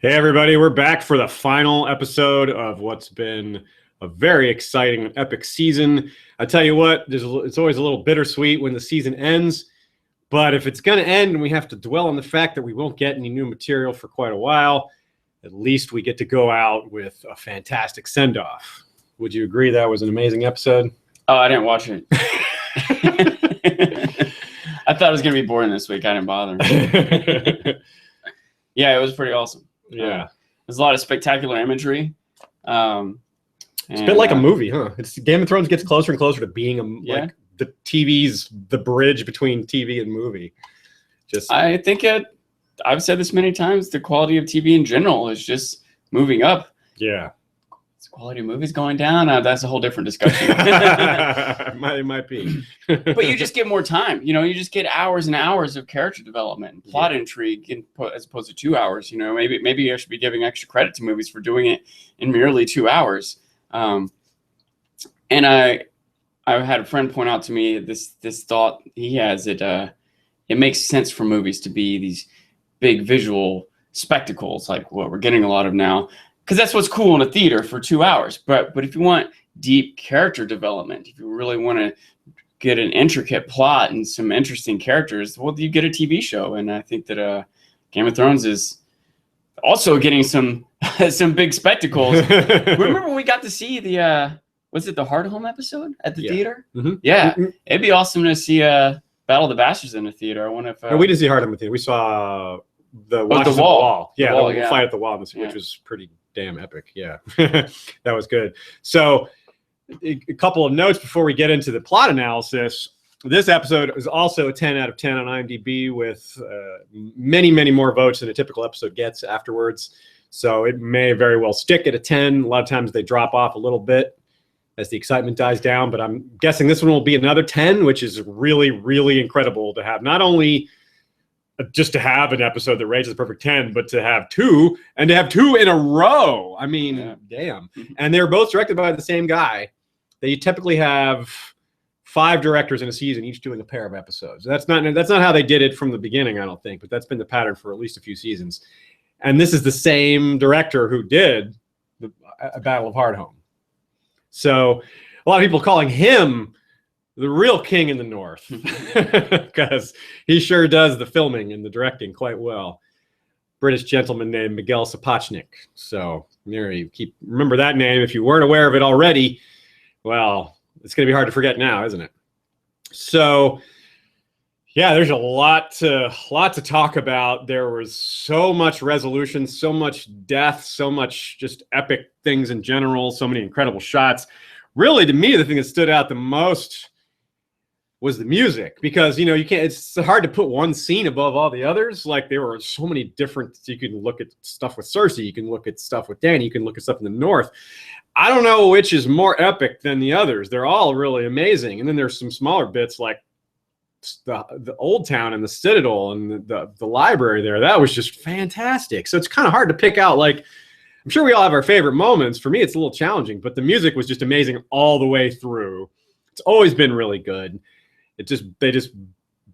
Hey, everybody, we're back for the final episode of what's been a very exciting and epic season. I tell you what, it's always a little bittersweet when the season ends, but if it's going to end and we have to dwell on the fact that we won't get any new material for quite a while, at least we get to go out with a fantastic send-off. Would you agree that was an amazing episode? Oh, I didn't watch it. I thought it was going to be boring this week. I didn't bother. Yeah, it was pretty awesome. Yeah. There's a lot of spectacular imagery. It's a bit like a movie, huh? It's Game of Thrones gets closer and closer to being like the bridge between TV and movie. I think I've said this many times, the quality of TV in general is just moving up. Yeah. Is the quality of movies going down? That's a whole different discussion. It might be. But you just get more time. You just get hours and hours of character development and plot intrigue as opposed to 2 hours. Maybe I should be giving extra credit to movies for doing it in merely 2 hours. And I had a friend point out to me this thought he has that it makes sense for movies to be these big visual spectacles like what we're getting a lot of now, because that's what's cool in a theater for 2 hours. But if you want deep character development, if you really want to get an intricate plot and some interesting characters, well, you get a TV show. And I think that Game of Thrones is also getting some big spectacles. Remember when we got to see was it the Hard Home episode at the theater? Mm-hmm. Yeah. Mm-hmm. It'd be awesome to see Battle of the Bastards in the theater. I wonder if we didn't see Hard Home in the theater. We saw the Wall. Yeah, the wall, fight at the wall, which was pretty damn epic. Yeah, that was good. So a couple of notes before we get into the plot analysis. This episode is also a 10 out of 10 on IMDb with many, many more votes than a typical episode gets afterwards. So it may very well stick at a 10. A lot of times they drop off a little bit as the excitement dies down, but I'm guessing this one will be another 10, which is really, really incredible to have. Not only just to have an episode that rates the perfect 10, but to have two, and to have two in a row. I mean, damn. And they're both directed by the same guy. They typically have 5 directors in a season, each doing a pair of episodes. That's not how they did it from the beginning, I don't think, but that's been the pattern for at least a few seasons. And this is the same director who did a Battle of Hard Home. So a lot of people calling him the real king in the North because he sure does the filming and the directing quite well. British gentleman named Miguel Sapochnik. So there you remember that name. If you weren't aware of it already, well, it's going to be hard to forget now, isn't it? So yeah, there's a lot to talk about. There was so much resolution, so much death, so much just epic things in general, so many incredible shots. Really, to me, the thing that stood out the most was the music, because it's hard to put one scene above all the others. Like, there were so many different. You can look at stuff with Cersei, you can look at stuff with Dany, you can look at stuff in the North. I don't know which is more epic than the others. They're all really amazing, and then there's some smaller bits like the Old Town and the Citadel and the library there. That was just fantastic. So it's kind of hard to pick out. Like, I'm sure we all have our favorite moments. For me, it's a little challenging, but the music was just amazing all the way through. It's always been really good. They just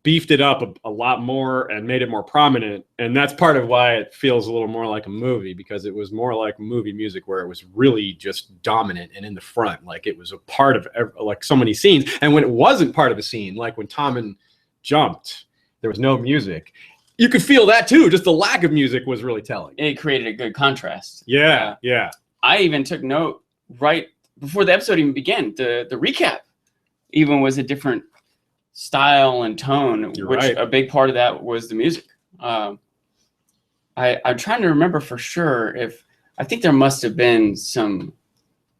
beefed it up a lot more and made it more prominent. And that's part of why it feels a little more like a movie, because it was more like movie music where it was really just dominant and in the front. Like, it was a part of like so many scenes. And when it wasn't part of a scene, like when Tommen jumped, there was no music. You could feel that too. Just the lack of music was really telling. It created a good contrast. Yeah. I even took note right before the episode even began. The recap even was a different style and tone, a big part of that was the music. I'm trying to remember for sure I think there must have been some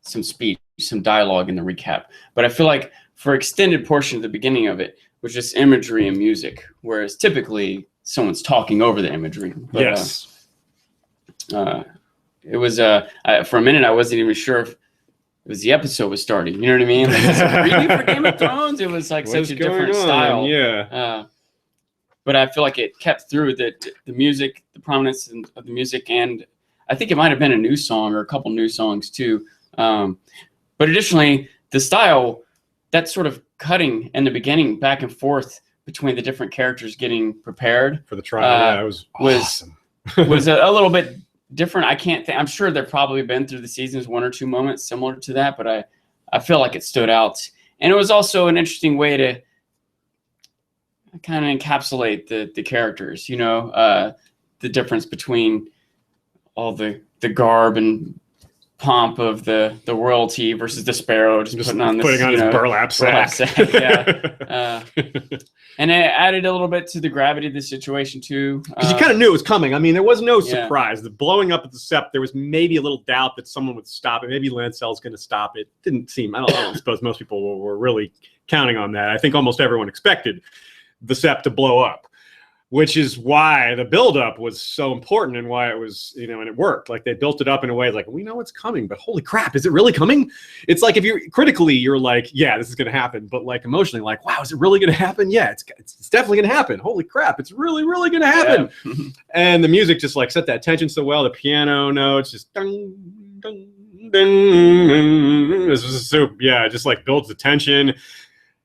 speech, some dialogue in the recap, but I feel like for extended portion of the beginning of it was just imagery and music, whereas typically someone's talking over the imagery. But, yes. It was for a minute I wasn't even sure if it was the episode was starting. You know what I mean? Like, it's a preview for Game of Thrones. It was like such a different style. Yeah. But I feel like it kept through the music, the prominence of the music, and I think it might have been a new song or a couple new songs too. But additionally, the style, that sort of cutting in the beginning back and forth between the different characters getting prepared for the trial, it was awesome. was a little bit different. I can't think. I'm sure there've probably been through the seasons 1 or 2 moments similar to that, but I feel like it stood out. And it was also an interesting way to kind of encapsulate the characters, you know, the difference between all the garb and pomp of the royalty versus the sparrow just putting on his burlap sack. Yeah. And it added a little bit to the gravity of the situation too, because you kind of knew it was coming. I mean, there was no surprise. The blowing up at the Sept, there was maybe a little doubt that someone would stop it. Maybe Lancel's going to stop it. Didn't seem. I don't suppose most people were really counting on that. I think almost everyone expected the Sept to blow up, which is why the buildup was so important and why it was, you know, and it worked. Like they built it up in a way like, we know it's coming, but holy crap, is it really coming? It's like if you're critically, you're like, yeah, this is going to happen. But like emotionally, like, wow, is it really going to happen? Yeah, it's definitely going to happen. Holy crap, it's really, really going to happen. Yeah. And the music just like set that tension so well. The piano notes just dun, dun, dun. This is so, yeah, it just like builds the tension,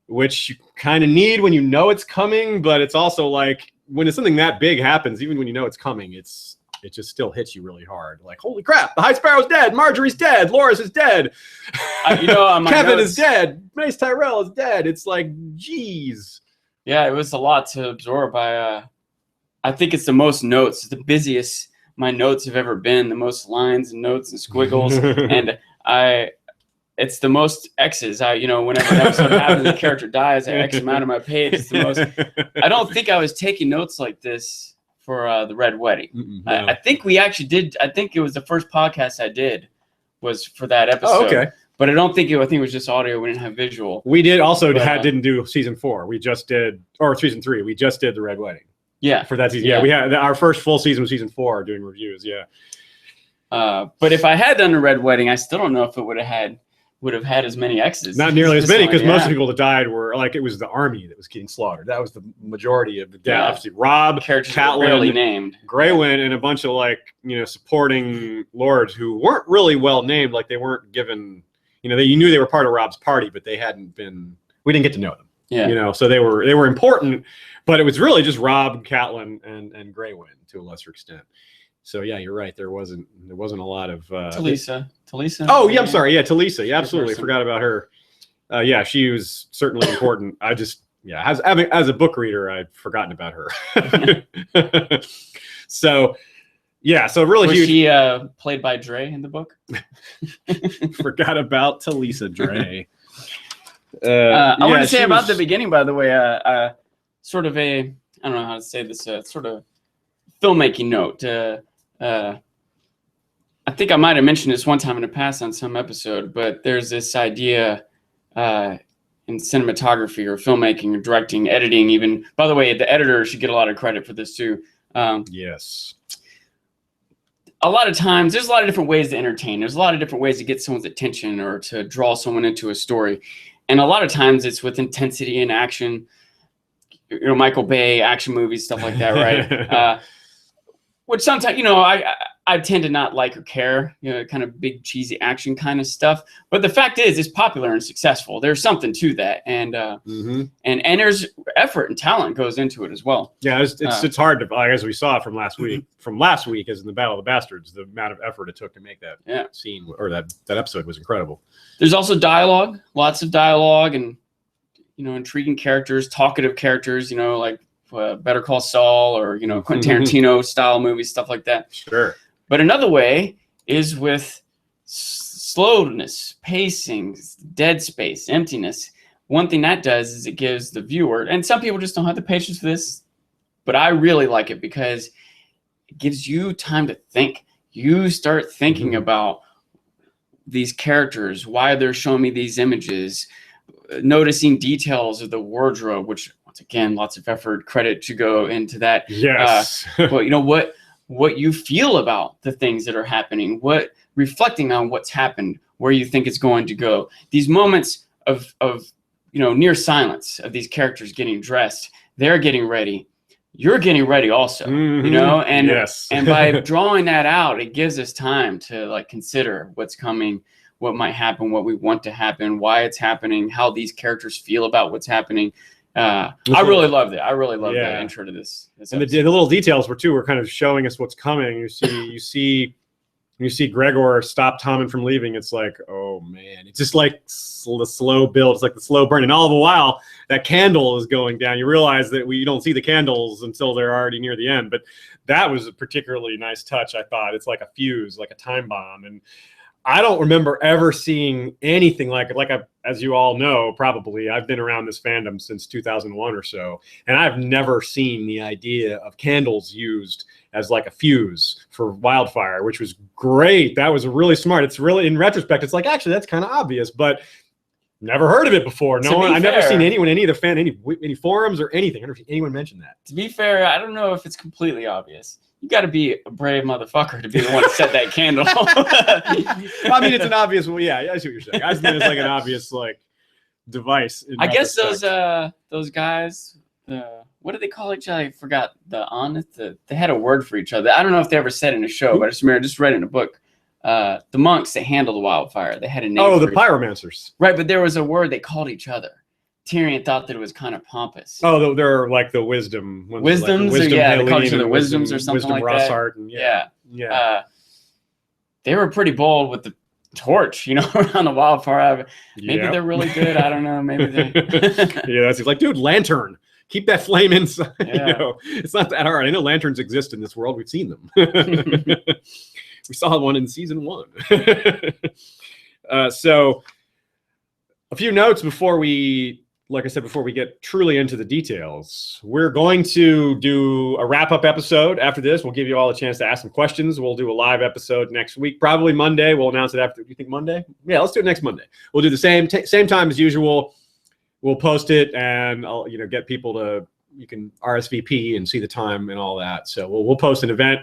which you kind of need when you know it's coming, but it's also like, when it's something that big happens, even when you know it's coming, it just still hits you really hard. Like, holy crap, the High Sparrow's dead, Marjorie's dead, Loras is dead, Kevin is dead, Mace Tyrell is dead. It's like, geez. Yeah, it was a lot to absorb. I think it's the most notes, the busiest my notes have ever been, the most lines and notes and squiggles, and it's the most X's. Whenever an episode happens, the character dies, I X them out of my page. It's the most. I don't think I was taking notes like this for the Red Wedding. No. I think we actually did. I think it was the first podcast I did was for that episode. Oh, okay. But I think it was just audio. We didn't have visual. We did also didn't do season 4. We just did, or season 3. We just did the Red Wedding. Yeah. For that season. Yeah, we had our first full season was season 4 doing reviews. Yeah. But if I had done the Red Wedding, I still don't know if it would have had as many X's. Not nearly as many, because most of the people that died were like, it was the army that was getting slaughtered. That was the majority of the death. Yeah. Obviously, Robb, Catelyn, named Grey Wind, and a bunch of supporting lords who weren't really well named. Like they weren't given, you knew they were part of Robb's party, but they hadn't been. We didn't get to know them. Yeah. So they were important, but it was really just Robb, Catelyn, and Grey Wind to a lesser extent. So yeah, you're right. There wasn't a lot of Talisa. Oh yeah, I'm sorry. Yeah, Talisa. Yeah, absolutely. Forgot about her. Yeah, she was certainly important. I just as a book reader, I'd forgotten about her. So yeah, so really was huge. She played by Dre in the book? Forgot about Talisa Dre. I want to say about the beginning, by the way, sort of I don't know how to say this, sort of filmmaking note. I think I might have mentioned this one time in the past on some episode, but there's this idea in cinematography or filmmaking or directing, editing even. By the way, the editor should get a lot of credit for this too. Yes. A lot of times, there's a lot of different ways to entertain. There's a lot of different ways to get someone's attention or to draw someone into a story. And a lot of times it's with intensity and action, Michael Bay, action movies, stuff like that, right? Which sometimes, I tend to not like or care, kind of big, cheesy action kind of stuff. But the fact is, it's popular and successful. There's something to that. And and there's effort and talent goes into it as well. Yeah, it's hard to, as we saw from last week, as in the Battle of the Bastards, the amount of effort it took to make that scene or that episode was incredible. There's also dialogue, lots of dialogue and, intriguing characters, talkative characters, like Better Call Saul or, Quentin Tarantino style movies, stuff like that. Sure. But another way is with slowness, pacing, dead space, emptiness. One thing that does is it gives the viewer, and some people just don't have the patience for this, but I really like it because it gives you time to think. You start thinking about these characters, why they're showing me these images, noticing details of the wardrobe, which once again, lots of effort, credit to go into that. Yes. But what you feel about the things that are happening, reflecting on what's happened, where you think it's going to go. These moments of near silence of these characters getting dressed, they're getting ready. You're getting ready also, and yes. And by drawing that out, it gives us time to consider what's coming, what might happen, what we want to happen, why it's happening, how these characters feel about what's happening. I really loved it. I really loved that intro to this and the little details were kind of showing us what's coming. You see when you see Gregor stop Tommen from leaving, it's like, oh man, it's just like the slow build. It's like the slow burn. And all the while that candle is going down, you realize that you don't see the candles until they're already near the end. But that was a particularly nice touch, I thought. It's like a fuse, like a time bomb. And I don't remember ever seeing anything like it. As you all know, probably, I've been around this fandom since 2001 or so, and I've never seen the idea of candles used as like a fuse for wildfire, which was great. That was really smart. It's really, in retrospect, it's like, actually, that's kind of obvious, but never heard of it before. I've never seen anyone, any forums or anything. I've never seen anyone mention that. To be fair, I don't know if it's completely obvious. You got to be a brave motherfucker to be the one to set that candle. I mean, it's an obvious. Well, yeah, I see what you're saying. I just mean it's like an obvious device. I guess those guys. What do they call each other? I forgot. They had a word for each other. I don't know if they ever said in a show, but I just read in a book. The monks that handle the wildfire. They had a name. Oh, the pyromancers. Right, but there was a word they called each other. Tyrion thought that it was kind of pompous. Oh, they're like the wisdom. Wisdoms, like they call each other wisdoms or something like that. Yeah. They were pretty bold with the torch, around the wildfire. Maybe they're really good. I don't know. Maybe they. Yeah, that's like, dude, lantern. Keep that flame inside. Yeah. It's not that hard. I know lanterns exist in this world. We've seen them. We saw one in season 1. So a few notes before we get truly into the details. We're going to do a wrap-up episode after this. We'll give you all a chance to ask some questions. We'll do a live episode next week, probably Monday. We'll announce it after. Do you think Monday? Yeah, let's do it next Monday. We'll do the same time as usual. We'll post it, and I'll get people you can RSVP and see the time and all that. So we'll post an event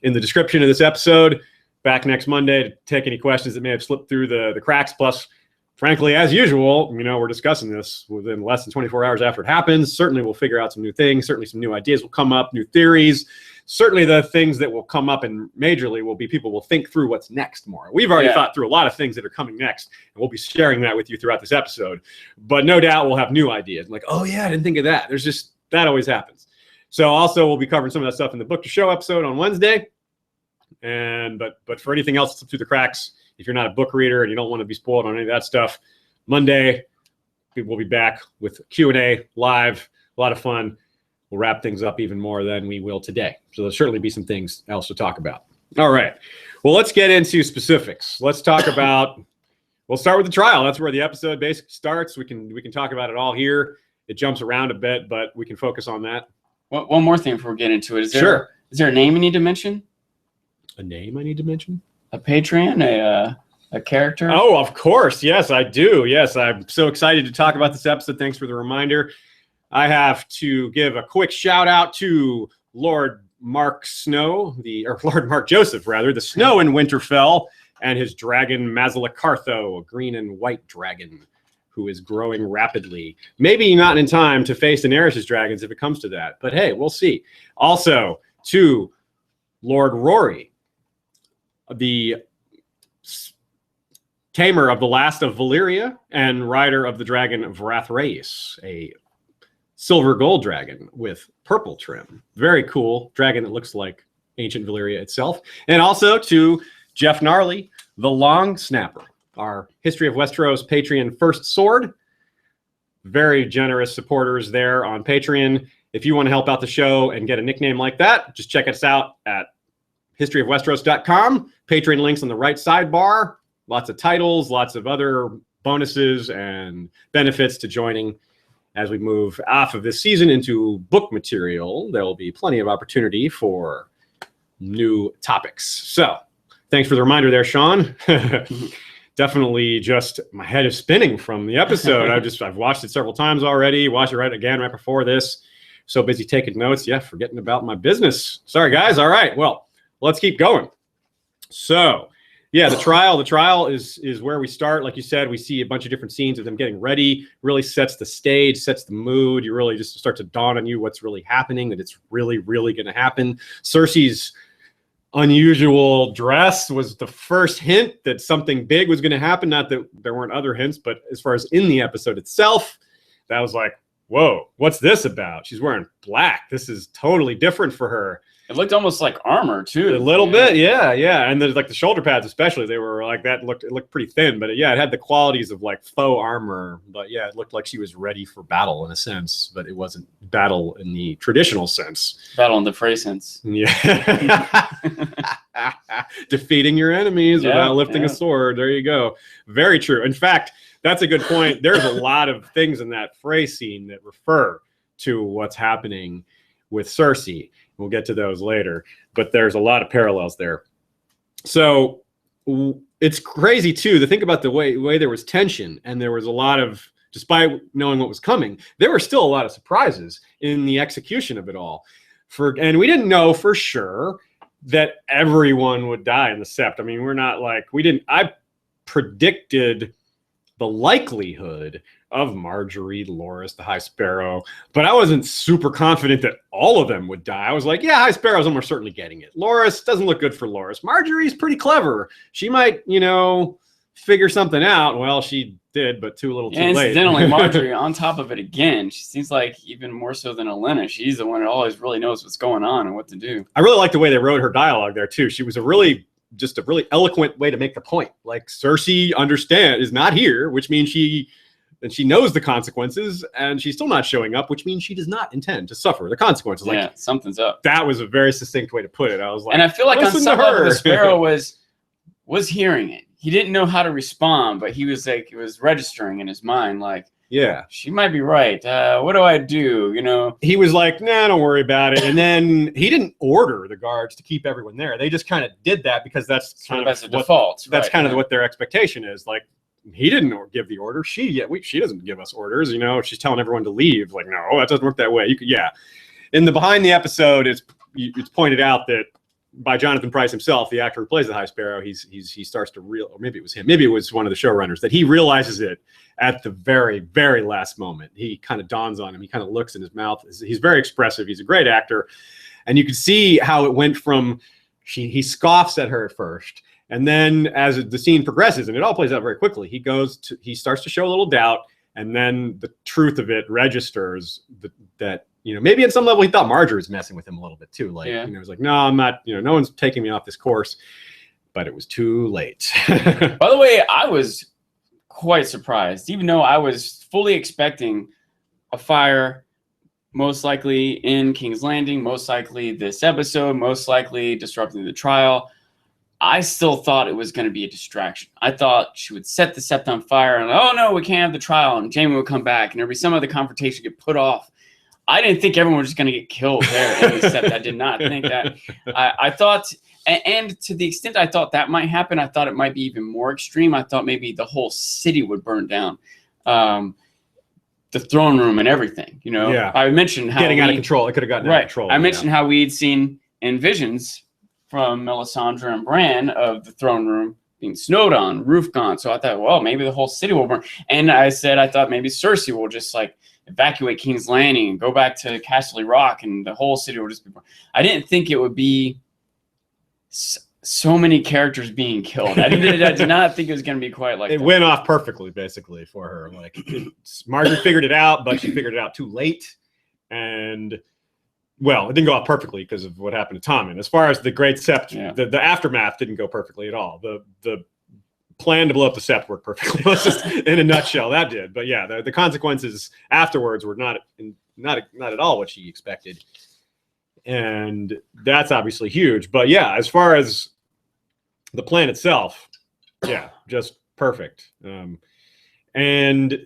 in the description of this episode. Back next Monday to take any questions that may have slipped through the cracks. Plus, frankly, as usual, we're discussing this within less than 24 hours after it happens. Certainly, we'll figure out some new things. Certainly, some new ideas will come up, new theories. Certainly, the things that will come up and majorly will be people will think through what's next more. We've already thought through a lot of things that are coming next, and we'll be sharing that with you throughout this episode. But no doubt we'll have new ideas. Like, oh, yeah, I didn't think of that. That always happens. So also, we'll be covering some of that stuff in the Book to Show episode on Wednesday. But for anything else through the cracks, if you're not a book reader and you don't want to be spoiled on any of that stuff, Monday, we'll be back with Q&A live. A lot of fun. We'll wrap things up even more than we will today. So there'll certainly be some things else to talk about. All right. Well, let's get into specifics. Let's talk about, we'll start with the trial. That's where the episode basically starts. We can talk about it all here. It jumps around a bit, but we can focus on that. One more thing before we get into it. Is there a name you need to mention? A name I need to mention? A patron, a character? Oh, of course. Yes, I do. Yes, I'm so excited to talk about this episode. Thanks for the reminder. I have to give a quick shout out to Lord Mark Joseph, the Snow in Winterfell, and his dragon Mazalacartho, a green and white dragon who is growing rapidly. Maybe not in time to face Daenerys' dragons if it comes to that, but hey, we'll see. Also, to Lord Rory, the tamer of the last of Valyria and rider of the dragon Varathrace, a silver gold dragon with purple trim. Very cool dragon that looks like ancient Valyria itself. And also to Jeff Gnarly, the Long Snapper, our History of Westeros Patreon first sword. Very generous supporters there on Patreon. If you want to help out the show and get a nickname like that, just check us out at historyofwesteros.com. Patreon links on the right sidebar. Lots of titles, lots of other bonuses and benefits to joining. As we move off of this season into book material, there will be plenty of opportunity for new topics. So thanks for the reminder there, Sean. Definitely just my head is spinning from the episode. I've watched it several times already, watched it right before this. So busy taking notes. Yeah, forgetting about my business. Sorry, guys. All right. Well, let's keep going. So yeah, the trial is where we start. Like you said, we see a bunch of different scenes of them getting ready, really sets the stage, sets the mood. You really just start to dawn on you what's really happening, that it's really, really going to happen. Cersei's unusual dress was the first hint that something big was going to happen. Not that there weren't other hints, but as far as in the episode itself, that was like, whoa, what's this about? She's wearing black. This is totally different for her. It looked almost like armor too. A little bit, yeah. And there's like the shoulder pads, especially, they were like that. It looked pretty thin, but yeah, it had the qualities of like faux armor. But yeah, it looked like she was ready for battle in a sense, but it wasn't battle in the traditional sense. Battle in the Frey sense. Yeah. Defeating your enemies without lifting a sword. There you go. Very true. In fact, that's a good point. There's a lot of things in that Frey scene that refer to what's happening with Cersei. We'll get to those later, but there's a lot of parallels there. So it's crazy too to think about the way there was tension, and there was a lot of, despite knowing what was coming, there were still a lot of surprises in the execution of it all. And we didn't know for sure that everyone would die in the Sept. I mean, I predicted the likelihood of Marjorie, Loras, the High Sparrow, but I wasn't super confident that all of them would die. I was like, yeah, High Sparrow's almost certainly getting it. Loras doesn't look good for Loras. Marjorie's pretty clever. She might, figure something out. Well, she did, but too little, too late. Incidentally, Marjorie, on top of it again, she seems like even more so than Olenna, she's the one that always really knows what's going on and what to do. I really like the way they wrote her dialogue there too. She was just a really eloquent way to make the point. Like, Cersei is not here, which means she knows the consequences, and she's still not showing up, which means she does not intend to suffer the consequences. Like, yeah, something's up. That was a very succinct way to put it. I was like, and I feel like on some level, the Sparrow was hearing it. He didn't know how to respond, but he was like, it was registering in his mind, like, yeah, she might be right. What do I do? He was like, nah, don't worry about it. And then he didn't order the guards to keep everyone there. They just kind of did that because that's kind of a default. That's kind of what their expectation is. Like, he didn't give the order. She doesn't give us orders. She's telling everyone to leave. Like, no, that doesn't work that way. In the behind the episode, it's pointed out that by Jonathan Pryce himself, the actor who plays the High Sparrow, he starts to or maybe it was him, maybe it was one of the showrunners, that he realizes it at the very, very last moment. He kind of dawns on him. He kind of looks in his mouth. He's very expressive. He's a great actor. And you can see how it went from, he scoffs at her at first. And then as the scene progresses, and it all plays out very quickly, he starts to show a little doubt. And then the truth of it registers that maybe at some level he thought Marjorie was messing with him a little bit too. Like, he was like, no, I'm not, no one's taking me off this course, but it was too late. By the way, I was quite surprised, even though I was fully expecting a fire, most likely in King's Landing, most likely this episode, most likely disrupting the trial. I still thought it was going to be a distraction. I thought she would set the Sept on fire and, oh no, we can't have the trial, and Jaime would come back and there'd be some other confrontation get put off. I didn't think everyone was just going to get killed there in the Sept. I did not think that. I thought, and to the extent I thought that might happen, I thought it might be even more extreme. I thought maybe the whole city would burn down. The throne room and everything, I mentioned how getting out of control. It could have gotten out of control. I mentioned how we'd seen in visions from Melisandre and Bran of the throne room being snowed on, roof gone. So I thought, well, maybe the whole city will burn. And I thought maybe Cersei will just evacuate King's Landing and go back to Casterly Rock, and the whole city will just be burned. I didn't think it would be so many characters being killed. I did not think it was going to be quite like it. Went off perfectly, basically, for her. Like, Marjorie figured it out, but she figured it out too late. And, well, it didn't go off perfectly because of what happened to Tommen. As far as the Great Sept, the aftermath didn't go perfectly at all. The plan to blow up the Sept worked perfectly. Let's just, in a nutshell, that did. But yeah, the consequences afterwards were not at all what she expected. And that's obviously huge. But yeah, as far as the plan itself, yeah, just perfect. And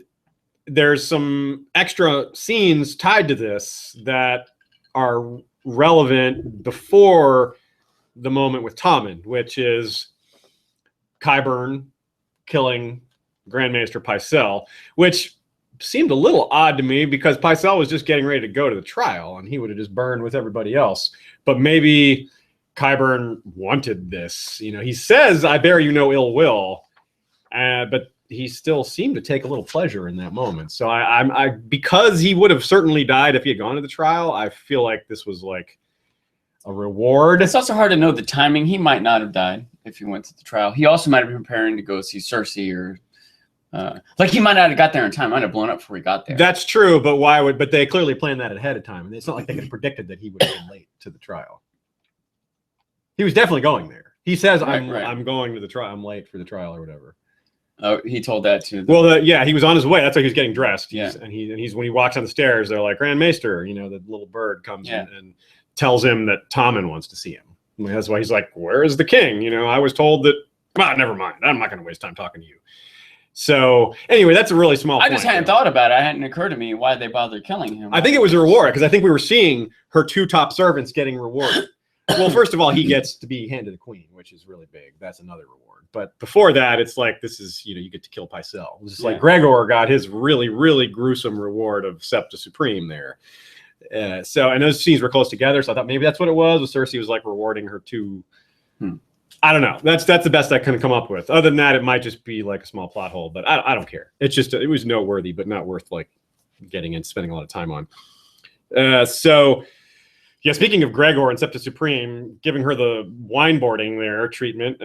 there's some extra scenes tied to this that are relevant before the moment with Tommen, which is Qyburn killing Grand Maester Pycelle, which seemed a little odd to me because Pycelle was just getting ready to go to the trial and he would have just burned with everybody else. But maybe Qyburn wanted this. He says, I bear you no ill will, but he still seemed to take a little pleasure in that moment. So I because he would have certainly died if he had gone to the trial, I feel like this was like a reward. It's also hard to know the timing. He might not have died if he went to the trial. He also might have been preparing to go see Cersei, or he might not have got there in time. Might have blown up before he got there. That's true, but but they clearly planned that ahead of time. And it's not like they could have predicted that he would have been late to the trial. He was definitely going there. He says, Right, I'm going to the trial. I'm late for the trial or whatever. Oh, he told that to. Well, yeah, he was on his way. That's why he was getting dressed. Yeah. And he's when he walks on the stairs, they're like, Grand Maester, the little bird comes Yeah. and tells him that Tommen wants to see him. And that's why he's like, where is the king? I was told that, well, never mind. I'm not going to waste time talking to you. So anyway, that's a really small point. I just hadn't thought about it. It hadn't occurred to me why they bothered killing him. I think it was a reward because I think we were seeing her 2 top servants getting rewarded. Well, first of all, he gets to be handed the queen, which is really big. That's another reward. But before that, it's like this is, you get to kill Pycelle. It's just like Gregor got his really, really gruesome reward of Septa Supreme there. So, and those scenes were close together. So I thought maybe that's what it was. Cersei was like rewarding her 2. I don't know. That's the best I can come up with. Other than that, it might just be like a small plot hole. But I don't care. It's just it was noteworthy, but not worth like getting and spending a lot of time on. So. Yeah, speaking of Gregor and Septa Supreme, giving her the wineboarding there treatment,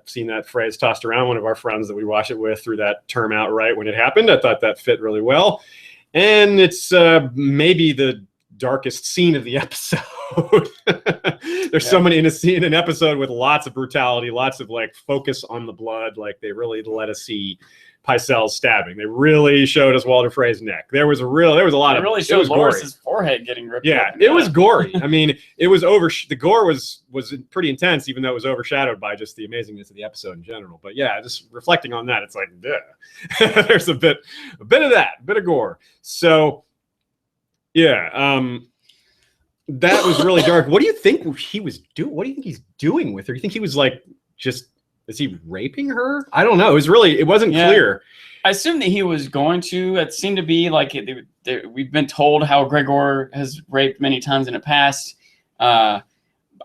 seen that phrase tossed around. One of our friends that we watch it with threw that term out right when it happened. I thought that fit really well. And it's maybe the darkest scene of the episode. There's so many in an episode with lots of brutality, lots of like focus on the blood. Like they really let us see Pycelle's stabbing. They really showed us Walder Frey's neck. There was a lot of. It really showed Loris's forehead getting ripped. Yeah, it was gory. I mean, it was the gore was pretty intense, even though it was overshadowed by just the amazingness of the episode in general. But yeah, just reflecting on that, it's like, there's a bit of that, a bit of gore. So yeah, that was really dark. What do you think he was doing? What do you think he's doing with her? You think he was like just? Is he raping her? I don't know. It wasn't clear. I assume that he was going to. It seemed to be like we've been told how Gregor has raped many times in the past. I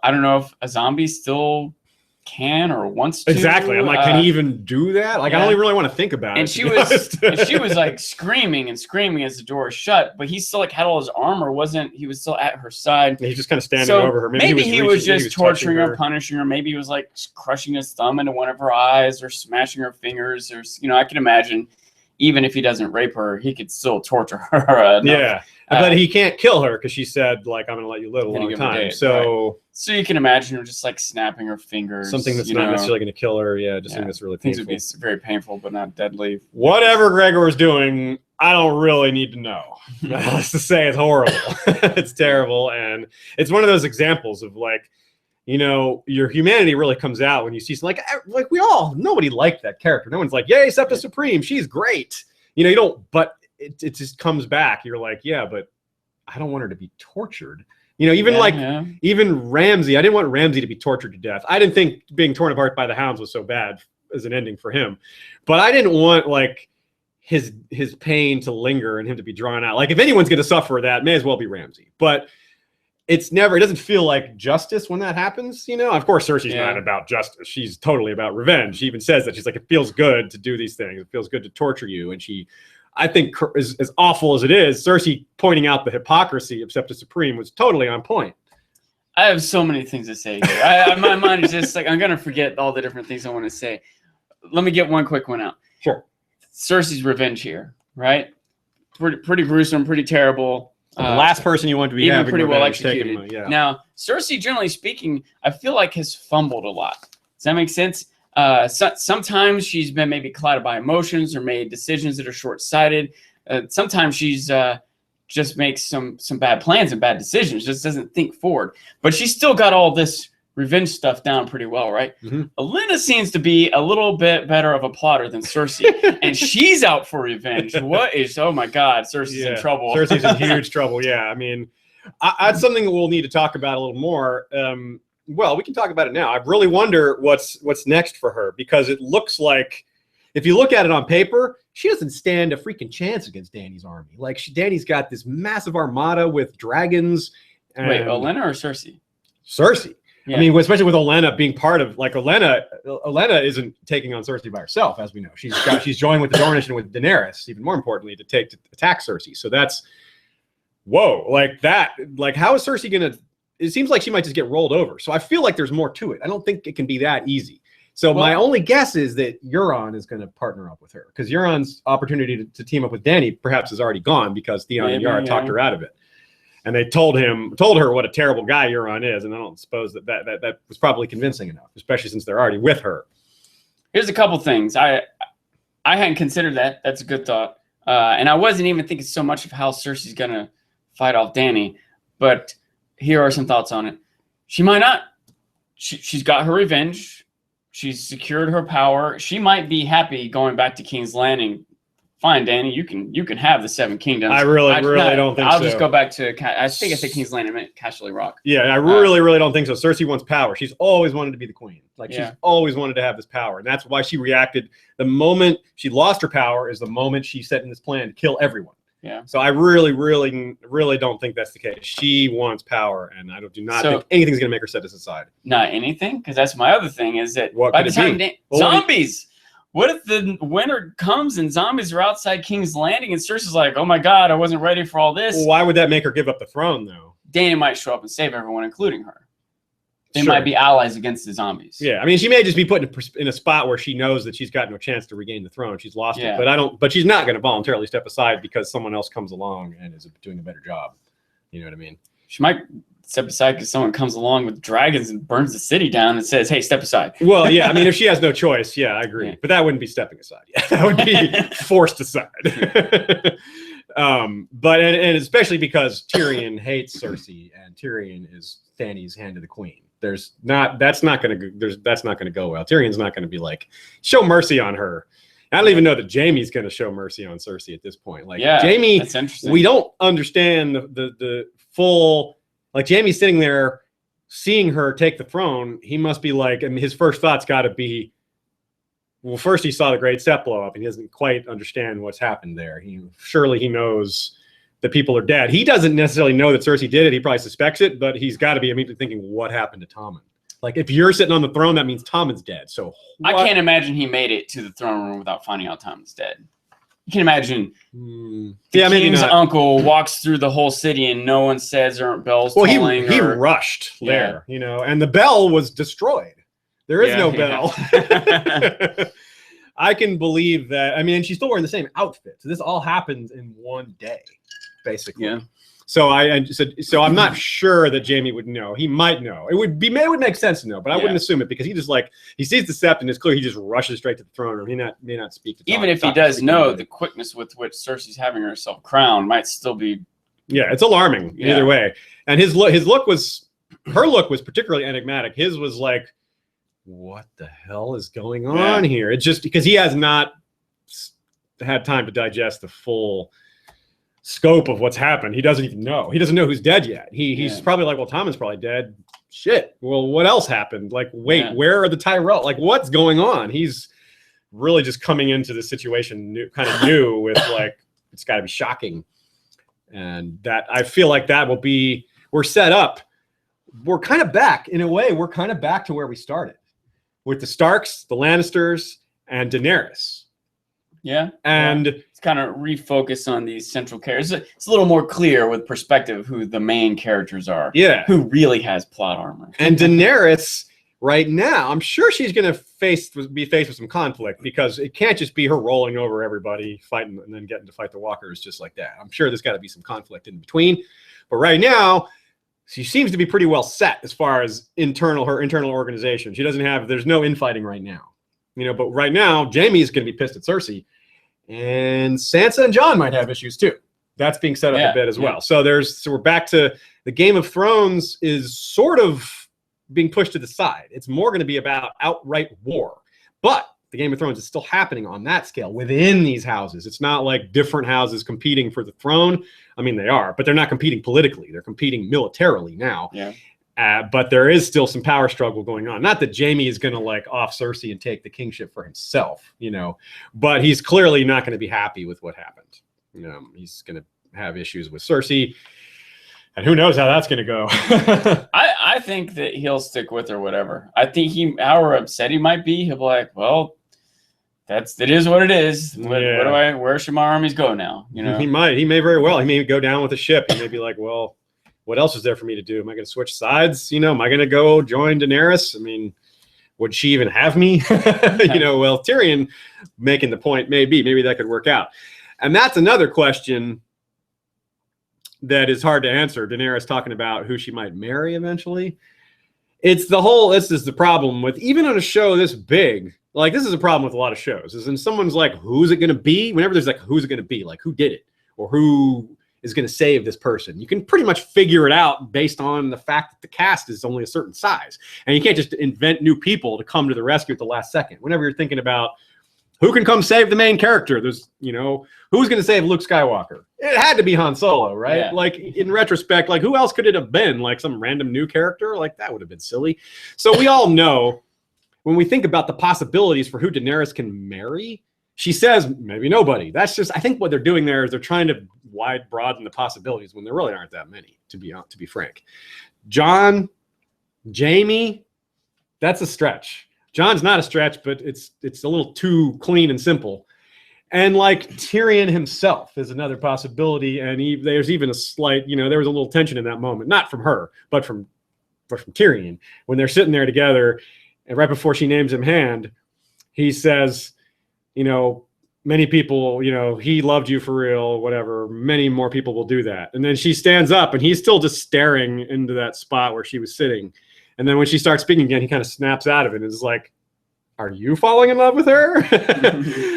don't know if a zombie still can or wants to. Exactly. I'm like, can he even do that? Like, I don't really want to think about it. And she was like screaming and screaming as the door was shut, but he still like had all his armor. He was still at her side. He's just kind of standing over her. Maybe he was just torturing her, punishing her. Maybe he was like crushing his thumb into one of her eyes or smashing her fingers. Or I can imagine, even if he doesn't rape her, he could still torture her. Yeah. But he can't kill her because she said, like, I'm going to let you live a long time. So you can imagine her just like snapping her fingers. Something that's not necessarily going to kill her. Yeah, just something that's really painful. Things would be very painful, but not deadly. Whatever Gregor is doing, I don't really need to know. That's to say, it's horrible. It's terrible. And it's one of those examples of like, your humanity really comes out when you see something like nobody liked that character. No one's like, yay, Septa Supreme, she's great. You don't, but it just comes back. You're like, yeah, but I don't want her to be tortured. Even Ramsay, I didn't want Ramsay to be tortured to death. I didn't think being torn apart by the hounds was so bad as an ending for him. But I didn't want like his pain to linger and him to be drawn out. Like if anyone's going to suffer that, may as well be Ramsay. But it doesn't feel like justice when that happens. Of course, Cersei's not about justice. She's totally about revenge. She even says that. She's like, it feels good to do these things. It feels good to torture you. And I think as awful as it is, Cersei pointing out the hypocrisy of Septa Supreme was totally on point. I have so many things to say here. My mind is just like, I'm going to forget all the different things I want to say. Let me get one quick one out. Sure. Cersei's revenge here, right? Pretty gruesome, pretty terrible. The last person you want to be having pretty well executed. Yeah. Now, Cersei, generally speaking, I feel like has fumbled a lot. Does that make sense? Sometimes she's been maybe clouded by emotions or made decisions that are short-sighted. Sometimes she's just makes some bad plans and bad decisions, just doesn't think forward. But she's still got all this revenge stuff down pretty well, right? Mm-hmm. Olenna seems to be a little bit better of a plotter than Cersei, and she's out for revenge. Oh my God, Cersei's in trouble. Cersei's in huge trouble, yeah. I mean, that's something that we'll need to talk about a little more. Well, we can talk about it now. I really wonder what's next for her, because it looks like, if you look at it on paper, she doesn't stand a freaking chance against Dany's army. Like, Dany's got this massive armada with dragons. Wait, Olenna or Cersei? Cersei. Yeah. I mean, especially with Olenna being part of, like, Olenna isn't taking on Cersei by herself, as we know. She's joined with the Dornish and with Daenerys, even more importantly, to attack Cersei. So that's, whoa, like that. Like, how is Cersei going to? It seems like she might just get rolled over. So I feel like there's more to it. I don't think it can be that easy. So my only guess is that Euron is going to partner up with her, because Euron's opportunity to team up with Dany perhaps is already gone because Theon and Yara talked her out of it. and they told her what a terrible guy Euron is, and I don't suppose that was probably convincing enough, especially since they're already with her. Here's a couple things. I hadn't considered that. That's a good thought. And I wasn't even thinking so much of how Cersei's going to fight off Dany. But here are some thoughts on it. She might not. She's got her revenge. She's secured her power. She might be happy going back to King's Landing. Fine, Dany, you can have the Seven Kingdoms. I really don't think so. I'll just go back to, I think I said King's Landing, I meant Casterly Rock. Yeah, I really don't think so. Cersei wants power. She's always wanted to be the queen. Like, she's always wanted to have this power. And that's why she reacted. The moment she lost her power is the moment she set in this plan to kill everyone. Yeah. So I really don't think that's the case. She wants power, and I do not think anything's going to make her set this aside. Not anything? Because that's my other thing, is that what by the time zombies! What if the winter comes and zombies are outside King's Landing and Cersei's like, oh my God, I wasn't ready for all this? Well, why would that make her give up the throne, though? Dany might show up and save everyone, including her. They might be allies against the zombies. Yeah, I mean, she may just be put in a spot where she knows that she's got no chance to regain the throne. She's lost it, but she's not going to voluntarily step aside because someone else comes along and is doing a better job. You know what I mean? She might step aside because someone comes along with dragons and burns the city down and says, hey, step aside. Well, yeah, I mean, if she has no choice, yeah, I agree. Yeah. But that wouldn't be stepping aside. Yeah, that would be forced aside. But especially because Tyrion hates Cersei and Tyrion is Dany's hand to the queen. That's not going to go well. Tyrion's not going to be like, show mercy on her. I don't even know that Jaime's going to show mercy on Cersei at this point. Like, Jaime, that's interesting. We don't understand the full. Like, Jaime's sitting there, seeing her take the throne. He must be like, I mean, his first thought's got to be, well, first he saw the Great Sept blow up, and he doesn't quite understand what's happened there. Surely he knows that people are dead. He doesn't necessarily know that Cersei did it. He probably suspects it, but he's got to be immediately thinking, what happened to Tommen? Like, if you're sitting on the throne, that means Tommen's dead. So I can't imagine he made it to the throne room without finding out Tommen's dead. You can imagine the king's uncle walks through the whole city and no one says there aren't bells tolling. He rushed there, you know, and the bell was destroyed. There is no bell. I can believe that. I mean, and she's still wearing the same outfit. So this all happens in one day, basically. Yeah. So I'm not sure that Jaime would know. He might know. It would make sense to know, but I wouldn't assume it because he sees the Sept and it's clear he just rushes straight to the throne room. He may not speak to even if he does know, the quickness with which Cersei's having herself crowned might still be. Yeah, it's alarming either way. And her look was particularly enigmatic. His was like, what the hell is going on here? It's just because he has not had time to digest the full scope of what's happened. He doesn't even know. He doesn't know who's dead yet. He's probably like, well, Tommen's probably dead. Shit. Well, what else happened? Like, wait, where are the Tyrell? Like, what's going on? He's really just coming into the situation new with like, it's got to be shocking. And that I feel like that will be, we're set up. We're kind of back in a way. We're kind of back to where we started with the Starks, the Lannisters, and Daenerys. Yeah. And it's kind of refocus on these central characters. It's a little more clear with perspective who the main characters are. Yeah. Who really has plot armor. And Daenerys right now, I'm sure she's going to be faced with some conflict because it can't just be her rolling over everybody, fighting, and then getting to fight the walkers just like that. I'm sure there's got to be some conflict in between. But right now, she seems to be pretty well set as far as her internal organization. There's no infighting right now. You know, but right now, Jaime's going to be pissed at Cersei. And Sansa and Jon might have issues too. That's being set up a bit as well. So we're back to the Game of Thrones is sort of being pushed to the side. It's more going to be about outright war. But the Game of Thrones is still happening on that scale within these houses. It's not like different houses competing for the throne. I mean, they are, but they're not competing politically. They're competing militarily now. Yeah. But there is still some power struggle going on. Not that Jaime is going to like off Cersei and take the kingship for himself, you know, but he's clearly not going to be happy with what happened. He's going to have issues with Cersei, and who knows how that's going to go. I think that he'll stick with her, whatever. I think however upset he might be, he'll be like, well, it is what it is. Where should my armies go now? You know, he may very well. He may go down with the ship. He may be like, well, what else is there for me to do? Am I going to switch sides? You know, am I going to go join Daenerys? I mean, would she even have me? Well, Tyrion making the point, maybe that could work out. And that's another question that is hard to answer. Daenerys talking about who she might marry eventually. This is the problem with, even on a show this big, like this is a problem with a lot of shows, is when someone's like, who's it going to be? Whenever there's like, who's it going to be? Like, who did it? Or who is going to save this person? You can pretty much figure it out based on the fact that the cast is only a certain size. And you can't just invent new people to come to the rescue at the last second. Whenever you're thinking about who can come save the main character, there's, who's going to save Luke Skywalker? It had to be Han Solo, right? Yeah. Like, in retrospect, like, who else could it have been? Like, some random new character? Like, that would have been silly. So we all know, when we think about the possibilities for who Daenerys can marry, she says, maybe nobody. That's just, I think what they're doing there is they're trying to broaden the possibilities when there really aren't that many, to be frank. Jon, Jaime, that's a stretch. John's not a stretch, but it's a little too clean and simple. And like Tyrion himself is another possibility. And there's even a slight, there was a little tension in that moment, not from her, but from Tyrion, when they're sitting there together, and right before she names him Hand, he says, many people, he loved you for real, whatever. Many more people will do that. And then she stands up and he's still just staring into that spot where she was sitting. And then when she starts speaking again, he kind of snaps out of it and is like, are you falling in love with her?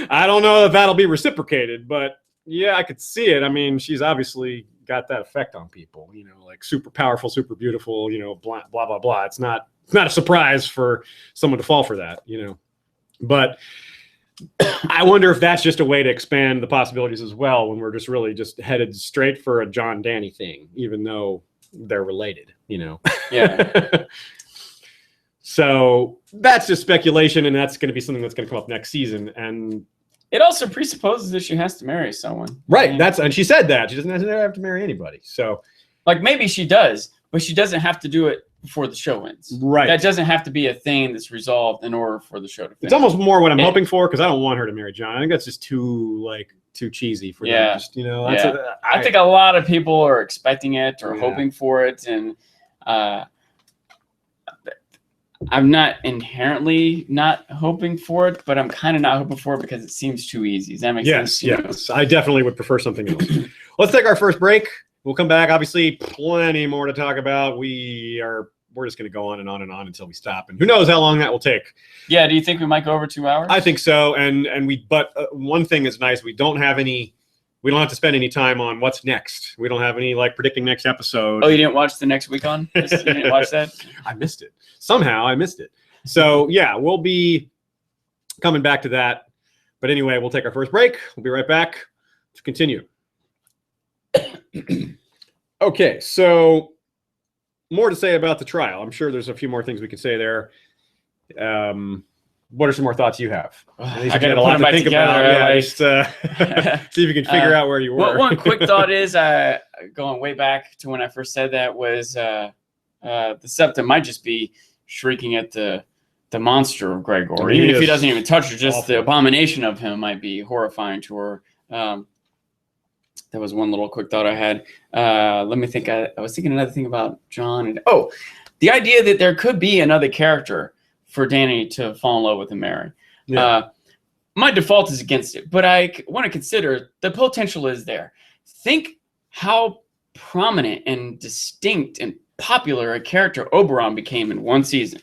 I don't know if that'll be reciprocated, but yeah, I could see it. I mean, she's obviously got that effect on people, like super powerful, super beautiful, blah, blah, blah, blah. It's not a surprise for someone to fall for that, but I wonder if that's just a way to expand the possibilities as well, when we're just really just headed straight for a Jon Dany thing, even though they're related, Yeah. So that's just speculation, and that's going to be something that's going to come up next season. And it also presupposes that she has to marry someone. Right. And she said that she doesn't have to marry anybody. So like, maybe she does, but she doesn't have to do it before the show ends. Right. That doesn't have to be a thing that's resolved in order for the show to finish. It's almost more what I'm hoping for, because I don't want her to marry Jon. I think that's just too cheesy for them. Just, I think a lot of people are expecting it or hoping for it, and I'm not inherently not hoping for it, but I'm kind of not hoping for it because it seems too easy. Does that make sense? Yes. I definitely would prefer something else. Let's take our first break. We'll come back. Obviously, plenty more to talk about. We're just going to go on and on and on until we stop, and who knows how long that will take. Yeah. Do you think we might go over 2 hours? I think so. But one thing is nice. We don't have to spend any time on what's next. We don't have any predicting next episode. Oh, you didn't watch the next week on? You didn't watch that? I missed it. Somehow I missed it. So yeah, we'll be coming back to that. But anyway, we'll take our first break. We'll be right back to continue. Okay, so more to say about the trial. I'm sure there's a few more things we could say there. What are some more thoughts you have? I got a lot to think about. Yeah, just see if you can figure out where you were. One quick thought is, going way back to when I first said that, was the Septa might just be shrieking at the monster of Gregor. Even if he doesn't even touch her, just the abomination of him might be horrifying to her. That was one little quick thought I had. Let me think. I was thinking another thing about Jon. The idea that there could be another character for Dany to fall in love with and marry. Yeah. My default is against it, but I want to consider the potential is there. Think how prominent and distinct and popular a character Oberon became in one season.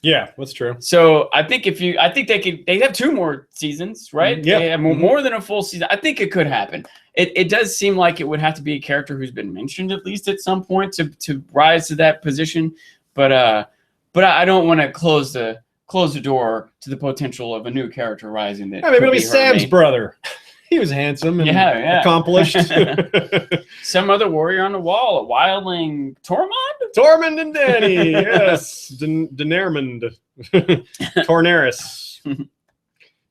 Yeah, that's true. So I think they have 2 more seasons, right? Yeah. They have more than a full season. I think it could happen. It does seem like it would have to be a character who's been mentioned at least at some point to rise to that position. But I don't want to close the door to the potential of a new character rising. That maybe it'll be Sam's brother. He was handsome and accomplished. Some other warrior on the wall, a wildling Tormund? Tormund and Dany, yes. Daenermond. Tornaris.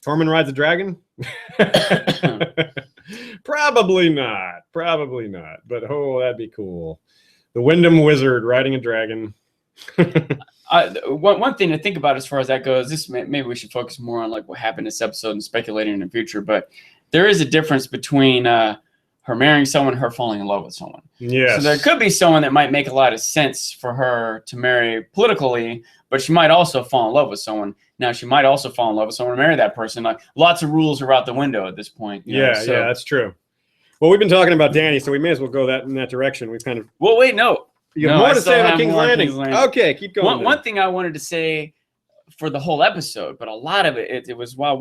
Tormund rides a dragon? Probably not. But that'd be cool. The Wyndham Wizard riding a dragon. One thing to think about as far as that goes, maybe we should focus more on what happened in this episode and speculating in the future, but there is a difference between her marrying someone, her falling in love with someone. Yes. So there could be someone that might make a lot of sense for her to marry politically, but she might also fall in love with someone. Now, she might also fall in love with someone and marry that person. Lots of rules are out the window at this point. Yeah, that's true. Well, we've been talking about Danny, so we may as well go in that direction. We've kind of. Well, wait, no. You have more to say about King's Landing. Okay, keep going. One thing I wanted to say for the whole episode, but a lot of it was when I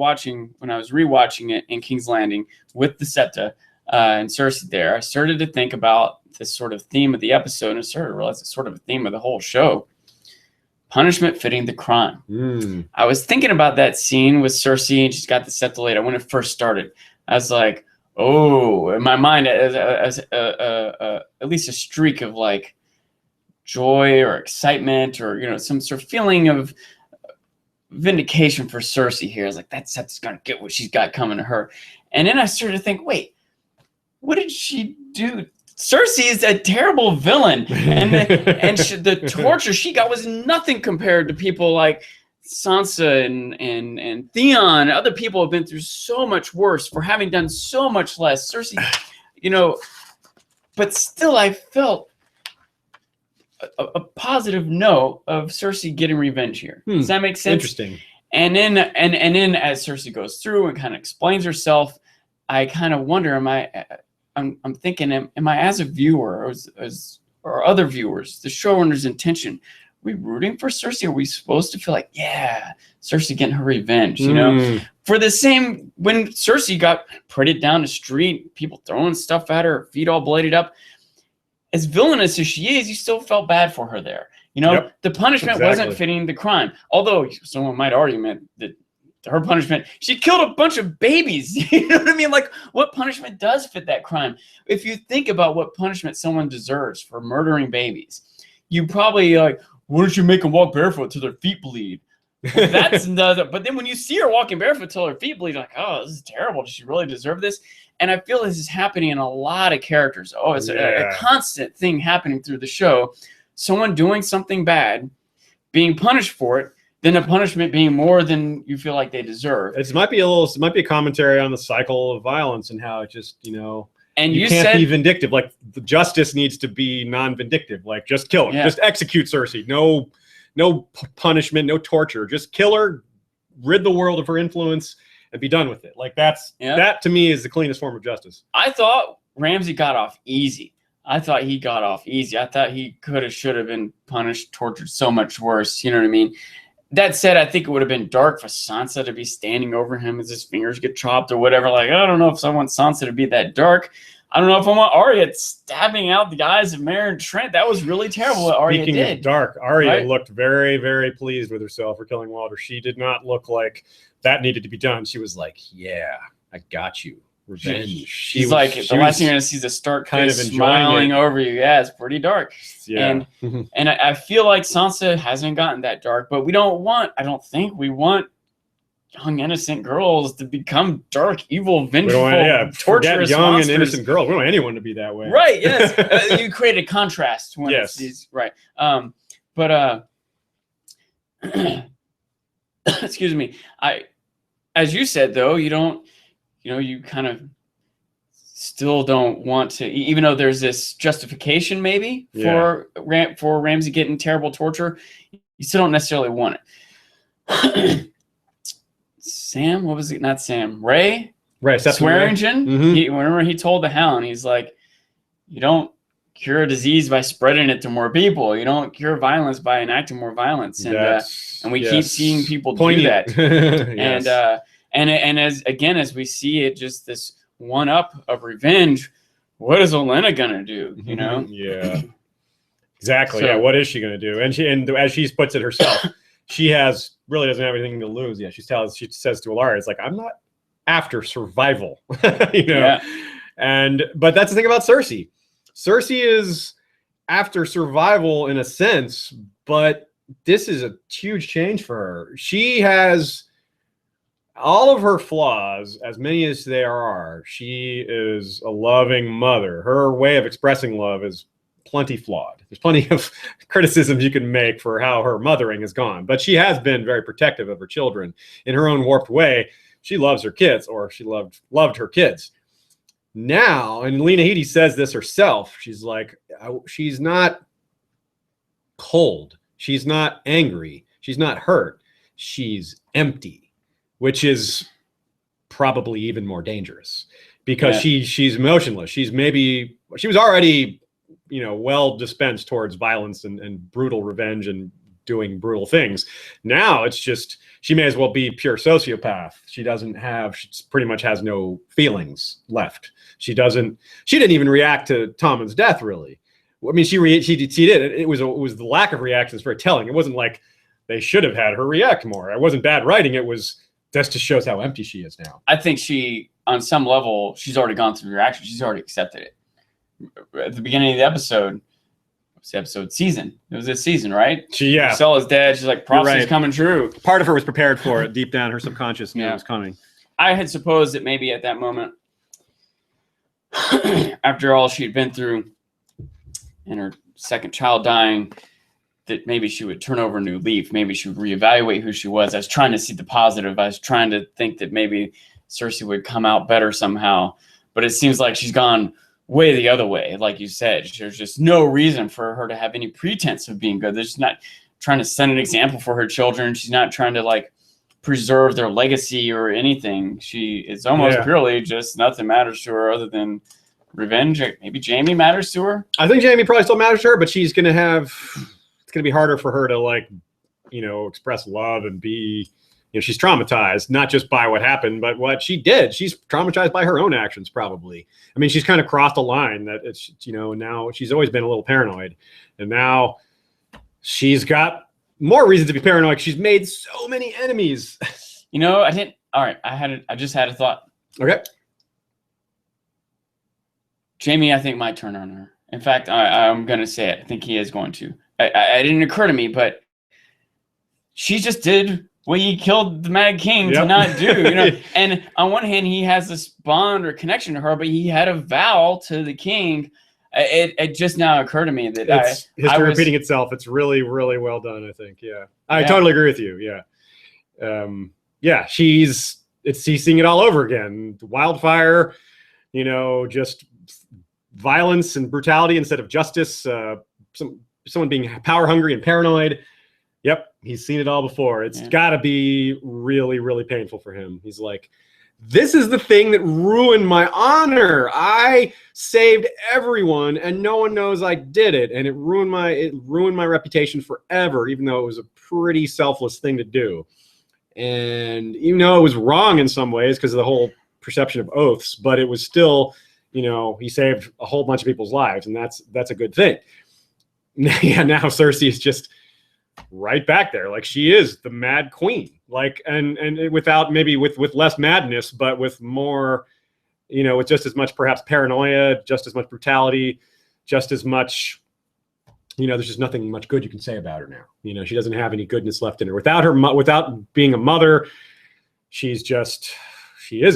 was rewatching it in King's Landing with the Septa and Cersei there. I started to think about this sort of theme of the episode, and I started to realize it's sort of a theme of the whole show. Punishment fitting the crime. I was thinking about that scene with Cersei, and she's got the Septa later. When it first started, I was like, oh, in my mind, as at least a streak of like joy or excitement, or some sort of feeling of vindication for Cersei here. I was like, that Septa's gonna get what she's got coming to her. And then I started to think, wait, what did she do? Cersei is a terrible villain, and the torture she got was nothing compared to people like Sansa and Theon. Other people have been through so much worse for having done so much less. Cersei, but still, I felt a positive note of Cersei getting revenge here. Does that make sense? Interesting. And then as Cersei goes through and kind of explains herself, I kind of wonder, I'm thinking, am I as a viewer or other viewers, the showrunner's intention, are we rooting for Cersei? Are we supposed to feel like, yeah, Cersei getting her revenge, For the same, when Cersei got paraded down the street, people throwing stuff at her, feet all bladed up, as villainous as she is, you still felt bad for her there. Yep, the punishment wasn't fitting the crime. Although someone might argue that her punishment, she killed a bunch of babies. You know what I mean? Like, what punishment does fit that crime? If you think about what punishment someone deserves for murdering babies, you probably like, why don't you make them walk barefoot till their feet bleed? Well, that's another. But then when you see her walking barefoot till her feet bleed, like, oh, this is terrible. Does she really deserve this? And I feel this is happening in a lot of characters. Oh, it's a constant thing happening through the show. Someone doing something bad, being punished for it, then the punishment being more than you feel like they deserve. It might be a commentary on the cycle of violence and how it just, and you can't be vindictive. Like, the justice needs to be non-vindictive. Like, just kill her. Yeah. Just execute Cersei. No punishment, no torture. Just kill her, rid the world of her influence, and be done with it. Like, that to me is the cleanest form of justice. I thought Ramsay got off easy. I thought he could have, should have been punished, tortured so much worse. You know what I mean? That said, I think it would have been dark for Sansa to be standing over him as his fingers get chopped or whatever. Like, I don't know if I want Sansa to be that dark. I don't know if I want Arya stabbing out the eyes of Meryn Trent. That was really terrible what Arya did. Speaking of dark, Arya looked very, very pleased with herself for killing Walder. She did not look like that needed to be done. She was like, yeah, I got you. Revenge. She's like, the last thing you're going to see is a stark kind of smiling over you. Yeah, it's pretty dark. Yeah. And I feel like Sansa hasn't gotten that dark, but I don't think we want young, innocent girls to become dark, evil, vengeful, torturous young monsters. And innocent girls. We don't want anyone to be that way. Right, yes. You create a contrast when it's these, right. Excuse me. As you said, though, you kind of still don't want to, even though there's this justification maybe for Ramsay getting terrible torture, you still don't necessarily want it. Sam, what was it? Not Sam. Ray Swearingen. Mm-hmm. Whenever he told the Hound, he's like, you don't cure a disease by spreading it to more people. You don't cure violence by enacting more violence. And we keep seeing people do that. And as we see it, just this one up of revenge, what is Olenna gonna do? Yeah, exactly. So, what is she gonna do? And as she puts it herself, she really doesn't have anything to lose. Yeah, she says to Alara, it's like, I'm not after survival, Yeah. But that's the thing about Cersei. Cersei is after survival in a sense, but this is a huge change for her. She has all of her flaws, as many as there are. She is a loving mother. Her way of expressing love is plenty flawed. There's plenty of criticisms you can make for how her mothering has gone, but she has been very protective of her children in her own warped way. She loves her kids, or she loved her kids. Now, and Lena Headey says this herself, she's like, she's not cold. She's not angry. She's not hurt. She's empty, which is probably even more dangerous, because she's emotionless. She was already, well dispensed towards violence and brutal revenge and doing brutal things. Now it's just, she may as well be pure sociopath. She pretty much has no feelings left. She didn't even react to Tommen's death, really. I mean, she did. It was the lack of reaction that's very telling. It wasn't like they should have had her react more. It wasn't bad writing. That just shows how empty she is now. I think on some level, she's already gone through the reaction. She's already accepted it. At the beginning of the episode, season. It was this season, right? Marcella's dead. She's like, prophecy's coming true. Part of her was prepared for it. Deep down, her subconscious knew it was coming. I had supposed that maybe at that moment, after all she'd been through and her second child dying, that maybe she would turn over a new leaf. Maybe she would reevaluate who she was. I was trying to see the positive. I was trying to think that maybe Cersei would come out better somehow. But it seems like she's gone way the other way. Like you said, there's just no reason for her to have any pretense of being good. She's not trying to set an example for her children. She's not trying to preserve their legacy or anything. It's almost purely just nothing matters to her other than revenge. Maybe Jaime matters to her. I think Jaime probably still matters to her, but it's going to be harder for her to express love and be, she's traumatized, not just by what happened, but what she did. She's traumatized by her own actions, probably. I mean, she's kind of crossed a line that it's, now she's always been a little paranoid, and now she's got more reason to be paranoid. She's made so many enemies. I just had a thought. Okay. Jaime, I think, might turn on her. In fact, I'm going to say it. I think he is going to. It didn't occur to me, but she just did what he killed the Mad King to not do, And on one hand, he has this bond or connection to her, but he had a vow to the king. It just now occurred to me that it's history repeating itself. It's really, really well done, I think. Yeah. I totally agree with you. Yeah. He's seeing it all over again. Wildfire, just violence and brutality instead of justice. Someone being power hungry and paranoid. Yep, he's seen it all before. It's got to be really, really painful for him. He's like, this is the thing that ruined my honor. I saved everyone, and no one knows I did it, and it ruined my reputation forever, even though it was a pretty selfless thing to do. And even though it was wrong in some ways because of the whole perception of oaths, but it was still, he saved a whole bunch of people's lives, and that's a good thing. Now Cersei is just right back there, like she is the Mad Queen, and without maybe with less madness, but with more, with just as much perhaps paranoia, just as much brutality, just as much, there's just nothing much good you can say about her now. She doesn't have any goodness left in her. Without being a mother, she is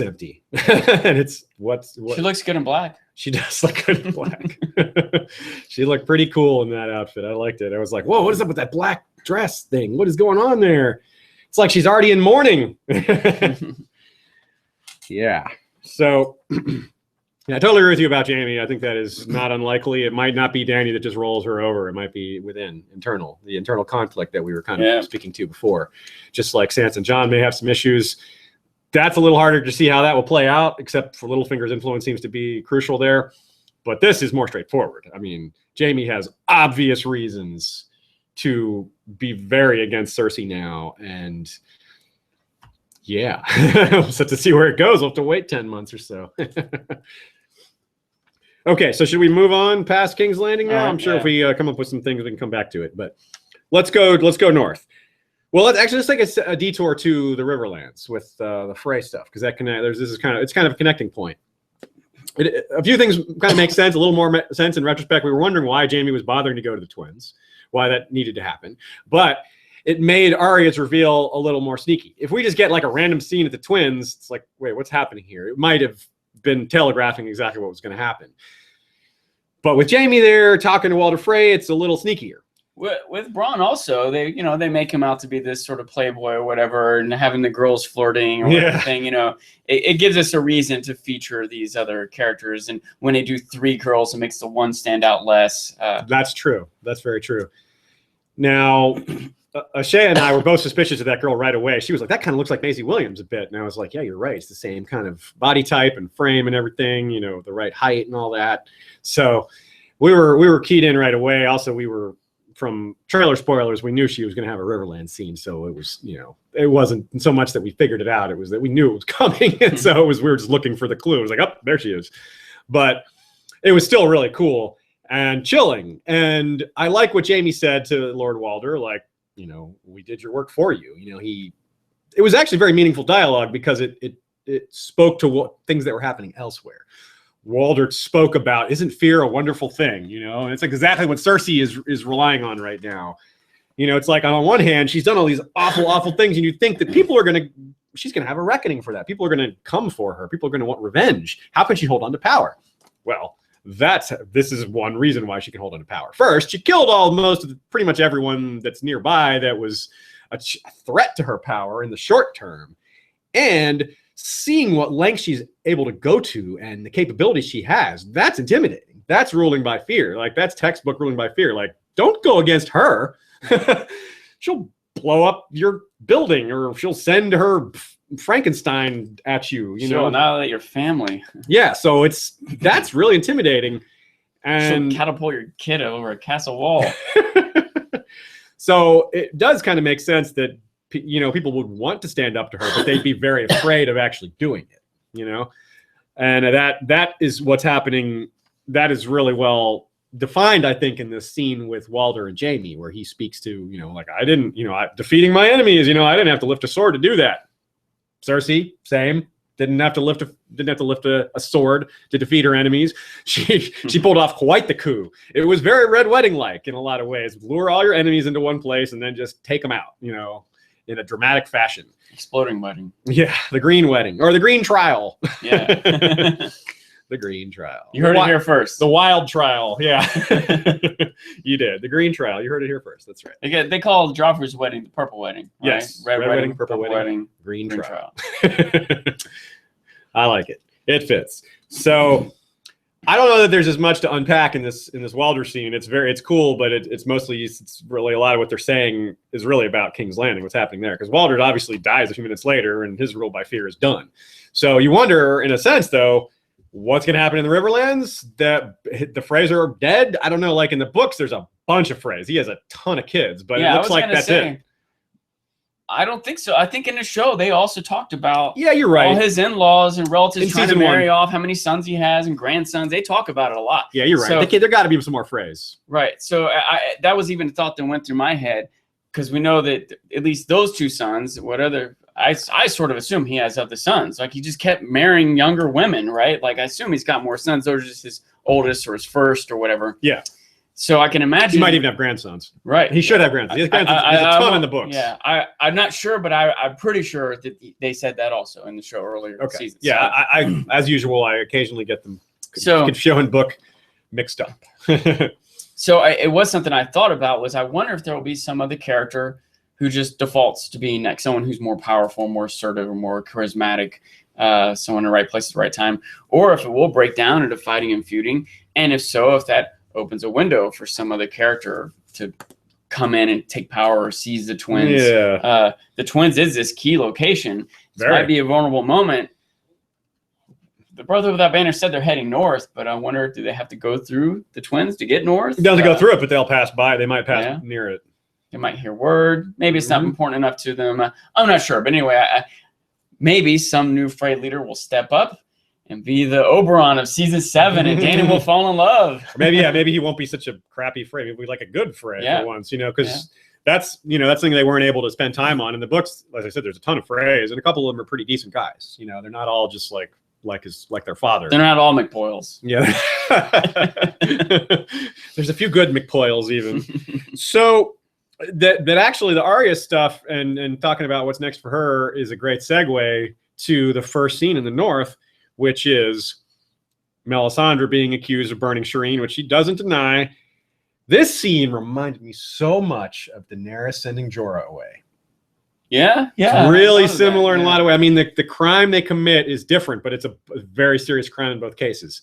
empty. And it's what she looks good in black. She does look good in black. She looked pretty cool in that outfit. I liked it. I was like, whoa, what is up with that black dress thing? What is going on there? It's like she's already in mourning. Yeah. So, I totally agree with you about Jaime. I think that is not unlikely. It might not be Dany that just rolls her over. It might be the internal conflict that we were kind of speaking to before. Just like Sansa and Jon may have some issues. That's a little harder to see how that will play out, except for Littlefinger's influence seems to be crucial there. But this is more straightforward. I mean, Jaime has obvious reasons to be very against Cersei now. And so to see where it goes, we'll have to wait 10 months or so. Okay, so should we move on past King's Landing now? I'm sure if we come up with some things, we can come back to it. But let's go north. Well, let's take a detour to the Riverlands with the Frey stuff, because it's kind of a connecting point. A few things kind of make sense, a little more sense in retrospect. We were wondering why Jaime was bothering to go to the Twins, why that needed to happen, but it made Arya's reveal a little more sneaky. If we just get like a random scene at the Twins, it's like, wait, what's happening here? It might have been telegraphing exactly what was going to happen. But with Jaime there talking to Walder Frey, it's a little sneakier. With Bronn also, they make him out to be this sort of playboy or whatever, and having the girls flirting or everything. It gives us a reason to feature these other characters. And when they do 3 girls, it makes the one stand out less. That's true. That's very true. Now, Ashay and I were both suspicious of that girl right away. She was like, that kind of looks like Maisie Williams a bit. And I was like, yeah, you're right. It's the same kind of body type and frame and everything, you know, the right height and all that. So we were keyed in right away. Also, we were, from trailer spoilers, we knew she was going to have a Riverland scene. So it was, you know, it wasn't so much that we figured it out. It was that we knew it was coming. And so we were just looking for the clue. It was like, oh, there she is. But it was still really cool and chilling. And I like what Jamie said to Lord Walder, like, you know, we did your work for you. You know, it was actually very meaningful dialogue because it spoke to things that were happening elsewhere. Walder spoke about, isn't fear a wonderful thing? You know, and it's like exactly what Cersei is relying on right now. You know, it's like on one hand, she's done all these awful things, and you think that she's going to have a reckoning for that. People are going to come for her. People are going to want revenge. How can she hold on to power? Well, this is one reason why she can hold on to power. First, she killed pretty much everyone that's nearby that was a threat to her power in the short term. And seeing what lengths she's able to go to and the capabilities she has, that's intimidating. That's ruling by fear. Like, that's textbook ruling by fear. Like, don't go against her. She'll blow up your building, or she'll send her Frankenstein at you, she'll annihilate your family. Yeah, so that's really intimidating. And she'll catapult your kid over a castle wall. So it does kind of make sense that, you know, people would want to stand up to her, but they'd be very afraid of actually doing it, you know? And that is what's happening. That is really well defined, I think, in this scene with Walder and Jamie, where he speaks to, you know, like, defeating my enemies, you know, I didn't have to lift a sword to do that. Cersei, same. Didn't have to lift a sword to defeat her enemies. She pulled off quite the coup. It was very Red Wedding-like in a lot of ways. Lure all your enemies into one place and then just take them out, you know, in a dramatic fashion. Exploding wedding. Yeah, the green wedding, or the green trial. Yeah. The green trial. You heard it here first. The wild trial. Yeah. You did. The green trial. You heard it here first. That's right. They call Joffrey's wedding the purple wedding. Right? Yes. Red wedding, purple wedding, green trial. I like it. It fits. So I don't know that there's as much to unpack in this Walder scene. It's cool, but it's really a lot of what they're saying is really about King's Landing, what's happening there. Because Walder obviously dies a few minutes later, and his rule by fear is done. So you wonder, in a sense, though, what's going to happen in the Riverlands? The Freys are dead? I don't know. Like in the books, there's a bunch of Freys. He has a ton of kids, but it looks like that's it. I don't think so. I think in the show, they also talked about you're right. all his in-laws and relatives trying to marry off, how many sons he has and grandsons. They talk about it a lot. Yeah, you're right. So, there got to be some more Freys. Right. So that was even a thought that went through my head, because we know that at least those two sons, I sort of assume he has other sons. Like, he just kept marrying younger women, right? Like, I assume he's got more sons. Those are just his oldest or his first or whatever. Yeah. So I can imagine he might even have grandsons. Right. He should have grandsons. He has grandsons. There's a ton in the books. Yeah. I'm not sure, but I'm pretty sure that they said that also in the show earlier in the season. Yeah. So, I as usual, I occasionally get them show and book mixed up. So it was something I thought about, was I wonder if there will be some other character who just defaults to being like someone who's more powerful, more assertive, or more charismatic, someone in the right place at the right time, or if it will break down into fighting and feuding. And if so, if that opens a window for some other character to come in and take power or seize the twins. Yeah. The twins is this key location. This might be a vulnerable moment. The Brother Without Banner said they're heading north, but I wonder, do they have to go through the twins to get north? They'll have to go through it, but they'll pass by. They might pass near it. They might hear word. Maybe it's not important enough to them. I'm not sure. But anyway, maybe some new Frey leader will step up and be the Oberon of season 7, and Dana will fall in love. Maybe he won't be such a crappy Frey. Maybe like a good Frey for once, because that's something they weren't able to spend time on in the books. As I said, there's a ton of Freys, and a couple of them are pretty decent guys. They're not all just like their father. They're not all McPoyles. Yeah. There's a few good McPoyles even. So that actually the Arya stuff and talking about what's next for her is a great segue to the first scene in the North, which is Melisandre being accused of burning Shireen, which she doesn't deny. This scene reminded me so much of Daenerys sending Jorah away. Yeah. It's really similar in a lot of ways. I mean, the crime they commit is different, but it's a very serious crime in both cases.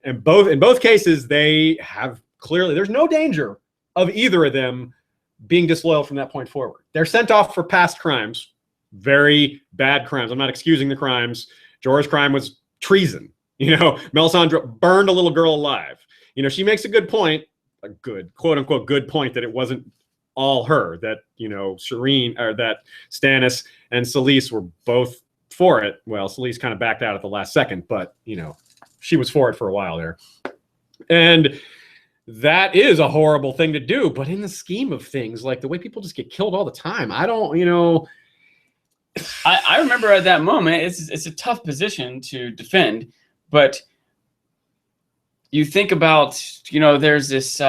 And in both cases, they have clearly, there's no danger of either of them being disloyal from that point forward. They're sent off for past crimes, very bad crimes. I'm not excusing the crimes. Jorah's crime was treason. Melisandre burned a little girl alive. She makes a good point, a good quote unquote good point, that it wasn't all her, that Shireen, or that Stannis and Selyse were both for it. Well, Selyse kind of backed out at the last second, but she was for it for a while there. And that is a horrible thing to do, but in the scheme of things, like the way people just get killed all the time, I don't, I remember at that moment, it's a tough position to defend, but you think about, there's this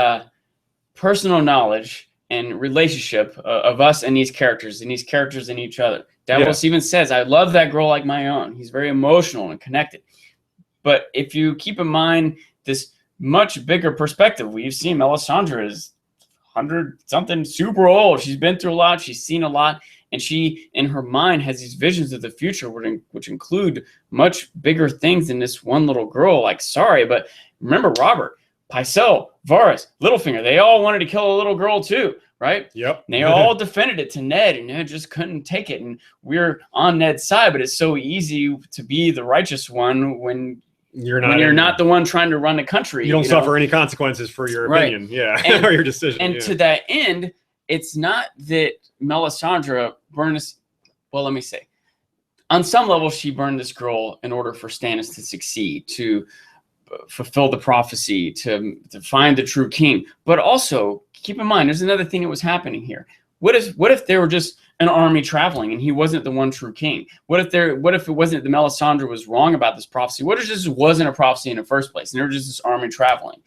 personal knowledge and relationship of us and these characters and each other. Davos even says, I love that girl like my own. He's very emotional and connected. But if you keep in mind this much bigger perspective, we've seen Melisandre is 100-something, super old. She's been through a lot. She's seen a lot. And she, in her mind, has these visions of the future, which include much bigger things than this one little girl. Like, sorry, but remember Robert, Pycelle, Varys, Littlefinger, they all wanted to kill a little girl too, right? Yep. And they all defended it to Ned, and Ned just couldn't take it. And we're on Ned's side, but it's so easy to be the righteous one when you're not the one trying to run the country. You don't suffer any consequences for your opinion, or your decision. And to that end, it's not that Melisandre burned this. Well, let me say, on some level, she burned this girl in order for Stannis to succeed, to fulfill the prophecy, to find the true king. But also, keep in mind, there's another thing that was happening here. What if they were just an army traveling and he wasn't the one true king? What if it wasn't that Melisandre was wrong about this prophecy? What if this wasn't a prophecy in the first place and they were just this army traveling?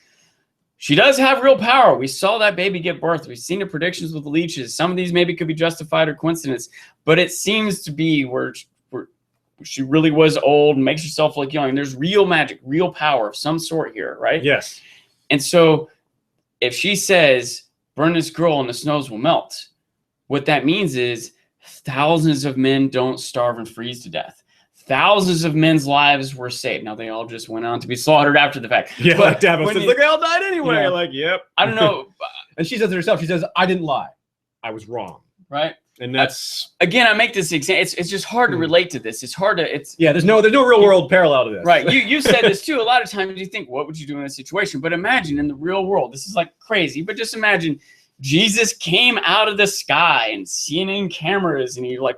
She does have real power. We saw that baby get birthed. We've seen the predictions with the leeches. Some of these maybe could be justified or coincidence, but it seems to be where she really was old and makes herself look young. There's real magic, real power of some sort here, right? Yes. And so if she says, burn this girl and the snows will melt, what that means is thousands of men don't starve and freeze to death. Thousands of men's lives were saved. Now, they all just went on to be slaughtered after the fact. Yeah, but like Davos says, look, they all died anyway. Yep. I don't know. And she says it herself. She says, I didn't lie. I was wrong. Right. And that's... Again, I make this example. It's just hard to relate to this. It's hard to... there's no real world parallel to this. Right. You said this too. A lot of times you think, what would you do in this situation? But imagine in the real world, this is like crazy, but just imagine Jesus came out of the sky and CNN cameras, and he, like,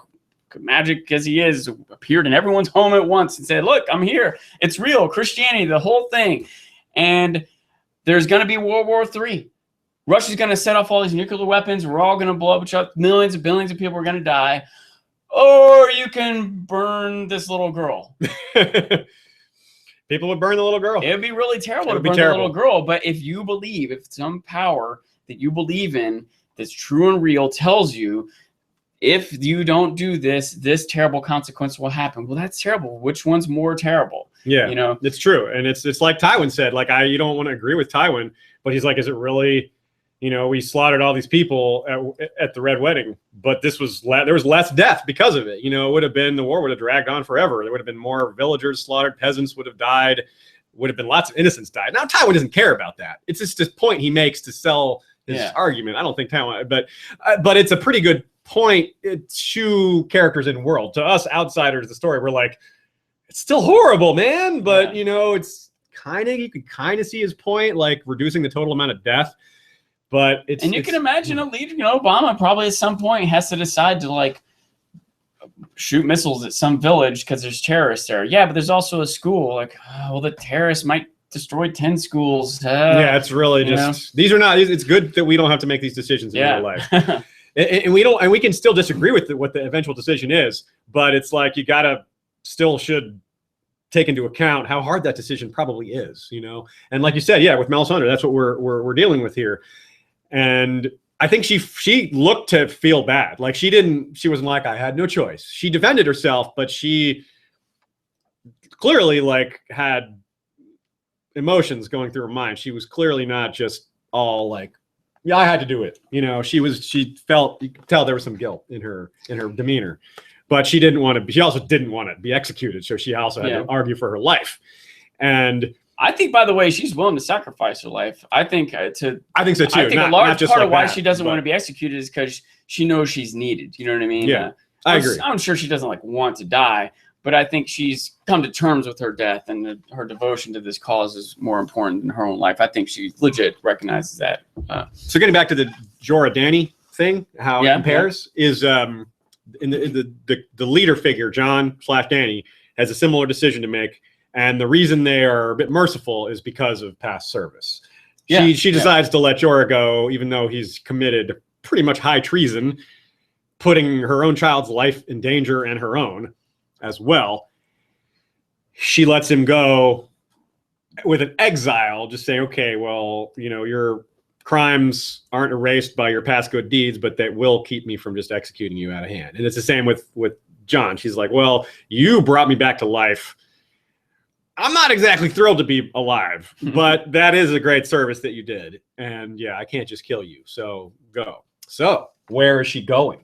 magic as he is, appeared in everyone's home at once and said, look, I'm here. It's real. Christianity, the whole thing. And there's going to be World War III. Russia's going to set off all these nuclear weapons. We're all going to blow up each other. Millions and billions of people are going to die. Or you can burn this little girl. People would burn the little girl. It would be really terrible to burn the little girl. But if some power that you believe in that's true and real tells you, if you don't do this, this terrible consequence will happen. Well, that's terrible. Which one's more terrible? Yeah, it's true. And it's like Tywin said, like, you don't want to agree with Tywin, but he's like, is it really, we slaughtered all these people at the Red Wedding, but there was less death because of it. It would have been, the war would have dragged on forever. There would have been more villagers slaughtered, peasants would have died, would have been lots of innocents died. Now, Tywin doesn't care about that. It's just this point he makes to sell his argument. I don't think Tywin, but it's a pretty good point to characters in world. To us outsiders, the story, we're like, it's still horrible, man, but it's you can kind of see his point, like reducing the total amount of death. But you can imagine a leader, Obama probably at some point has to decide to, like, shoot missiles at some village because there's terrorists there. Yeah, but there's also a school. Like, well, the terrorists might destroy 10 schools. It's really just these are not. It's good that we don't have to make these decisions in real life. And we can still disagree with what the eventual decision is, but it's like you should take into account how hard that decision probably is, And like you said, with Melisandre, that's what we're dealing with here. And I think she looked to feel bad. Like she wasn't like, I had no choice. She defended herself, but she clearly, like, had emotions going through her mind. She was clearly not just all like, yeah, I had to do it. She felt, you could tell there was some guilt in her demeanor, but she also didn't want to be executed. So she also had to argue for her life. And I think, by the way, she's willing to sacrifice her life. I think I think so too. I think not, a large not just part like of why that, she doesn't but- want to be executed is because she knows she's needed. You know what I mean? Yeah, I agree. I'm sure she doesn't like want to die, but I think she's come to terms with her death, and her devotion to this cause is more important than her own life. I think she legit recognizes that. So getting back to the Jorah Dany thing, how Yeah, it compares is in the leader figure, Jon/Dany, has a similar decision to make. And the reason they are a bit merciful is because of past service. She decides to let Jorah go, even though he's committed pretty much high treason, putting her own child's life in danger and her own as well. She lets him go with an exile, just saying, okay, well, your crimes aren't erased by your past good deeds, but that will keep me from just executing you out of hand. And it's the same with Jon. She's like, well, you brought me back to life. I'm not exactly thrilled to be alive, but that is a great service that you did. And yeah, I can't just kill you. So go. So where is she going?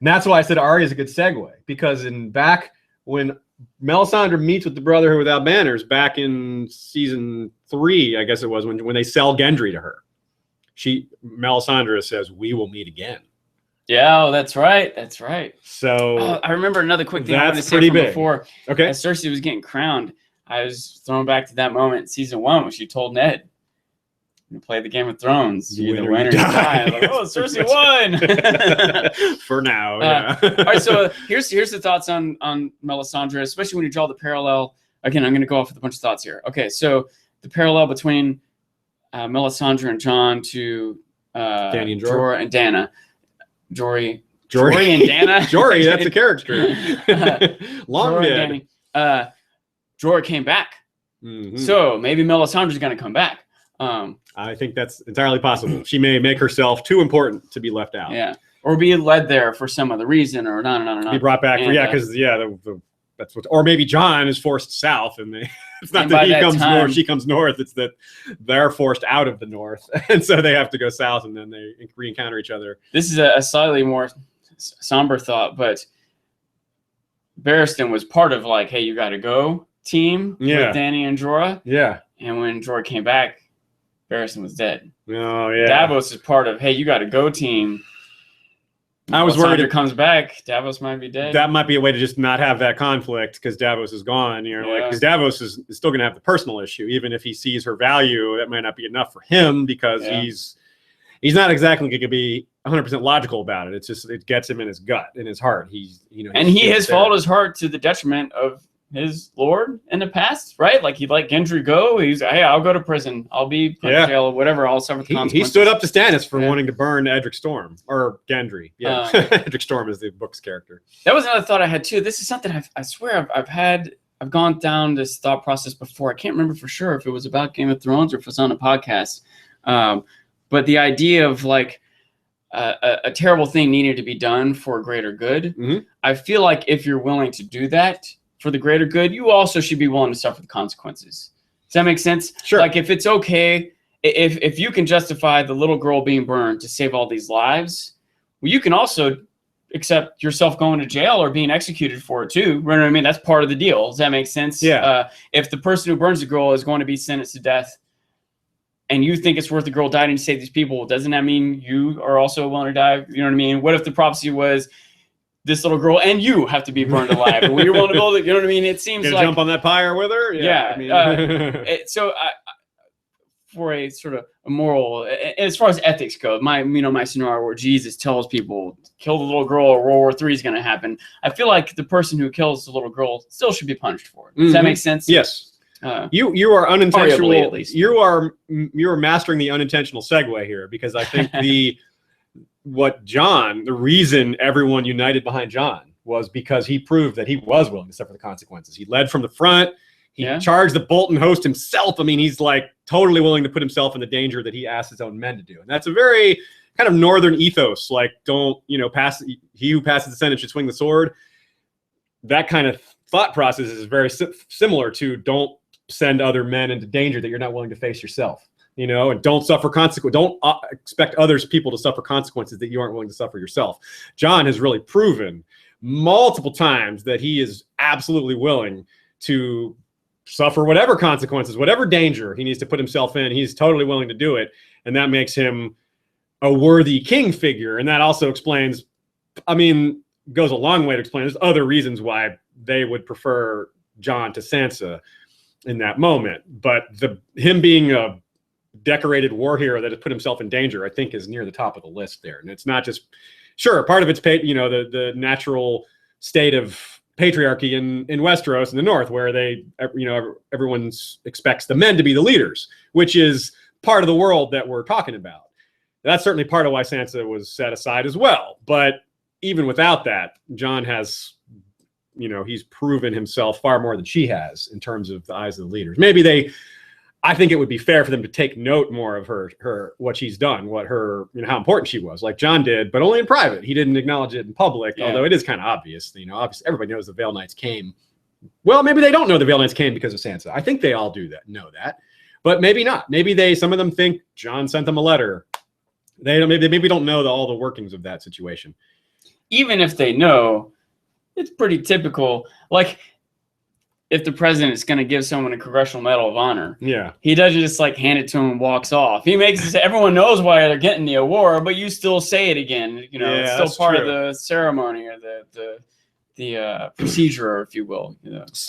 And that's why I said Arya is a good segue, because back when Melisandre meets with the Brotherhood Without Banners back in season 3, I guess it was, when they sell Gendry to her, Melisandre says, "We will meet again." Yeah, that's right. That's right. So I remember another quick thing I wanted to say pretty from big. before. Okay. As Cersei was getting crowned, I was thrown back to that moment in season 1 when she told Ned to play the Game of Thrones. You either win or you die. Like, oh, Cersei won. For now. All right, so here's the thoughts on Melisandre, especially when you draw the parallel. Again, I'm going to go off with a bunch of thoughts here. Okay, so the parallel between Melisandre and Jon to Dany and Jorah and Dana. Jory Jory and Dana. Jory, that's a character. Long Jorah dead. and Dany. Jorah came back. Mhm. So maybe Melisandre's going to come back. I think that's entirely possible. She may make herself too important to be left out. Yeah. Or be led there for some other reason, or no. Be brought back. And, Because that's what. Or maybe Jon is forced south, and it's not And that by he that comes time- north, she comes north. It's that they're forced out of the north, and so they have to go south, and then they re-encounter each other. This is a slightly more somber thought, but Barristan was part of like, hey, you got to go team with Dany and Jorah. Yeah. And when Jorah came back, Barristan was dead. Oh yeah. Davos is part of, hey, you got to go team. I was worried it comes back. Davos might be dead. That might be a way to just not have that conflict because Davos is gone. Because Davos is still going to have the personal issue, even if he sees her value. That might not be enough for him because he's not exactly going to be 100% logical about it. It's just it gets him in his gut, in his heart. He has followed his heart to the detriment of his lord in the past, right? Like he let Gendry go. He's, hey, I'll go to prison. I'll be put in jail or whatever. I'll suffer the consequences. He stood up to Stannis for wanting to burn Edric Storm or Gendry. Yeah, Edric Storm is the book's character. That was another thought I had too. This is something I swear I've gone down this thought process before. I can't remember for sure if it was about Game of Thrones or if it was on a podcast. But the idea of like a terrible thing needed to be done for a greater good. Mm-hmm. I feel like if you're willing to do that for the greater good, you also should be willing to suffer the consequences. Does that make sense? Sure. Like if it's okay, if you can justify the little girl being burned to save all these lives, well, you can also accept yourself going to jail or being executed for it too. You know what I mean? That's part of the deal. Does that make sense? Yeah. If the person who burns the girl is going to be sentenced to death and you think it's worth the girl dying to save these people, doesn't that mean you are also willing to die? You know what I mean? What if the prophecy was this little girl and you have to be burned alive? And when you're willing to build it, you know what I mean? It seems like jump on that pyre with her. Yeah. So for a sort of a moral, as far as ethics go, my scenario where Jesus tells people kill the little girl or World War III is going to happen. I feel like the person who kills the little girl still should be punished for it. Does that make sense? Yes. You are unintentional. At least. You are mastering the unintentional segue here, because I think the reason everyone united behind Jon was because he proved that he was willing to suffer the consequences. He led from the front. He charged the Bolton host himself. I mean, he's like totally willing to put himself in the danger that he asked his own men to do. And that's a very kind of northern ethos. Like, don't, pass. He who passes the sentence should swing the sword. That kind of thought process is very similar to don't send other men into danger that you're not willing to face yourself. And don't suffer consequences. Don't expect people to suffer consequences that you aren't willing to suffer yourself. Jon has really proven multiple times that he is absolutely willing to suffer whatever consequences, whatever danger he needs to put himself in. He's totally willing to do it. And that makes him a worthy king figure. And that also explains, goes a long way to explain there's other reasons why they would prefer Jon to Sansa in that moment. But him being a decorated war hero that has put himself in danger, I think is near the top of the list there. And it's not just, sure, part of it's, the natural state of patriarchy in Westeros in the north, where everyone expects the men to be the leaders, which is part of the world that we're talking about. That's certainly part of why Sansa was set aside as well. But even without that, Jon has, he's proven himself far more than she has in terms of the eyes of the leaders. I think it would be fair for them to take note more of her what she's done, how important she was, like Jon did, but only in private. He didn't acknowledge it in public, although it is kind of obvious. Obviously everybody knows the Vale Knights came. Well, maybe they don't know the Vale Knights came because of Sansa. I think they all know that, but maybe not. Maybe some of them think Jon sent them a letter. They don't. Maybe don't know all the workings of that situation. Even if they know, it's pretty typical. Like, if the president is going to give someone a Congressional Medal of Honor, he doesn't just hand it to him and walks off. He makes it so everyone knows why they're getting the award, but you still say it again. It's still part of the ceremony or the procedure, if you will,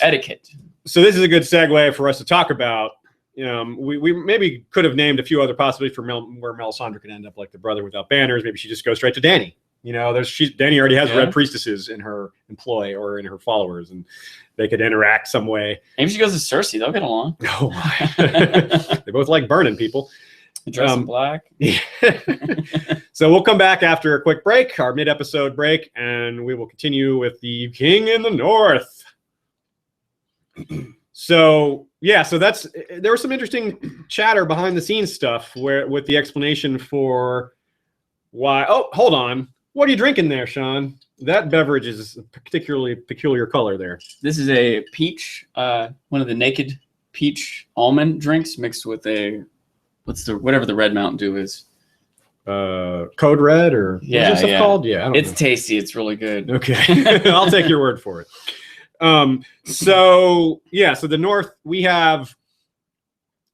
etiquette. So this is a good segue for us to talk about. We maybe could have named a few other possibilities for where Melisandre could end up, like the brother without banners. Maybe she just goes straight to Dany. Dany already has red priestesses in her employ or in her followers, and they could interact some way. Maybe she goes to Cersei. They'll get along. Oh my! They both like burning people. Dress in black. Yeah. So we'll come back after a quick break, our mid-episode break, and we will continue with the King in the North. So there was some interesting chatter behind the scenes stuff with the explanation for why. Oh, hold on. What are you drinking there, Sean? That beverage is a particularly peculiar color there. This is a peach, one of the naked peach almond drinks mixed with whatever the Red Mountain Dew is. Code Red or what's this stuff called? Yeah, I don't know. Tasty. It's really good. Okay, I'll take your word for it. So the North, we have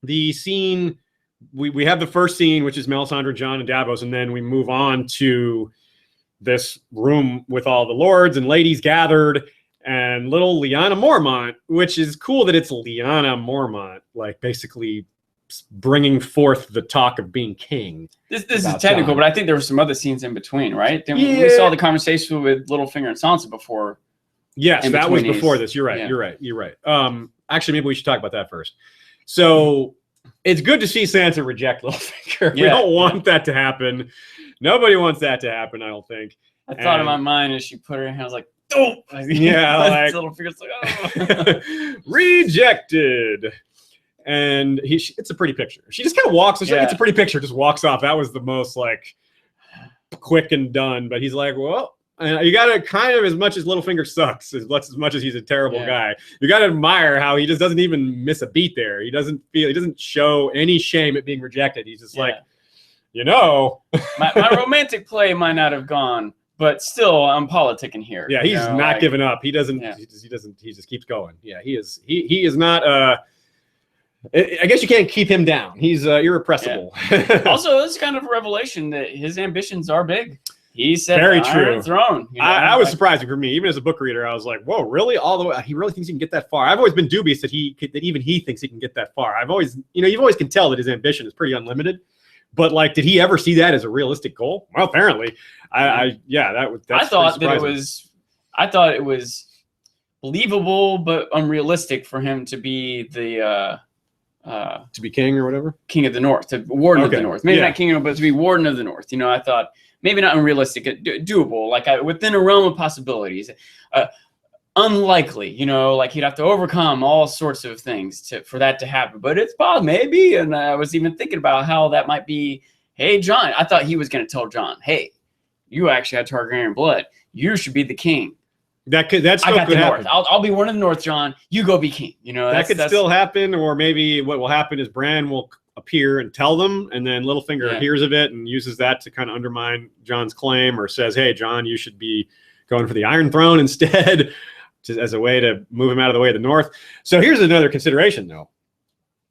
the scene. We have the first scene, which is Melisandre, Jon, and Davos, and then we move on to this room with all the lords and ladies gathered, and little Lyanna Mormont, which is cool that it's Lyanna Mormont, basically bringing forth the talk of being king. This is technical, but I think there were some other scenes in between, right? We saw the conversation with Littlefinger and Sansa before. Yes, that was before this. You're right. Yeah. You're right. Actually, maybe we should talk about that first. So it's good to see Sansa reject Littlefinger. We don't want that to happen. Nobody wants that to happen, I don't think. I thought in my mind as she put her hand, I was like, oh! Yeah, Littlefinger's like, oh! Rejected. And it's a pretty picture. She just kind of walks. It's a pretty picture. Just walks off. That was the most quick and done. But he's like, well, you got to kind of, as much as Littlefinger sucks, as much as he's a terrible guy, you got to admire how he just doesn't even miss a beat there. He doesn't show any shame at being rejected. He's just like, my romantic play might not have gone, but still I'm politicking here. Yeah, he's not giving up. He doesn't. Yeah. He just keeps going. Yeah, he is. He is not. I guess you can't keep him down. He's irrepressible. Yeah. Also, it's kind of a revelation that his ambitions are big. He said, "Very true." Throne. I was surprising for me, even as a book reader. I was like, "Whoa, really? All the way? He really thinks he can get that far?" I've always been dubious that even he thinks he can get that far. I've always, you always can tell that his ambition is pretty unlimited. But did he ever see that as a realistic goal? Well, apparently, I thought it was believable but unrealistic for him to be the to be king or whatever, king of the North, warden of the North. Maybe not king, but to be warden of the North. I thought maybe not unrealistic, doable, within a realm of possibilities. Unlikely, he'd have to overcome all sorts of things for that to happen. But it's possible, maybe. And I was even thinking about how that might be. Hey, Jon, I thought he was going to tell Jon, hey, you actually had Targaryen blood. You should be the king. That's I got the North. I'll be one of the North, Jon. You go be king. That could still happen. Or maybe what will happen is Bran will appear and tell them, and then Littlefinger hears of it and uses that to kind of undermine Jon's claim, or says, hey, Jon, you should be going for the Iron Throne instead. just as a way to move him out of the way of the North. So here's another consideration, though.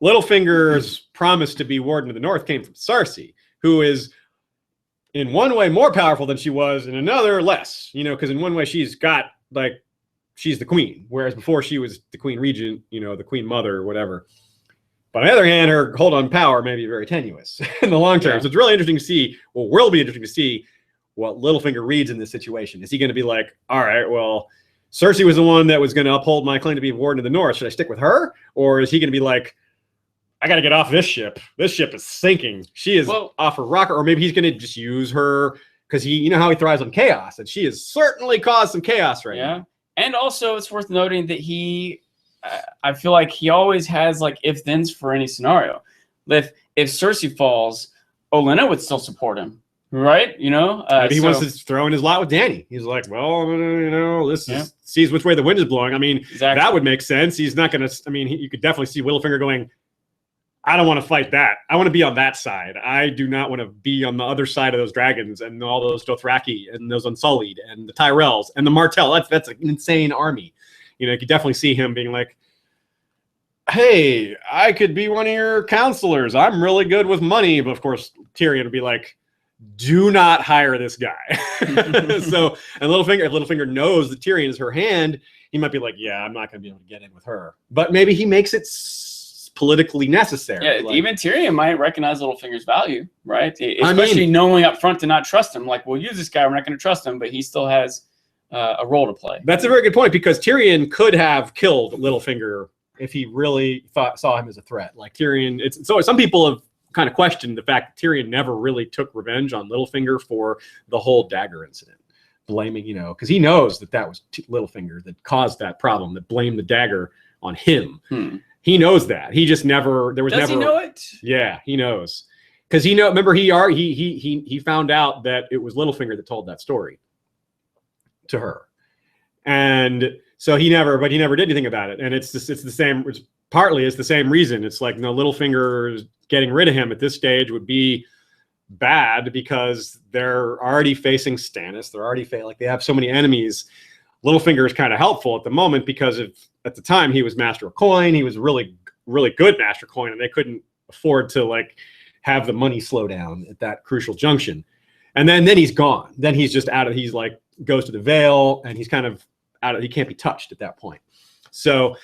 Littlefinger's promise to be Warden of the North came from Cersei, who is in one way more powerful than she was, in another less. Because in one way she's the queen, whereas before she was the queen regent, the queen mother or whatever. But on the other hand, her hold on power may be very tenuous in the long term. Yeah. So it's really interesting to see. Well, will be interesting to see what Littlefinger reads in this situation. Is he going to be like, all right, well, Cersei was the one that was going to uphold my claim to be Warden of the North. Should I stick with her? Or is he going to be like, I got to get off this ship. This ship is sinking. She is off her rocker. Or maybe he's going to just use her because how he thrives on chaos. And she has certainly caused some chaos right now. And also it's worth noting that I feel like he always has like if-thens for any scenario. If Cersei falls, Olenna would still support him. Right, maybe he wants to throw in his lot with Dany. He's like, well, this is sees which way the wind is blowing. I mean, that would make sense. He's not going to. I mean, you could definitely see Littlefinger going, I don't want to fight that. I want to be on that side. I do not want to be on the other side of those dragons and all those Dothraki and those Unsullied and the Tyrells and the Martell. That's an insane army. You could definitely see him being like, hey, I could be one of your counselors. I'm really good with money. But of course, Tyrion would be like, do not hire this guy. So, and if Littlefinger knows that Tyrion is her hand, he might be like, yeah, I'm not going to be able to get in with her. But maybe he makes it politically necessary. Yeah, even Tyrion might recognize Littlefinger's value, right? Especially knowing up front to not trust him. Like, we'll use this guy, we're not going to trust him, but he still has a role to play. That's a very good point, because Tyrion could have killed Littlefinger if he really saw him as a threat. Like Tyrion, so some people have kind of questioned the fact that Tyrion never really took revenge on Littlefinger for the whole dagger incident, blaming, because he knows that was Littlefinger that caused that problem, that blamed the dagger on him. He knows that. He just never. Does he know it? Yeah, he knows, because remember he found out that it was Littlefinger that told that story to her, and so he never did anything about it. And it's the same. Partly it's the same reason. It's like, no, Littlefinger getting rid of him at this stage would be bad because they're already facing Stannis. They're already they have so many enemies. Littlefinger is kind of helpful at the moment because at the time he was Master of Coin. He was really, really good Master of Coin, and they couldn't afford to have the money slow down at that crucial junction. And then he's gone. Then he's just out of. He's goes to the Vale, and he's kind of out of. He can't be touched at that point. So,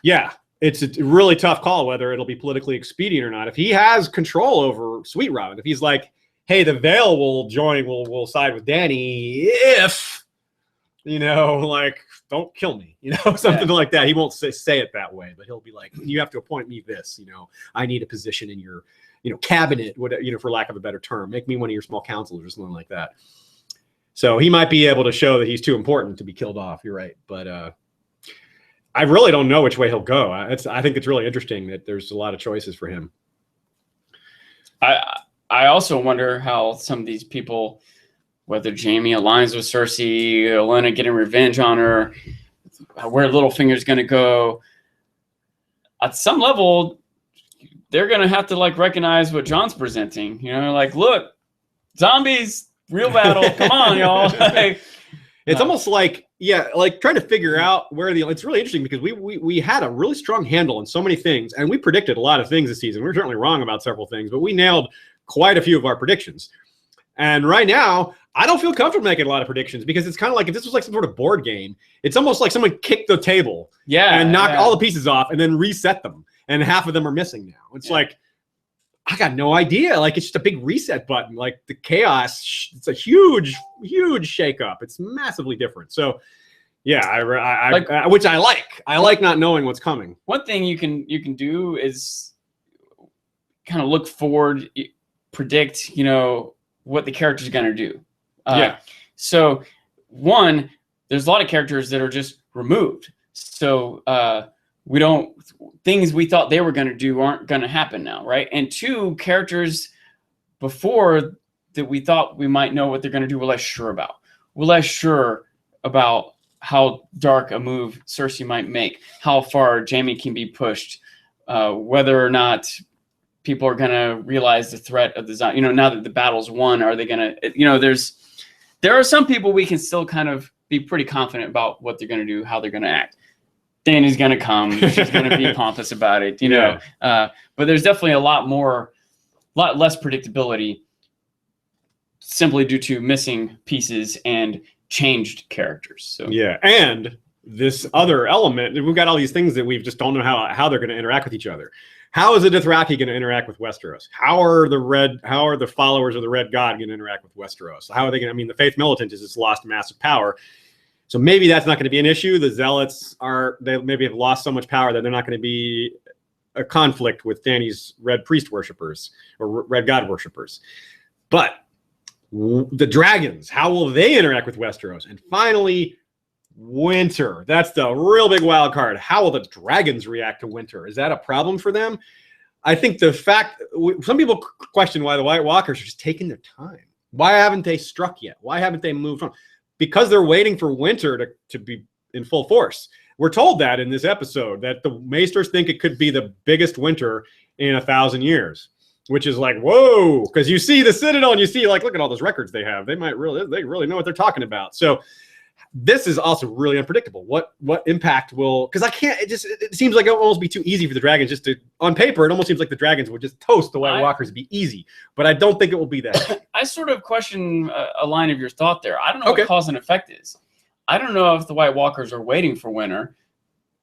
yeah. It's a really tough call whether it'll be politically expedient or not. If he has control over Sweet Robin, if he's like, hey, the Vale will join, we'll side with Dany if, don't kill me, something like that. He won't say it that way, but he'll be like, you have to appoint me this, I need a position in your, cabinet, for lack of a better term. Make me one of your small counselors or something like that. So he might be able to show that he's too important to be killed off. You're right. But, I really don't know which way he'll go. I think it's really interesting that there's a lot of choices for him. I also wonder how some of these people, whether Jaime aligns with Cersei, Olenna getting revenge on her, where Littlefinger's going to go. At some level, they're going to have to recognize what Jon's presenting. Look, zombies, real battle. Come on, y'all. It's almost trying to figure out where it's really interesting because we had a really strong handle on so many things, and we predicted a lot of things this season. We were certainly wrong about several things, but we nailed quite a few of our predictions. And right now, I don't feel comfortable making a lot of predictions because it's kind of like if this was some sort of board game, it's almost like someone kicked the table and knocked all the pieces off and then reset them, and half of them are missing now. It's I got no idea. It's just a big reset button. The chaos, it's a huge, huge shakeup. It's massively different. So, yeah, I which I like. I like not knowing what's coming. One thing you can do is kind of look forward, predict, what the character's going to do. So, one, there's a lot of characters that are just removed. So, things we thought they were going to do aren't going to happen now, right? And two, characters before that we thought we might know what they're going to do, we're less sure about. We're less sure about how dark a move Cersei might make, how far Jaime can be pushed, whether or not people are going to realize the threat of the zombie. Now that the battle's won, are they going to? There are some people we can still kind of be pretty confident about what they're going to do, how they're going to act. Dany's going to come. She's going to be pompous about it, you know. But there's definitely a lot less predictability simply due to missing pieces and changed characters. So yeah, and this other element, we've got all these things that we just don't know how they're going to interact with each other. How is the Dothraki going to interact with Westeros? How are the followers of the Red God going to interact with Westeros? How are they going to? I mean, the Faith Militant has just lost massive power, so maybe that's not going to be an issue. The Zealots they maybe have lost so much power that they're not going to be a conflict with Dany's Red Priest worshippers or Red God worshippers. But the dragons, how will they interact with Westeros? And finally, winter. That's the real big wild card. How will the dragons react to winter? Is that a problem for them? I think the fact, some people question why the White Walkers are just taking their time. Why haven't they struck yet? Why haven't they moved on? Because they're waiting for winter to be in full force. We're told that in this episode, that the Maesters think it could be the biggest winter in 1,000 years, which is like, whoa, because you see the Citadel and you see, like, look at all those records they have. They really know what they're talking about. So this is also really unpredictable. What impact will, because it seems like it will almost be too easy for the dragons just to, on paper, it almost seems like the dragons would just toast the White Walkers. It'd be easy, but I don't think it will be that. I sort of question a line of your thought there. I don't know what cause and effect is. I don't know if the White Walkers are waiting for winter.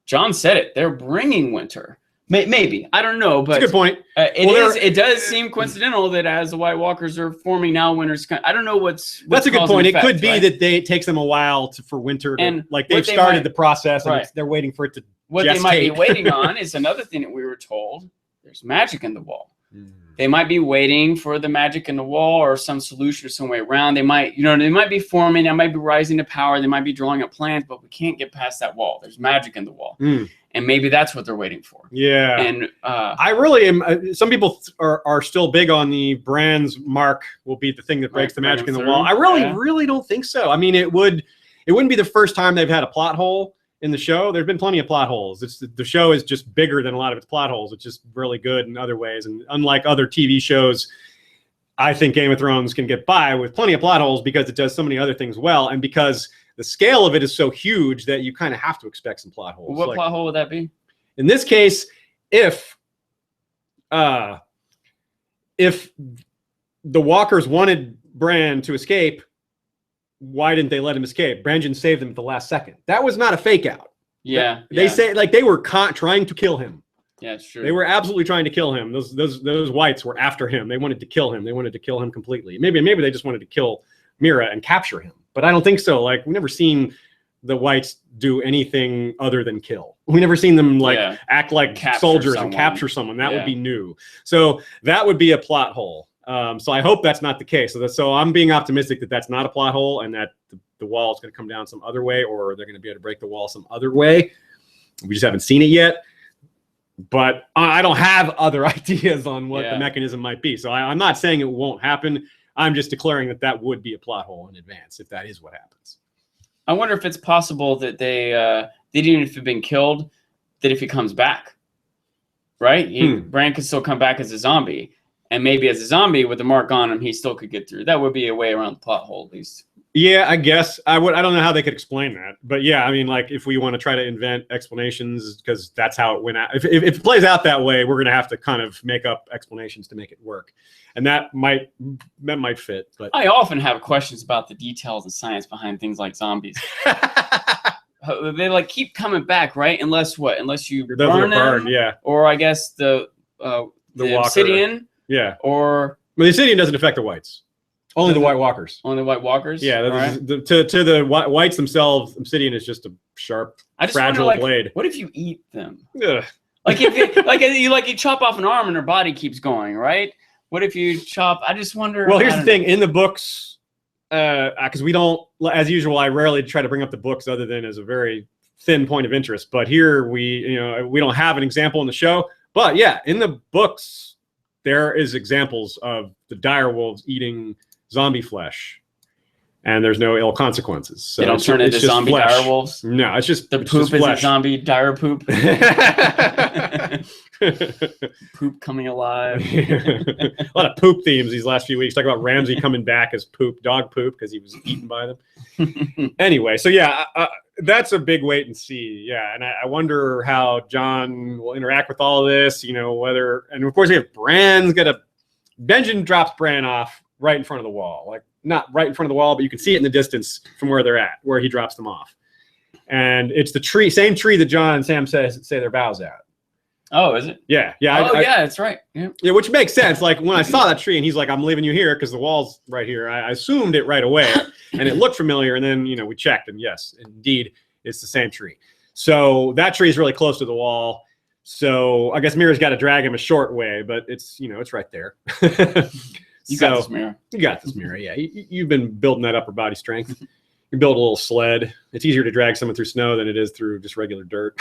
John said it. They're bringing winter. Maybe. I don't know. But that's a good point. It does seem coincidental that as the White Walkers are forming now, winter's I don't know what's that's a good point. It could be that it takes them a while for winter to, and like they've started the process and they're waiting for it to what gestate. They might be waiting on is another thing that we were told. There's magic in the wall. They might be waiting for the magic in the wall or some solution or some way around. They might be forming. They might be rising to power. They might be drawing up plans, but we can't get past that wall. There's magic in the wall. And maybe that's what they're waiting for. Yeah. And I really am. Some people are still big on the Bran's mark will be the thing that breaks the magic in the wall. I really don't think so. I mean, it wouldn't be the first time they've had a plot hole in the show. There's been plenty of plot holes. The show is just bigger than a lot of its plot holes. It's just really good in other ways. And unlike other TV shows, I think Game of Thrones can get by with plenty of plot holes because it does so many other things well. And because the scale of it is so huge that you kind of have to expect some plot holes. What plot hole would that be? In this case, if the Walkers wanted Bran to escape, why didn't they let him escape? Bran saved him at the last second. That was not a fake out. Yeah. They say like they were trying to kill him. Yeah, it's true. They were absolutely trying to kill him. Those whites were after him. They wanted to kill him. They wanted to kill him completely. Maybe they just wanted to kill Mira and capture him. But I don't think so. Like, we've never seen the whites do anything other than kill. We've never seen them act like soldiers and capture someone. That would be new. So that would be a plot hole. So I hope that's not the case. So I'm being optimistic that that's not a plot hole and that the wall is going to come down some other way, or they're going to be able to break the wall some other way. We just haven't seen it yet. But I don't have other ideas on what the mechanism might be. So I'm not saying it won't happen. I'm just declaring that would be a plot hole in advance if that is what happens. I wonder if it's possible that they didn't even have been killed, that if he comes back, right? Bran could still come back as a zombie. And maybe as a zombie with the mark on him, he still could get through. That would be a way around the plot hole, at least. Yeah, I guess I don't know how they could explain that, but yeah, I mean, like if we want to try to invent explanations, because that's how it went out. If it plays out that way, we're going to have to kind of make up explanations to make it work, and that might fit. But I often have questions about the details and science behind things like zombies. They keep coming back, right? Unless you burn them, or I guess the obsidian, or the obsidian doesn't affect the whites. Only the White Walkers. Only the White Walkers? Yeah. To the whites themselves, obsidian is just a sharp, fragile blade. What if you eat them? Ugh. Like you chop off an arm and their body keeps going, right? What if you chop? I just wonder. Well, here's the thing. In the books, because we don't, as usual, I rarely try to bring up the books other than as a very thin point of interest. But here we don't have an example in the show. But yeah, in the books, there is examples of the dire wolves eating zombie flesh, and there's no ill consequences. So they don't turn into zombie direwolves. No, it's just the poop is a zombie dire poop. Poop coming alive. A lot of poop themes these last few weeks. Talk about Ramsay coming back as dog poop because he was eaten by them. Anyway, so yeah, that's a big wait and see. Yeah, and I wonder how Jon will interact with all of this. You know, whether, and of course we have Bran's Benjen drops Bran off right in front of the wall, like not right in front of the wall, but you can see it in the distance from where they're at, where he drops them off. And it's the same tree that Jon and Sam say their vows at. Oh, is it? Yeah. Yeah, that's right. Yeah, which makes sense. Like when I saw that tree and he's like, I'm leaving you here because the wall's right here, I assumed it right away and it looked familiar. And then, we checked and yes, indeed, it's the same tree. So that tree is really close to the wall. So I guess Mira's got to drag him a short way, but it's, it's right there. You got this, Mira. You got this, Mira. Yeah. You've been building that upper body strength. You build a little sled. It's easier to drag someone through snow than it is through just regular dirt.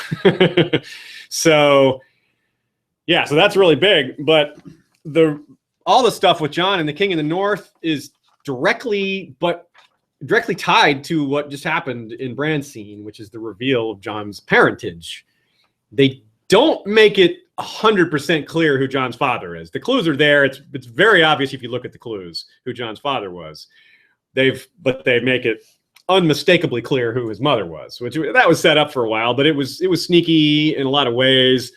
So, yeah, so that's really big. But all the stuff with Jon and the King in the North is directly tied to what just happened in Bran's scene, which is the reveal of Jon's parentage. They don't make it 100% clear who Jon's father is. The clues are there. It's very obvious if you look at the clues who Jon's father was. But they make it unmistakably clear who his mother was, which that was set up for a while, but it was sneaky in a lot of ways.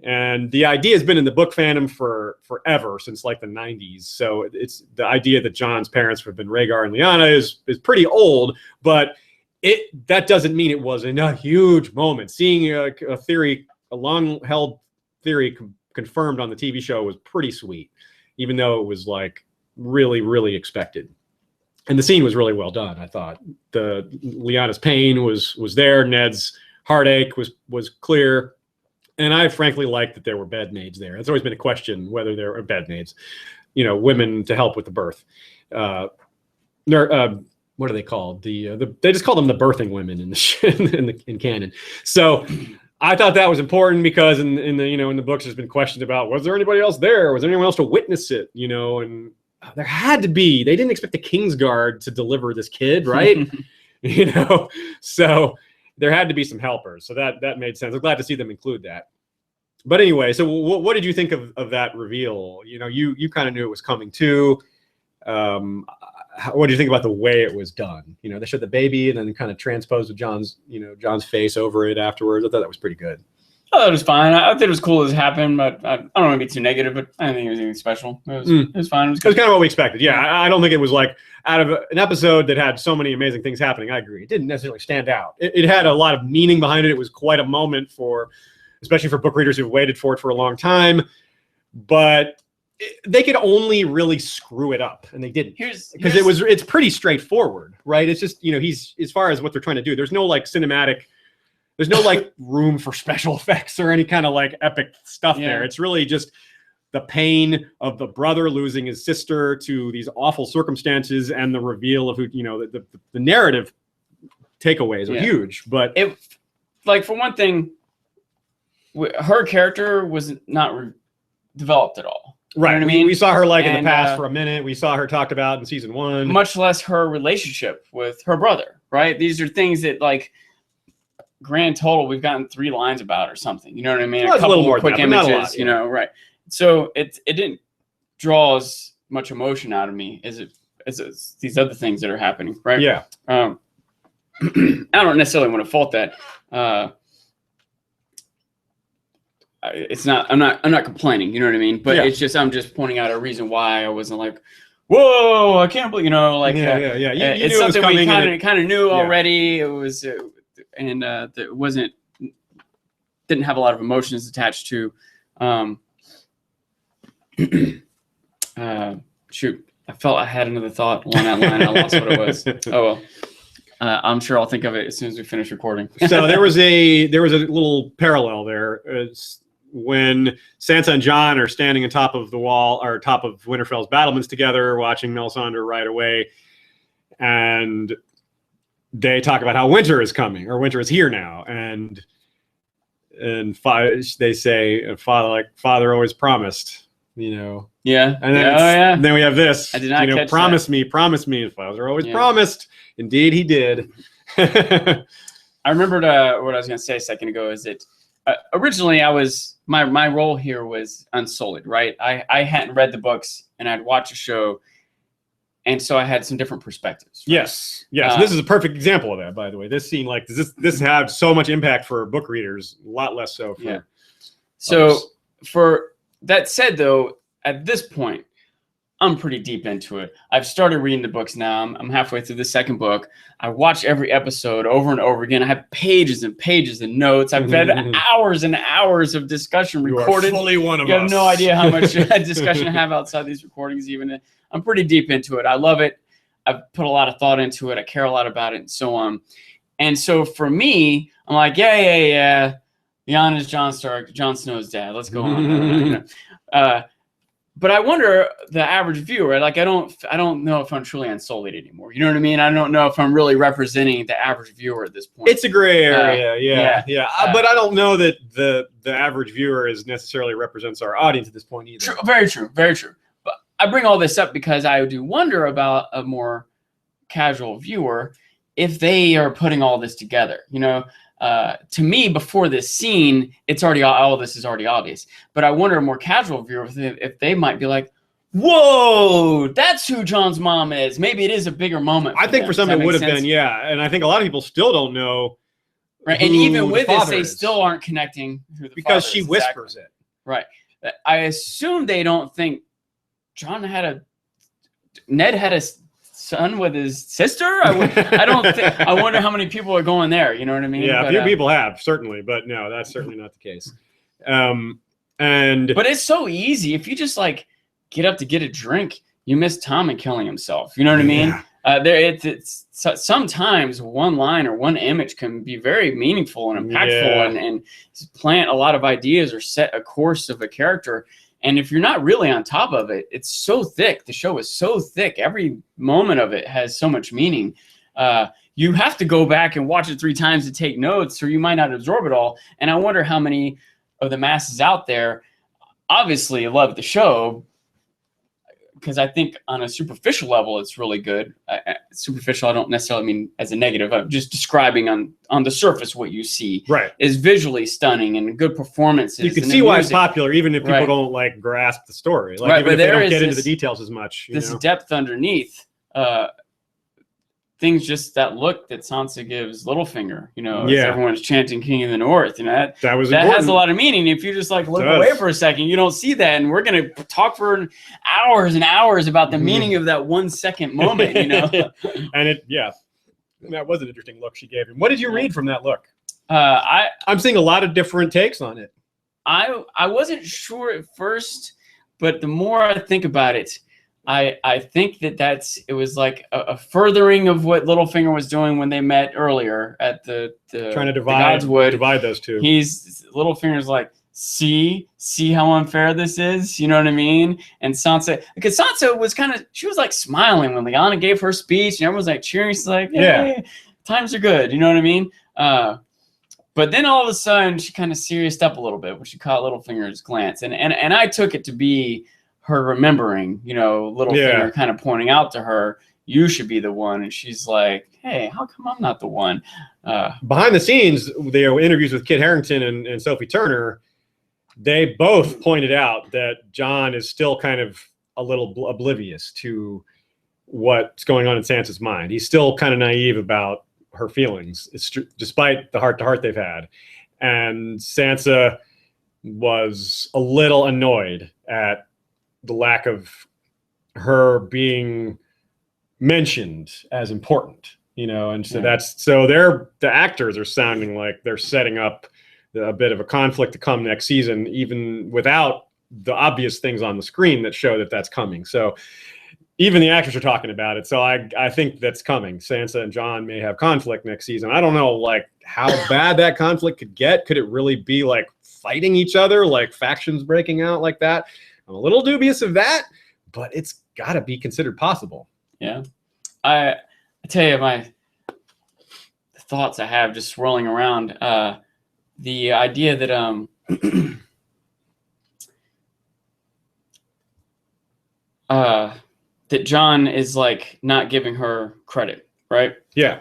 And the idea has been in the book fandom forever, since like the 90s. So it's the idea that Jon's parents have been Rhaegar and Lyanna is pretty old, but that doesn't mean it wasn't a huge moment. Seeing a long-held theory confirmed on the TV show was pretty sweet, even though it was like really, really expected. And the scene was really well done, I thought. The Lyanna's pain was there. Ned's heartache was clear. And I frankly liked that there were bedmaids there. It's always been a question whether there are bedmaids, women to help with the birth. What are they called? They just call them the birthing women in canon. So I thought that was important because in the books there's been questions about, was there anybody else there? Was there anyone else to witness it? And there had to be. They didn't expect the Kingsguard to deliver this kid, right? So there had to be some helpers. So that made sense. I'm glad to see them include that. But anyway, so what did you think of that reveal? You kind of knew it was coming too. What do you think about the way it was done? They showed the baby and then kind of transposed Jon's face over it afterwards. I thought that was pretty good. Oh, it was fine. I think it was cool as it happened, but I don't want to be too negative, but I didn't think it was anything special. It was fine. It was kind of what we expected. Yeah, I don't think it was like out of an episode that had so many amazing things happening. I agree. It didn't necessarily stand out. It had a lot of meaning behind it. It was quite a moment especially for book readers who've waited for it for a long time. But they could only really screw it up, and they didn't. Because it's pretty straightforward, right? It's just, he's, as far as what they're trying to do, there's no like cinematic. There's no like room for special effects or any kind of like epic stuff there. It's really just the pain of the brother losing his sister to these awful circumstances and the reveal of who, the narrative takeaways are huge. But for one thing, her character was not developed at all. Right. You know what I mean? We saw her in the past for a minute. We saw her talked about in season 1. Much less her relationship with her brother, right? These are things that grand total, we've gotten 3 lines about or something. You know what I mean? Well, a couple more quick images, right. So it didn't draw as much emotion out of me as these other things that are happening, right? Yeah. I don't necessarily want to fault that. I'm not complaining, you know what I mean? But it's just, I'm just pointing out a reason why I wasn't like, whoa, I can't believe, Yeah. It's something we kind of knew already. It was, and it didn't have a lot of emotions attached to. Shoot, I felt I had another thought along that line. I lost what it was. Oh well. I'm sure I'll think of it as soon as we finish recording. So there was a little parallel there. When Sansa and Jon are standing on top of the wall or top of Winterfell's battlements together, watching Melisandre ride away, and they talk about how winter is coming or winter is here now, and they say, father always promised, Yeah. And then, and then we have this. I did not catch promise that. me, promise me. And files are always promised. Indeed, he did. I remembered what I was going to say a second ago is that originally I was, my role here was Unsullied, right? I hadn't read the books and I'd watch a show. And so I had some different perspectives. Right? Yes. This is a perfect example of that, by the way. This scene, like, this had so much impact for book readers, a lot less so for others. So for that said, though, at this point, I'm pretty deep into it. I've started reading the books now. I'm halfway through the second book. I watch every episode over and over again. I have pages and pages of notes. I've read hours and hours of discussion recorded. You are fully one of us. You have no idea how much discussion I have outside these recordings even. I'm pretty deep into it. I love it. I've put a lot of thought into it. I care a lot about it and so on. And so for me, I'm like, yeah. Jon is Jon Stark, Jon Snow's dad. Let's go on. But I wonder the average viewer, like I don't know if I'm truly Unsullied anymore. You know what I mean? I don't know if I'm really representing the average viewer at this point. It's a gray area, but I don't know that the average viewer necessarily represents our audience at this point either. Very true. But I bring all this up because I do wonder about a more casual viewer if they are putting all this together. To me, before this scene, it's already all this is already obvious. But I wonder a more casual viewer if they might be like, "Whoa, that's who Jon's mom is." Maybe it is a bigger moment. I think for some it would have been, and I think a lot of people still don't know. Right, and even with this, they still aren't connecting who the because father she is. whispers it. Right. I assume they don't think Ned had a son with his sister. I wonder how many people are going there. You know what I mean? Yeah, a few people have certainly, but no, that's certainly not the case. But it's so easy if you just like get up to get a drink. You miss Tom and killing himself. You know what I mean? It's sometimes one line or one image can be very meaningful and impactful and plant a lot of ideas or set a course of a character. And if you're not really on top of it, it's so thick. The show is so thick. Every moment of it has so much meaning. You have to go back and watch it 3 times to take notes, or you might not absorb it all. And I wonder how many of the masses out there obviously love the show, because I think on a superficial level, it's really good. Superficial, I don't necessarily mean as a negative. I'm just describing on the surface what you see is visually stunning and good performances. You can see why it's popular, even if people don't like grasp the story. Like even if they don't get into the details as much. This depth underneath. Things just that look that Sansa gives Littlefinger, as everyone's chanting King of the North, that has a lot of meaning. If you just like look away for a second, you don't see that. And we're going to talk for hours and hours about the meaning of that 1 second moment, And that was an interesting look she gave him. What did you read from that look? I'm seeing a lot of different takes on it. I wasn't sure at first, but the more I think about it, I think it was like a furthering of what Littlefinger was doing when they met earlier at the trying to divide those two. Littlefinger's like, see how unfair this is, you know what I mean? And Sansa, because Sansa was she was like smiling when Lyanna gave her speech and everyone was like cheering. She's like, hey, times are good, you know what I mean? But then all of a sudden she kind of serioused up a little bit when she caught Littlefinger's glance, and I took it to be her remembering, Littlefinger kind of pointing out to her, you should be the one. And she's like, hey, how come I'm not the one? Behind the scenes, the interviews with Kit Harington and Sophie Turner, they both pointed out that Jon is still kind of a little oblivious to what's going on in Sansa's mind. He's still kind of naive about her feelings, despite the heart-to-heart they've had. And Sansa was a little annoyed at the lack of her being mentioned as important, and so the actors are sounding like they're setting up a bit of a conflict to come next season, even without the obvious things on the screen that show that that's coming. So even the actors are talking about it. So I think that's coming. Sansa and Jon may have conflict next season. I don't know like how bad that conflict could get. Could it really be like fighting each other, like factions breaking out like that? I'm a little dubious of that, but it's got to be considered possible. Yeah. I tell you, the thoughts I have just swirling around, the idea that that John is like not giving her credit, right? Yeah.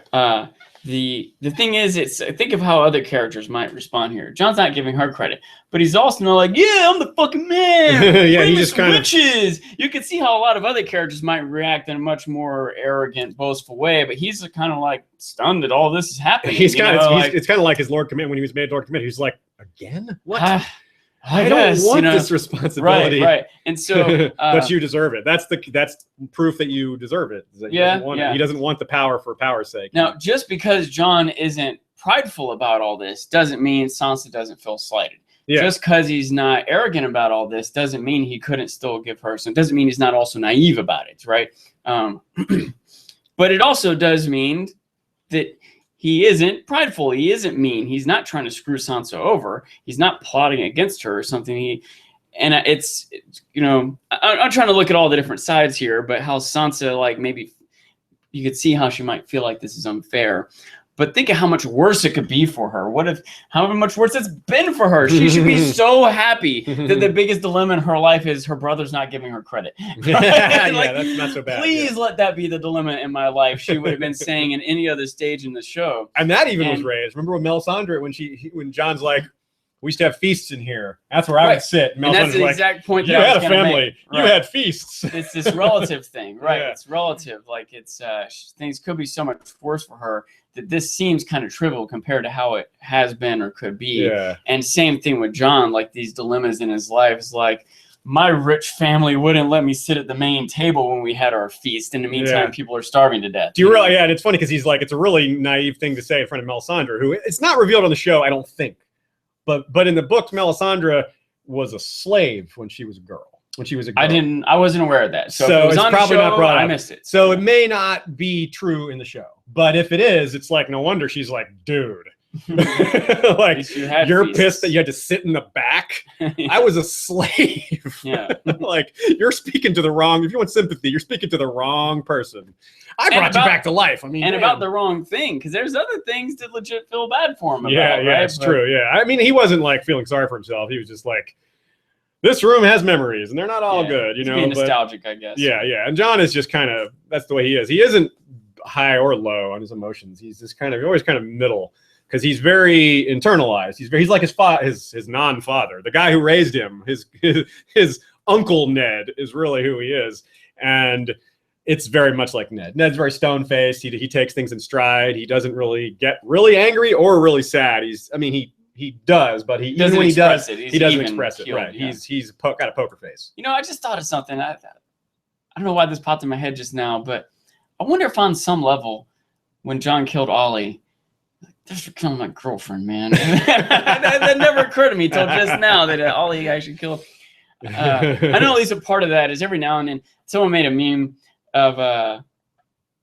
The thing is, think of how other characters might respond here. John's not giving her credit, but he's also not like, yeah, I'm the fucking man. Yeah, he just kind of witches. You can see how a lot of other characters might react in a much more arrogant, boastful way, but he's kind of like stunned that all this is happening. It's kind of like his Lord Command when he was made Lord Command. He's like, again, what? I don't want this responsibility. Right. And so, but you deserve it. That's proof that you deserve it. That he doesn't want it. He doesn't want the power for power's sake. Now, just because John isn't prideful about all this doesn't mean Sansa doesn't feel slighted. Yeah. Just because he's not arrogant about all this doesn't mean he couldn't still give her some. Doesn't mean he's not also naive about it, right? But it also does mean that he isn't prideful. He isn't mean. He's not trying to screw Sansa over. He's not plotting against her or something. It's I'm trying to look at all the different sides here, but how Sansa, like, maybe you could see how she might feel like this is unfair. But think of how much worse it could be for her. However much worse it's been for her. She should be so happy that the biggest dilemma in her life is her brother's not giving her credit. Yeah, that's not so bad. Please let that be the dilemma in my life. She would have been saying in any other stage in the show. And that even was raised. Remember when Melisandre, when John's like, we used to have feasts in here. That's where I would sit. And that's the exact point that you I had was a family. You had feasts. It's this relative thing, right? Yeah. It's relative. Like things could be so much worse for her that this seems kind of trivial compared to how it has been or could be. Yeah. And same thing with John, like these dilemmas in his life is like, my rich family wouldn't let me sit at the main table when we had our feast. In the meantime, people are starving to death. Do you really? Yeah, and it's funny because he's like, it's a really naive thing to say in front of Melisandre, who it's not revealed on the show, I don't think. But in the books, Melisandre was a slave when she was a girl. I wasn't aware of that. So if it was it's on probably the show, not brought up. I missed it. So it may not be true in the show. But if it is, it's like, no wonder she's like, dude. Like, you're pissed that you had to sit in the back. Yeah. I was a slave. Yeah. Like, you're speaking to the wrong, if you want sympathy, you're speaking to the wrong person. I brought you back to life. I mean, about the wrong thing, because there's other things to legit feel bad for him about. Yeah, right? It's true. Yeah. I mean, he wasn't like feeling sorry for himself. He was just like, this room has memories and they're not all good, being nostalgic, I guess. Yeah. And John is just kind of, that's the way he is. He isn't high or low on his emotions. He's just always kind of middle. Because he's very internalized. He's like his non-father, the guy who raised him. His uncle Ned is really who he is, and it's very much like Ned. Ned's very stone-faced. He takes things in stride. He doesn't really get really angry or really sad. He does, but he doesn't express it. Right? Yeah. He's got a poker face. I just thought of something. I don't know why this popped in my head just now, but I wonder if on some level, when John killed Ollie. Just for killing my girlfriend, man. that never occurred to me till just now that Ollie actually killed. I know at least a part of that is every now and then someone made a meme of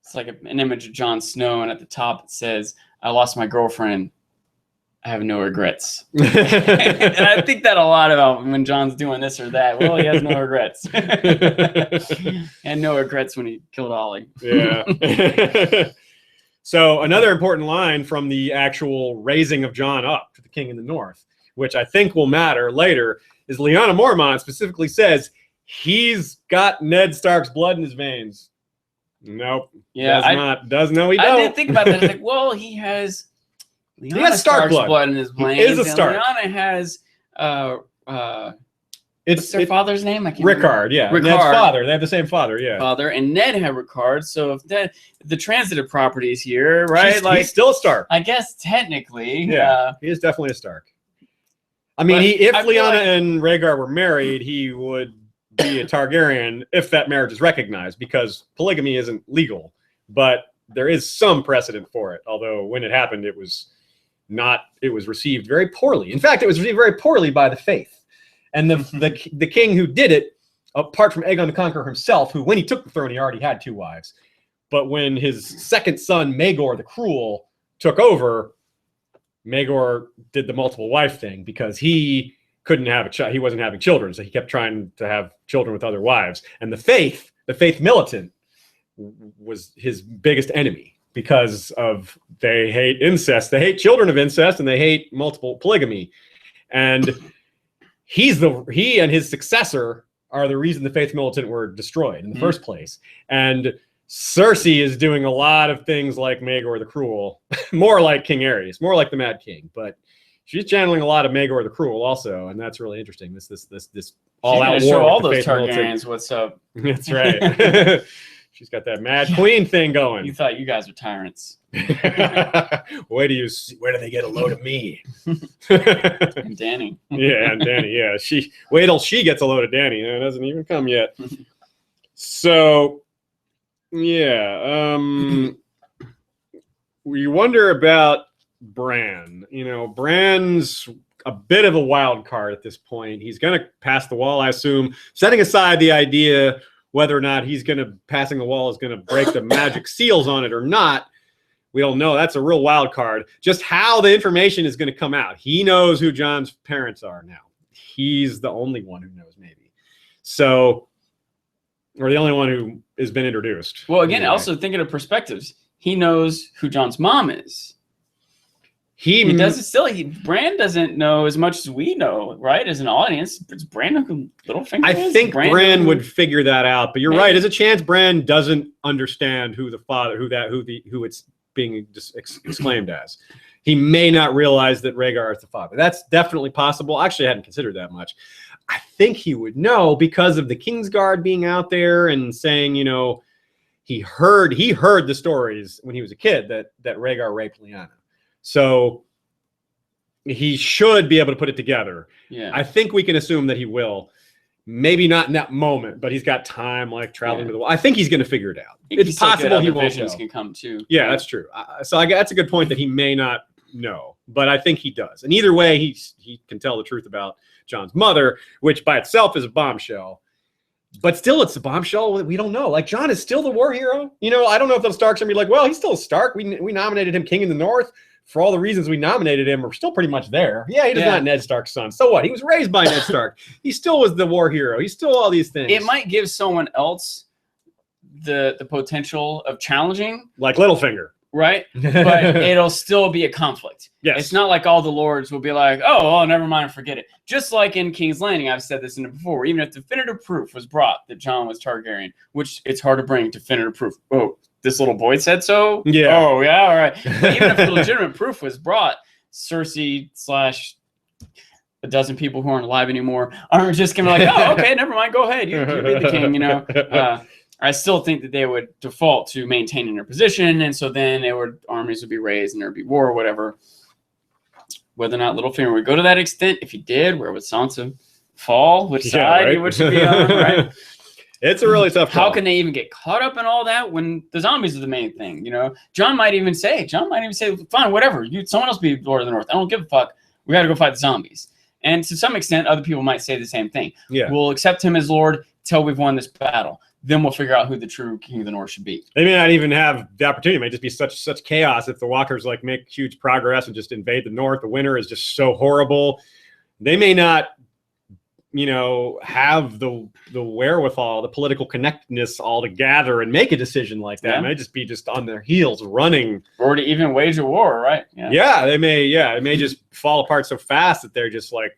it's like an image of Jon Snow, and at the top it says, "I lost my girlfriend. I have no regrets." And I think that a lot about when John's doing this or that. Well, he has no regrets. And no regrets when he killed Ollie. Yeah. So another important line from the actual raising of John up to the King in the North, which I think will matter later, is Lyanna Mormont specifically says he's got Ned Stark's blood in his veins. Nope. Yeah, does know he don't. I did think about that. I was like, well, he has Stark blood in his veins. He is a Stark. Lyanna has what's their father's name? I can't Rickard, yeah. Rickard. Ned's father. They have the same father, yeah. Father, and Ned had Rickard. So if the transitive properties here, right? He's still a Stark. I guess technically. Yeah, he is definitely a Stark. I mean, if Lyanna and Rhaegar were married, he would be a Targaryen if that marriage is recognized, because polygamy isn't legal. But there is some precedent for it. Although when it happened, it was received very poorly. In fact, it was received very poorly by the faith. And the king who did it, apart from Aegon the Conqueror himself, who when he took the throne, he already had 2 wives. But when his second son, Maegor the Cruel, took over, Maegor did the multiple wife thing because he couldn't have a child. He wasn't having children, so he kept trying to have children with other wives. And the faith militant, was his biggest enemy because they hate incest. They hate children of incest, and they hate multiple polygamy. And he and his successor are the reason the Faith Militant were destroyed in the first place. And Cersei is doing a lot of things like Maegor the Cruel, more like King Aerys, more like the Mad King, but she's channeling a lot of Maegor the Cruel also, and that's really interesting. This all-out war. Show all with the those Faith Targaryens Militant. what's up. That's right. She's got that Mad Queen thing going. You thought you guys were tyrants. Where do they get a load of me? And Danny. Yeah, and Danny. Yeah, wait till she gets a load of Danny. It hasn't even come yet. So, yeah, we wonder about Bran. Bran's a bit of a wild card at this point. He's going to pass the wall, I assume, setting aside the idea whether or not passing the wall is going to break the magic seals on it or not. We don't know. That's a real wild card. Just how the information is going to come out. He knows who Jon's parents are now. He's the only one who knows, maybe. So, or the only one who has been introduced. Well, again, also thinking of perspectives, he knows who Jon's mom is. He doesn't still. Bran doesn't know as much as we know, right? As an audience, it's Bran who Littlefinger. I think Bran would figure that out, but you're right. There's a chance Bran doesn't understand who the father, who it's being exclaimed as. He may not realize that Rhaegar is the father. That's definitely possible. Actually, I hadn't considered that much. I think he would know because of the Kingsguard being out there and saying, he heard the stories when he was a kid that Rhaegar raped Lyanna. So he should be able to put it together. Yeah. I think we can assume that he will. Maybe not in that moment, but he's got time, like traveling to the wall. I think he's going to figure it out. It's possible he won't know. Can come too. Yeah, that's true. So that's a good point that he may not know, but I think he does. And either way, he can tell the truth about Jon's mother, which by itself is a bombshell. But still, it's a bombshell. We don't know. Like, Jon is still the war hero. I don't know if the Starks are going to be like, well, he's still a Stark. We nominated him King in the North. For all the reasons we nominated him, we're still pretty much there. Yeah, he's not Ned Stark's son. So what? He was raised by Ned Stark. He still was the war hero. He's still all these things. It might give someone else the potential of challenging. Like Littlefinger. Right? But it'll still be a conflict. Yes. It's not like all the lords will be like, oh, never mind, forget it. Just like in King's Landing, I've said this in it before, even if definitive proof was brought that Jon was Targaryen, which it's hard to bring definitive proof. Oh, this little boy said so? Yeah. Oh, yeah, all right. But even if the legitimate proof was brought, Cersei / a dozen people who aren't alive anymore aren't just going to be like, oh, okay, never mind, go ahead. You be the king, I still think that they would default to maintaining their position, and so then armies would be raised and there would be war or whatever. Whether or not Littlefinger would go to that extent, if he did, where would Sansa fall? Which side he would be on, right? It's a really tough call. How can they even get caught up in all that when the zombies are the main thing? Jon might even say, fine, whatever. Someone else be Lord of the North. I don't give a fuck. We got to go fight the zombies. And to some extent, other people might say the same thing. Yeah. We'll accept him as Lord till we've won this battle. Then we'll figure out who the true King of the North should be. They may not even have the opportunity. It might just be such chaos if the Walkers make huge progress and just invade the North. The winter is just so horrible. They may not, have the wherewithal, the political connectedness all to gather and make a decision like that. Yeah. It may just be on their heels running. Or to even wage a war, right? Yeah, they may. Yeah, it may just fall apart so fast that they're just like,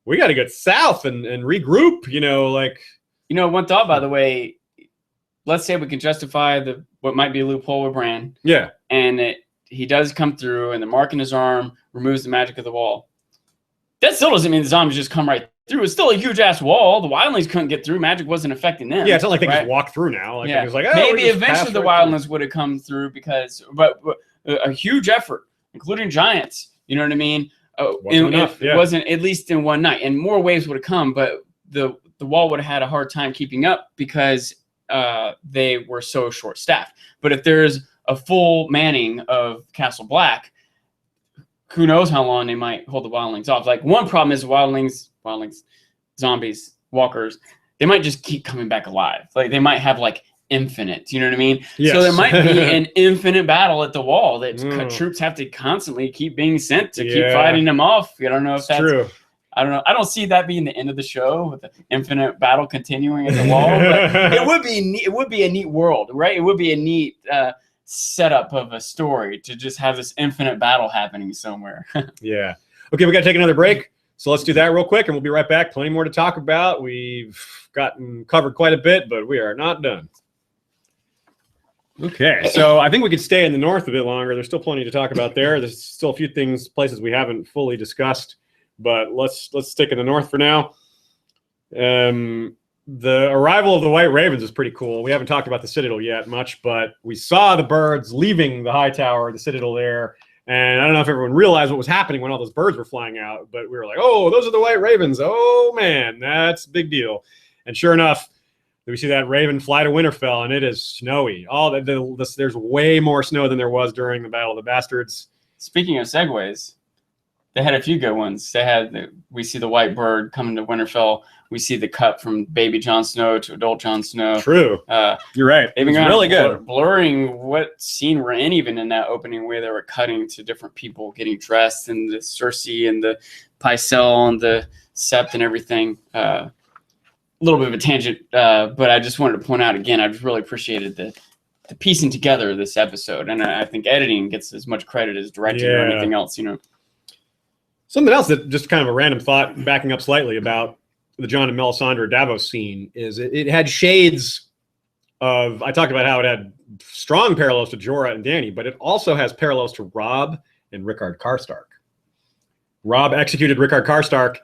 we got to get south and regroup. One thought, by the way, let's say we can justify what might be a loophole with Bran. Yeah. And he does come through, and the mark in his arm removes the magic of the wall. That still doesn't mean the zombies just come right through. It's still a huge-ass wall. The wildlings couldn't get through. Magic wasn't affecting them. Yeah, it's not like they just walk through now. It was maybe eventually the wildlings would have come through but a huge effort, including giants. You know what I mean? It wasn't, at least in one night. And more waves would have come, but the wall would have had a hard time keeping up because they were so short-staffed. But if there's a full manning of Castle Black, who knows how long they might hold the wildlings off. One problem is wildlings, zombies, walkers, they might just keep coming back alive. They might have infinite, you know what I mean? Yes. So there might be an infinite battle at the wall that troops have to constantly keep being sent to keep fighting them off. I don't know if that's true. I don't know. I don't see that being the end of the show with the infinite battle continuing at the wall. But it would be a neat world, right? It would be a neat setup of a story to just have this infinite battle happening somewhere. Yeah. Okay, we got to take another break. So let's do that real quick, and we'll be right back. Plenty more to talk about. We've gotten covered quite a bit, but we are not done. Okay, so I think we could stay in the north a bit longer. There's still plenty to talk about there. There's still a few places we haven't fully discussed, but let's stick in the north for now. The arrival of the White Ravens is pretty cool. We haven't talked about the Citadel yet much, but we saw the birds leaving the high tower, the Citadel there. And I don't know if everyone realized what was happening when all those birds were flying out, but we were like, oh, those are the White Ravens. Oh, man, that's a big deal. And sure enough, we see that Raven fly to Winterfell, and it is snowy. There's way more snow than there was during the Battle of the Bastards. Speaking of segues, they had a few good ones. We see the white bird coming to Winterfell. We see the cut from baby Jon Snow to adult Jon Snow. True. You're right. They've been really good. Blurring what scene we're in, even in that opening where they were cutting to different people getting dressed, and the Cersei and the Pycelle and the Sept and everything. A little bit of a tangent, but I just wanted to point out again, I just really appreciated the piecing together of this episode. And I think editing gets as much credit as directing or anything else, Something else that just kind of a random thought, backing up slightly about the Jon and Melisandre Davos scene, is it had shades of, I talked about how it had strong parallels to Jorah and Dany, but it also has parallels to Robb and Rickard Karstark. Robb executed Rickard Karstark,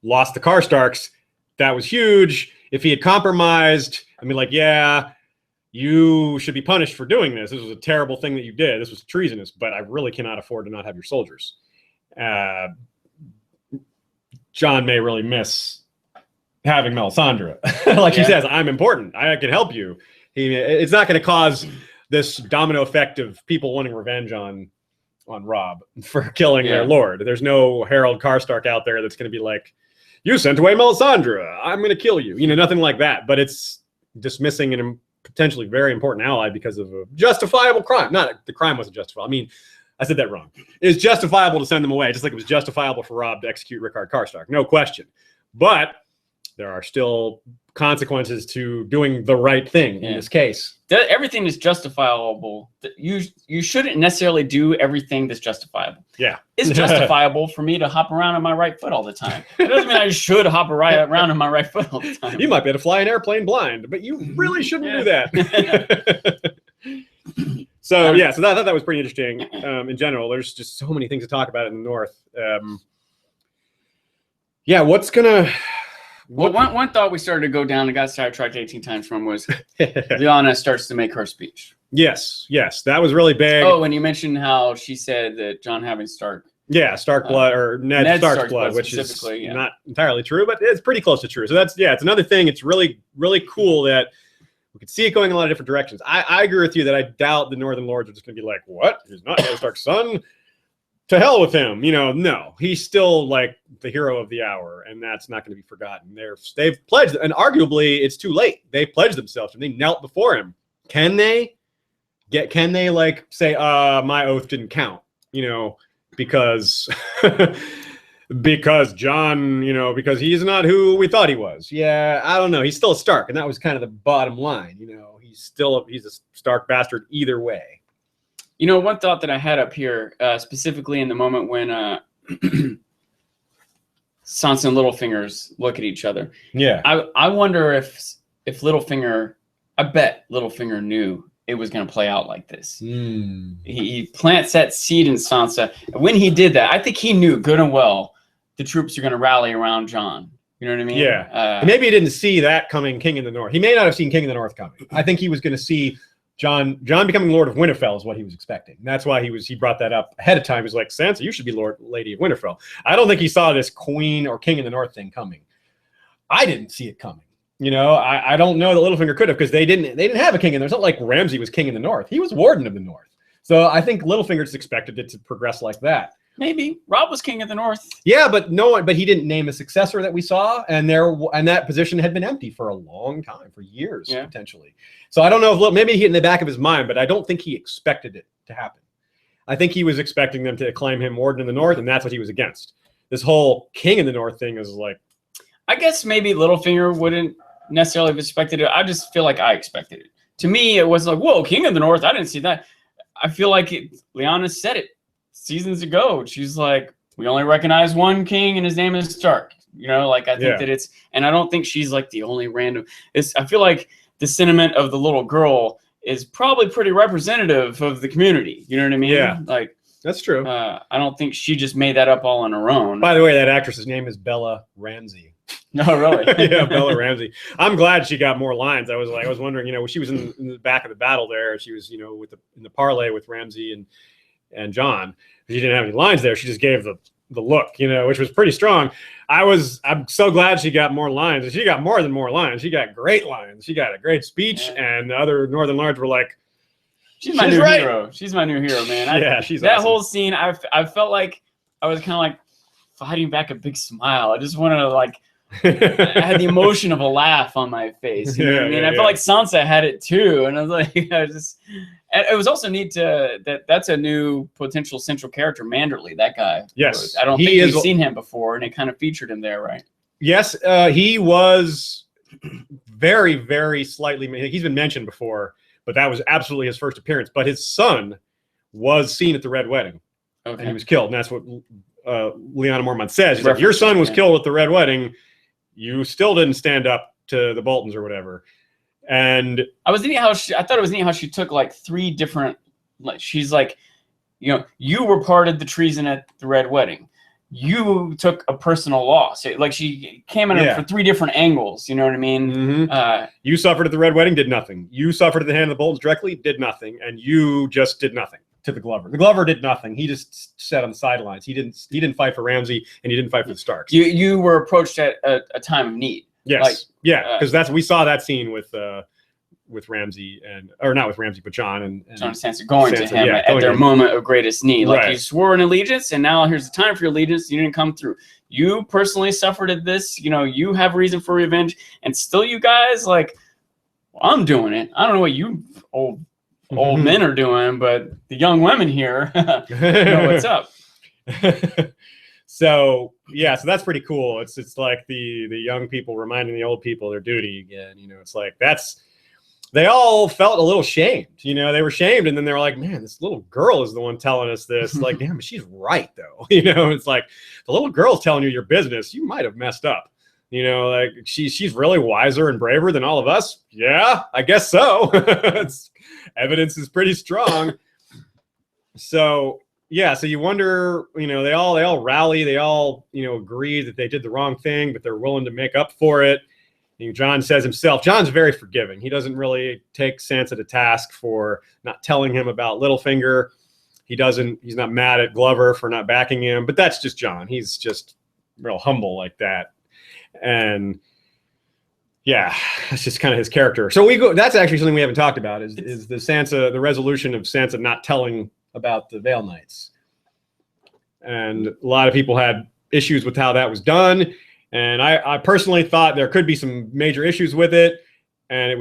lost the Karstarks. That was huge. If he had compromised, yeah, you should be punished for doing this. This was a terrible thing that you did. This was treasonous, but I really cannot afford to not have your soldiers. Jon may really miss having Melisandre. She says, I'm important. I can help you. It's not going to cause this domino effect of people wanting revenge on Robb for killing their lord. There's no Harold Karstark out there that's going to be like, you sent away Melisandre, I'm going to kill you. Nothing like that. But it's dismissing a potentially very important ally because of a justifiable crime. Not the crime wasn't justifiable. I said that wrong. It was justifiable to send them away, just like it was justifiable for Robb to execute Rickard Karstark. No question. But there are still consequences to doing the right thing in this case. Everything is justifiable. You shouldn't necessarily do everything that's justifiable. Yeah. It's justifiable for me to hop around on my right foot all the time. It doesn't mean I should hop around on my right foot all the time. You might be able to fly an airplane blind, but you really shouldn't do that. So I thought that was pretty interesting. In general, there's just so many things to talk about in the north. One thought we started to go down and got sidetracked 18 times from was Lyanna starts to make her speech. Yes, that was really big. Oh, and you mentioned how she said that Jon having Stark. Yeah, Stark blood, or Ned Stark's blood, which is not entirely true, but it's pretty close to true. So it's another thing. It's really, really cool that we could see it going in a lot of different directions. I agree with you that I doubt the Northern Lords are just going to be like, what? He's not Ned Stark's son? To hell with him. No, he's still like the hero of the hour, and that's not going to be forgotten. They've pledged, and arguably it's too late. They pledged themselves and they knelt before him. Can they say, my oath didn't count, because Jon, because he's not who we thought he was. Yeah, I don't know. He's still a Stark, and that was kind of the bottom line. He's a Stark bastard either way. One thought that I had up here, specifically in the moment when Sansa and Littlefingers look at each other. Yeah. I wonder if Littlefinger, I bet Littlefinger knew it was going to play out like this. He plants that seed in Sansa. When he did that, I think he knew good and well the troops are going to rally around Jon. You know what I mean? Yeah. Maybe he didn't see that coming, King in the North. He may not have seen King in the North coming. I think he was going to see Jon becoming Lord of Winterfell is what he was expecting. And that's why he brought that up ahead of time. He's like, Sansa, you should be Lady of Winterfell. I don't think he saw this Queen or King in the North thing coming. I didn't see it coming. I don't know that Littlefinger could have, because they didn't have a king in there. It's not like Ramsay was king in the North. He was Warden of the North. So I think Littlefinger just expected it to progress like that. Maybe Robb was king of the North. Yeah, but he didn't name a successor that we saw, and that position had been empty for a long time, for years potentially. So I don't know if maybe he in the back of his mind, but I don't think he expected it to happen. I think he was expecting them to acclaim him Warden of the North, and that's what he was against. This whole King in the North thing is like, I guess maybe Littlefinger wouldn't necessarily have expected it. I just feel like I expected it. To me, it was like, whoa, King of the North. I didn't see that. I feel like Lyanna said it seasons ago. She's like, we only recognize one king, and his name is Stark. You know, like I think that it's, and I don't think she's like the only random. I feel like the sentiment of the little girl is probably pretty representative of the community. You know what I mean? Yeah, like that's true. I don't think she just made that up all on her own. By the way, that actress's name is Bella Ramsey. No, really? Yeah, Bella Ramsey. I'm glad she got more lines. I was wondering, you know, she was in the back of the battle there. She was, you know, in the parlay with Ramsey and John. She didn't have any lines there. She just gave the look, you know, which was pretty strong. I'm so glad she got more lines. And she got more than more lines. She got great lines. She got a great speech, and the other Northern Lords were like, she's my new hero. She's my new hero, man. She's that awesome. whole scene. I felt like I was kind of like fighting back a big smile. I just wanted to like. I had the emotion of a laugh on my face. You know what I mean? I felt like Sansa had it too, and I was like, And it was also neat that's a new potential central character, Manderley. That guy. Yes, I don't think we've seen him before, and it kind of featured him there, right? Yes, he was very, very slightly. He's been mentioned before, but that was absolutely his first appearance. But his son was seen at the Red Wedding, and he was killed. And that's what Lyanna Mormont says. He's like, your son was killed at the Red Wedding. You still didn't stand up to the Boltons or whatever. And I thought it was neat how she took like 3 different. Like she's like, you know, you were part of the treason at the Red Wedding. You took a personal loss. Like she came in for 3 different angles. You know what I mean? Mm-hmm. You suffered at the Red Wedding, did nothing. You suffered at the hand of the Boltons directly, did nothing, and you just did nothing to the Glover. The Glover did nothing. He just sat on the sidelines. He didn't fight for Ramsay, and he didn't fight for the Starks. You were approached at a time of need. Yes, because we saw that scene with Ramsay or not with Ramsay, but John and John and Sansa going to him at their moment of greatest need. Like you swore an allegiance, and now here's the time for your allegiance. You didn't come through. You personally suffered at this. You know, you have reason for revenge, and still, you guys like, well, I'm doing it. I don't know what you old men are doing, but the young women here know what's up. So that's pretty cool. It's like the young people reminding the old people their duty again. You know, it's like they all felt a little shamed. You know, they were shamed, and then they were like, man, this little girl is the one telling us this. Like, damn, she's right though. You know, it's like the little girl's telling you your business. You might have messed up. You know, like she's really wiser and braver than all of us. Yeah, I guess so. Evidence is pretty strong. So you wonder, you know, they all rally, they all, you know, agree that they did the wrong thing, but they're willing to make up for it. You know, John says himself, John's very forgiving. He doesn't really take Sansa to task for not telling him about Littlefinger. He's not mad at Glover for not backing him, but that's just John. He's just real humble like that. And yeah, that's just kind of his character. So that's actually something we haven't talked about is the resolution of Sansa not telling about the Vale Knights. And a lot of people had issues with how that was done. And I personally thought there could be some major issues with it. And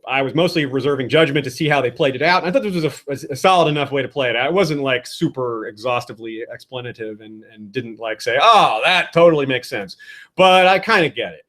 I was mostly reserving judgment to see how they played it out. And I thought this was a solid enough way to play it out. It wasn't like super exhaustively explanative and didn't like say, oh, that totally makes sense. But I kind of get it.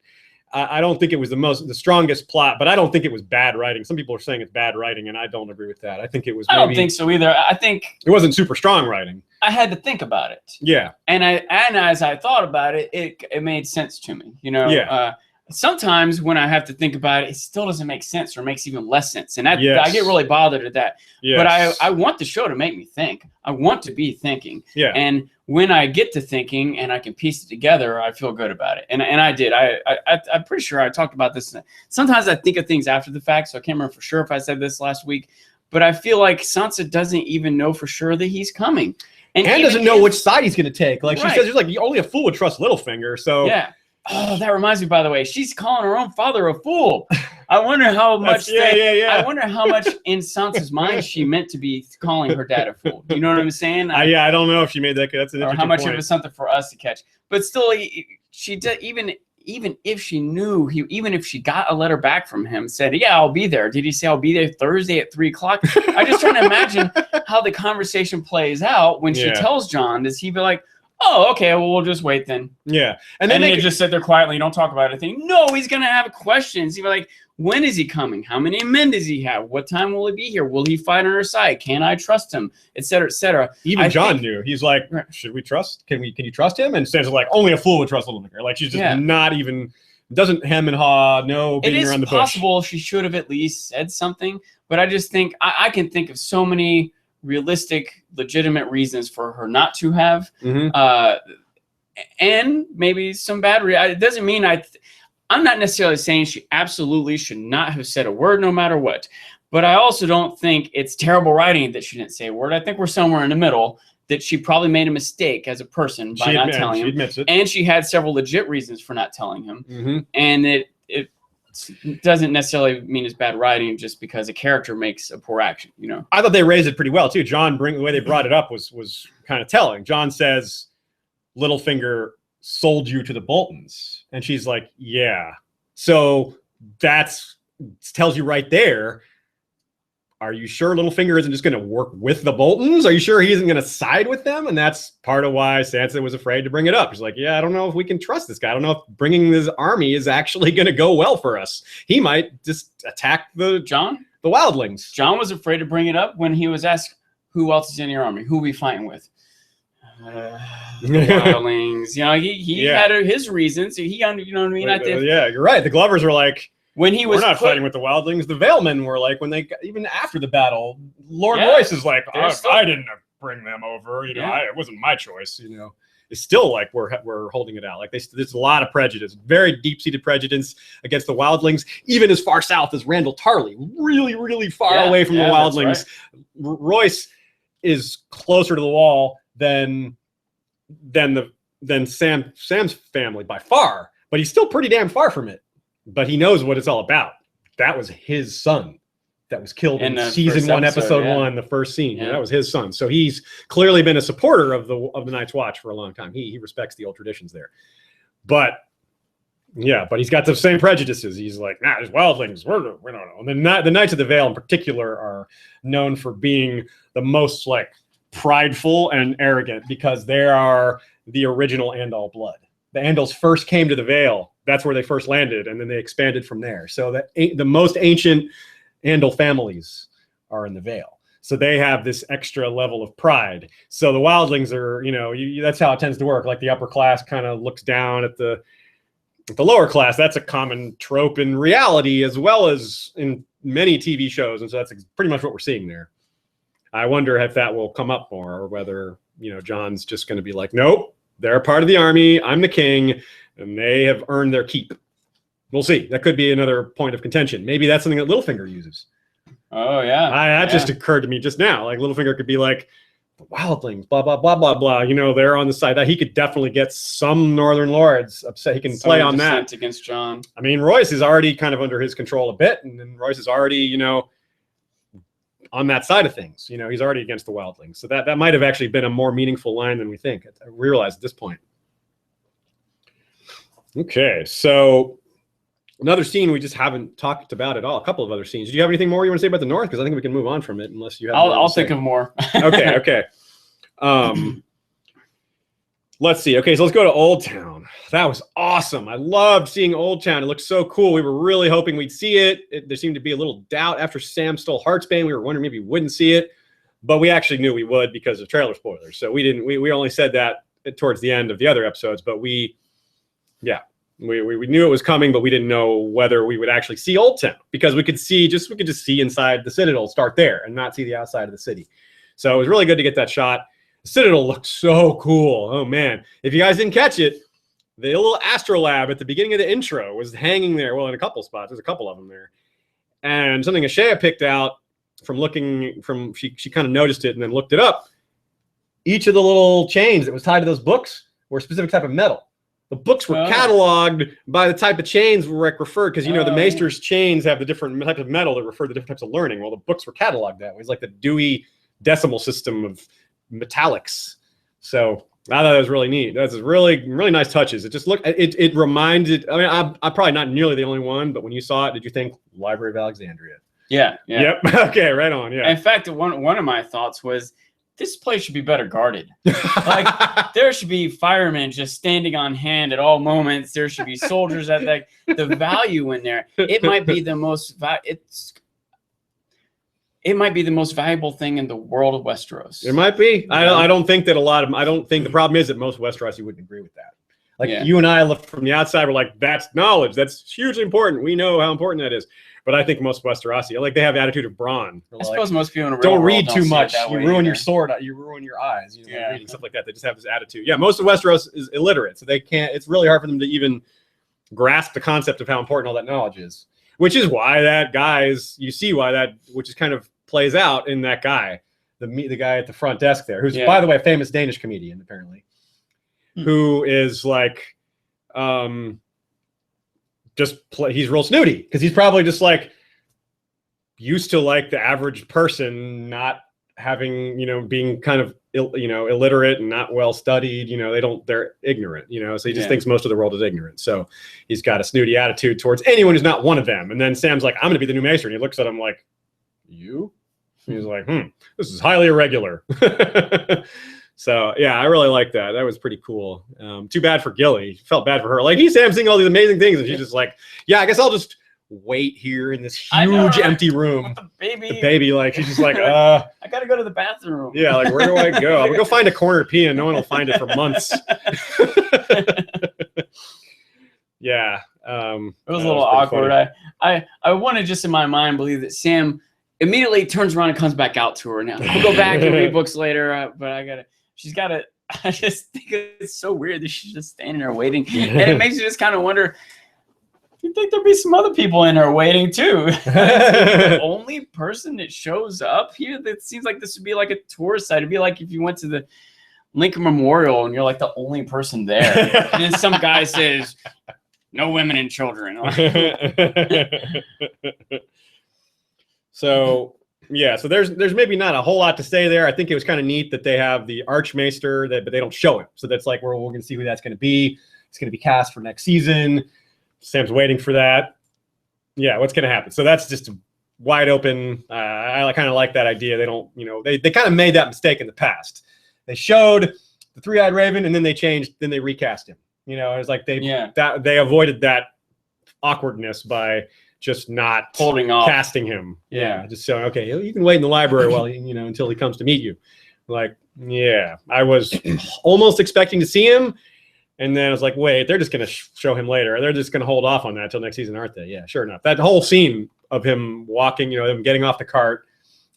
I don't think it was the strongest plot, but I don't think it was bad writing. Some people are saying it's bad writing, and I don't agree with that. I think it was. I don't think so either. I think it wasn't super strong writing. I had to think about it. Yeah. And as I thought about it, it made sense to me. You know. Yeah. Sometimes when I have to think about it, it still doesn't make sense or makes even less sense. And I get really bothered at that. Yes. But I want the show to make me think. I want to be thinking. Yeah. And when I get to thinking and I can piece it together, I feel good about it. And I did. I'm pretty sure I talked about this. Sometimes I think of things after the fact, so I can't remember for sure if I said this last week. But I feel like Sansa doesn't even know for sure that he's coming. And doesn't know which side he's going to take. Like she says, there's like only a fool would trust Littlefinger. So yeah. Oh, that reminds me, by the way, she's calling her own father a fool. I wonder how much I wonder how much in Sansa's mind she meant to be calling her dad a fool. Do you know what I'm saying? I don't know if she made that. That's an interesting or how much point. It was something for us to catch. But still, she did, even if she knew, even if she got a letter back from him, said, yeah, I'll be there. Did he say I'll be there Thursday at 3:00? I'm just trying to imagine how the conversation plays out when she tells John. Does he be like, oh, okay, well, we'll just wait then. Yeah. And then they just sit there quietly, don't talk about anything. No, he's going to have questions. He's like, when is he coming? How many men does he have? What time will he be here? Will he fight on our side? Can I trust him? Et cetera, et cetera. Even John knew. He's like, should we trust? Can you trust him? And Sansa's like, only a fool would trust Littlefinger. Like, she's just not even, doesn't hem and haw, no beating around the bush. It is possible she should have at least said something, but I just think, I can think of so many realistic, legitimate reasons for her not to have. And maybe some bad it doesn't mean I'm not necessarily saying she absolutely should not have said a word no matter what, but I also don't think it's terrible writing that she didn't say a word. I think we're somewhere in the middle, that she probably made a mistake as a person by not telling him. She admits it. And she had several legit reasons for not telling him. And it doesn't necessarily mean it's bad writing just because a character makes a poor action, you know. I thought they raised it pretty well too. The way they brought it up was kind of telling. John says, Littlefinger sold you to the Boltons. And she's like, yeah. So tells you right there. Are you sure Littlefinger isn't just going to work with the Boltons? Are you sure he isn't going to side with them? And that's part of why Sansa was afraid to bring it up. She's like, yeah, I don't know if we can trust this guy. I don't know if bringing this army is actually going to go well for us. He might just attack the wildlings. John was afraid to bring it up when he was asked, who else is in your army? Who are we fighting with? The wildlings. You know, he had his reasons. You know what I mean? Yeah, you're right. The Glovers were like, when he was we're not fighting with the wildlings. The Valemen were like, when they even after the battle, Lord Royce is like, I didn't bring them over. You know, it wasn't my choice. You know, it's still like we're holding it out. Like there's a lot of prejudice, very deep-seated prejudice against the wildlings, even as far south as Randall Tarley, really, really far away from the wildlings. Right. Royce is closer to the wall than Sam's family by far, but he's still pretty damn far from it. But he knows what it's all about. That was his son that was killed in season 1, episode 1, the first scene. Yeah. That was his son. So he's clearly been a supporter of the Night's Watch for a long time. He respects the old traditions there. But he's got the same prejudices. He's like, nah, there's wildlings. We don't know. And the Knights of the Vale in particular are known for being the most like prideful and arrogant because they are the original Andal blood. The Andals first came to the Vale. That's where they first landed, and then they expanded from there. So the most ancient Andal families are in the Vale. So they have this extra level of pride. So the wildlings are, you know, that's how it tends to work. Like the upper class kind of looks down at the lower class. That's a common trope in reality as well as in many TV shows. And so that's pretty much what we're seeing there. I wonder if that will come up more or whether, you know, John's just going to be like, nope, they're a part of the army. I'm the king. And they have earned their keep. We'll see. That could be another point of contention. Maybe that's something that Littlefinger uses. Oh, yeah. That just occurred to me just now. Like, Littlefinger could be like, the wildlings, blah, blah, blah, blah, blah. You know, they're on the side. That he could definitely get some Northern Lords upset. He can play on that. Against John. I mean, Royce is already kind of under his control a bit. And then Royce is already, you know, on that side of things. You know, he's already against the wildlings. So that might have actually been a more meaningful line than we think. I realize at this point. Okay, so another scene we just haven't talked about at all. A couple of other scenes. Do you have anything more you want to say about the North? Because I think we can move on from it unless you have. I'll think of more. Okay. Let's see. Okay, so let's go to Old Town. That was awesome. I loved seeing Old Town. It looked so cool. We were really hoping we'd see it. There seemed to be a little doubt after Sam stole Heartsbane. We were wondering maybe we wouldn't see it, but we actually knew we would because of trailer spoilers. So we didn't. We only said that towards the end of the other episodes, but we knew it was coming, but we didn't know whether we would actually see Old Town because we could just see inside the Citadel, start there, and not see the outside of the city. So it was really good to get that shot. The Citadel looked so cool. Oh man! If you guys didn't catch it, the little astrolabe at the beginning of the intro was hanging there. Well, in a couple spots, there's a couple of them there, and something Ashaya picked out from looking from she kind of noticed it and then looked it up. Each of the little chains that was tied to those books were a specific type of metal. The books were cataloged by the type of chains were referred because, you know, the Maester's chains have the different types of metal that refer to different types of learning. Well, the books were cataloged that way. It's like the Dewey Decimal System of metallics. So I thought that was really neat. That's really, really nice touches. It just looked, it reminded, I mean, I'm probably not nearly the only one, but when you saw it, did you think Library of Alexandria? Yeah. Yep. Okay, right on. Yeah. In fact, one of my thoughts was this place should be better guarded. Like there should be firemen just standing on hand at all moments. There should be soldiers at that. The value in there. It might be the most. It might be the most valuable thing in the world of Westeros. It might be. I don't think that I don't think the problem is that most Westerosi wouldn't agree with that. Like you and I look from the outside, we're like, that's knowledge. That's hugely important. We know how important that is. But I think most Westerosi, like they have the attitude of Bronn. I suppose most people in the real don't world read too much. You ruin your either. sword. You ruin your eyes. You know, reading stuff like that. They just have this attitude. Yeah, most of Westeros is illiterate, so they can't. It's really hard for them to even grasp the concept of how important all that knowledge is. Which is why that guy is. You see why that, which is kind of plays out in that guy, the guy at the front desk there, who's by the way a famous Danish comedian apparently, who is like, he's real snooty because he's probably just like used to like the average person not having, being kind of illiterate and not well studied. They're ignorant. So he just thinks most of the world is ignorant. So he's got a snooty attitude towards anyone who's not one of them. And then Sam's like, I'm going to be the new maester, and he looks at him like, you? And he's like, this is highly irregular. So yeah, I really like that. That was pretty cool. Too bad for Gilly. Felt bad for her. Like Sam's seeing all these amazing things, and she's just like, yeah, I guess I'll just wait here in this huge empty room. The baby, like she's just like, I gotta go to the bathroom. Yeah, like where do I go? I'm gonna go find a corner to pee, and no one will find it for months. Yeah. It was a little awkward. Funny. I want to just in my mind believe that Sam immediately turns around and comes back out to her. Now we'll go back and read books later, but I just think it's so weird that she's just standing there waiting. And it makes you just kind of wonder, you'd think there'd be some other people in there waiting too. The only person that shows up here, that seems like this would be like a tourist site. It'd be like if you went to the Lincoln Memorial and you're like the only person there. And then some guy says, no women and children. So there's maybe not a whole lot to say there. I think it was kind of neat that they have the Archmaester, but they don't show him. So that's like we're going to see who that's going to be. It's going to be cast for next season. Sam's waiting for that. Yeah, what's going to happen? So that's just wide open. I kind of like that idea. They don't, they kind of made that mistake in the past. They showed the three-eyed raven and then they changed, then they recast him. It was like they avoided that awkwardness by just not holding off casting him. Yeah. Just saying, okay, you can wait in the library while until he comes to meet you. Like, yeah, I was almost expecting to see him. And then I was like, wait, they're just going to show him later. They're just going to hold off on that until next season, aren't they? Yeah, sure enough. That whole scene of him walking, him getting off the cart,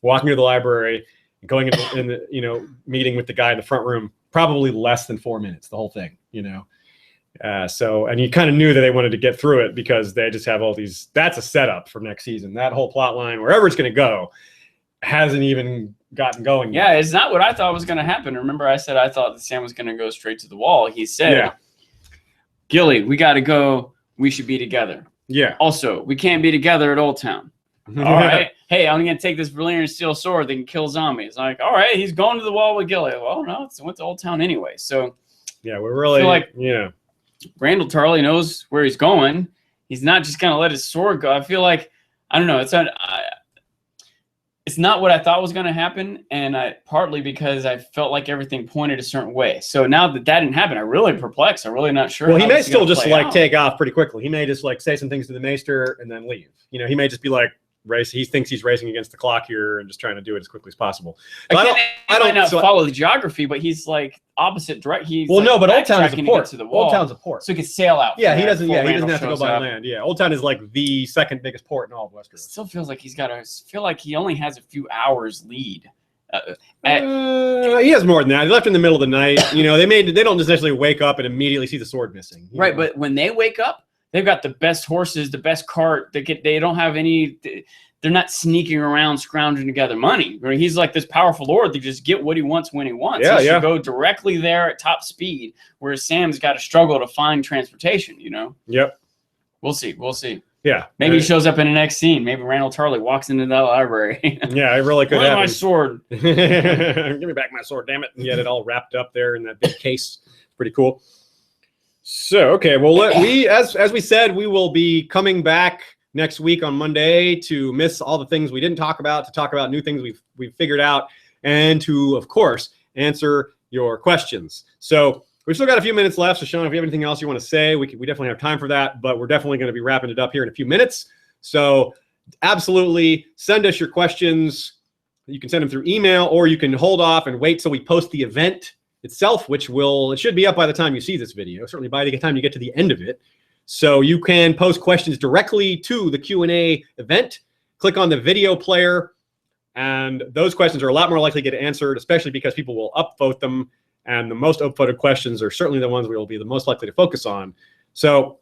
walking to the library, going in the meeting with the guy in the front room, probably less than 4 minutes, the whole thing, and you kind of knew that they wanted to get through it because they just have all these, that's a setup for next season. That whole plot line, wherever it's going to go, hasn't even gotten going yet. Yeah, it's not what I thought was going to happen. Remember I said I thought that Sam was going to go straight to the wall. He said, Gilly, we got to go. We should be together. Yeah. Also, we can't be together at Old Town. All right. Hey, I'm going to take this Valyrian steel sword that can kill zombies. Like, all right, he's going to the wall with Gilly. Well, no, it went to Old Town anyway. So, yeah, we're really, Randall Tarley knows where he's going. He's not just going to let his sword go. I feel like, I don't know. It's not what I thought was going to happen, and partly because I felt like everything pointed a certain way. So now that didn't happen, I'm really perplexed. I'm really not sure. Well, he may still just take off pretty quickly. He may just say some things to the Maester and then leave. He may just be like race. He thinks he's racing against the clock here and just trying to do it as quickly as possible. I don't follow the geography, but he's like opposite direct. But Old Town is a port. Old Town's a port, so he could sail out. Yeah, he doesn't. Yeah, he doesn't have to go by land. Yeah, Old Town is like the second biggest port in all of Westeros. It still feels like he only has a few hours lead. He has more than that. He left in the middle of the night. They don't just necessarily wake up and immediately see the sword missing. Right, but when they wake up, they've got the best horses, the best cart. They don't have any. They're not sneaking around scrounging together money. He's like this powerful lord that just get what he wants when he wants. He should go directly there at top speed, whereas Sam's got to struggle to find transportation. Yep. We'll see. Yeah. Maybe he shows up in the next scene. Maybe Randall Tarley walks into that library. Yeah, it really could happen. My sword. Give me back my sword, damn it. And get it all wrapped up there in that big case. Pretty cool. So, okay. Well, as we said, we will be coming back next week on Monday to miss all the things we didn't talk about, to talk about new things we've figured out and to, of course, answer your questions. So we've still got a few minutes left. So Sean, if you have anything else you want to say, we definitely have time for that, but we're definitely going to be wrapping it up here in a few minutes. So absolutely send us your questions. You can send them through email, or you can hold off and wait till we post the event itself, which it should be up by the time you see this video, certainly by the time you get to the end of it. So you can post questions directly to the Q&A event. Click on the video player, and those questions are a lot more likely to get answered, especially because people will upvote them, and the most upvoted questions are certainly the ones we will be the most likely to focus on. So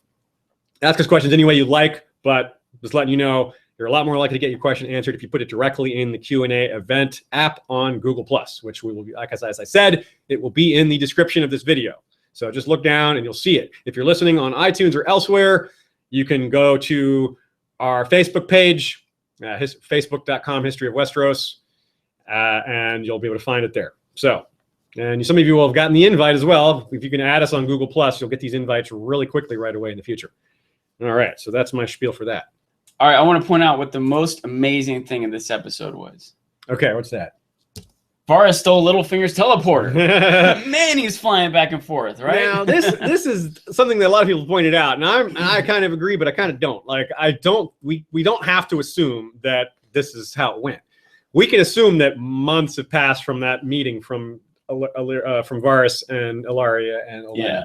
ask us questions any way you like, but just letting you know, you're a lot more likely to get your question answered if you put it directly in the Q&A event app on Google+, which we will be, as I said, it will be in the description of this video. So just look down and you'll see it. If you're listening on iTunes or elsewhere, you can go to our Facebook page, facebook.com History of Westeros, and you'll be able to find it there. So, and some of you will have gotten the invite as well. If you can add us on Google+, you'll get these invites really quickly right away in the future. All right, so that's my spiel for that. All right, I want to point out what the most amazing thing in this episode was. Okay, what's that? Varys stole Littlefinger's teleporter. Man, he's flying back and forth, right? Now, this is something that a lot of people pointed out, and I kind of agree, but I kind of don't. Like, we don't have to assume that this is how it went. We can assume that months have passed from that meeting from Varys and Ilaria and Olenna. Yeah.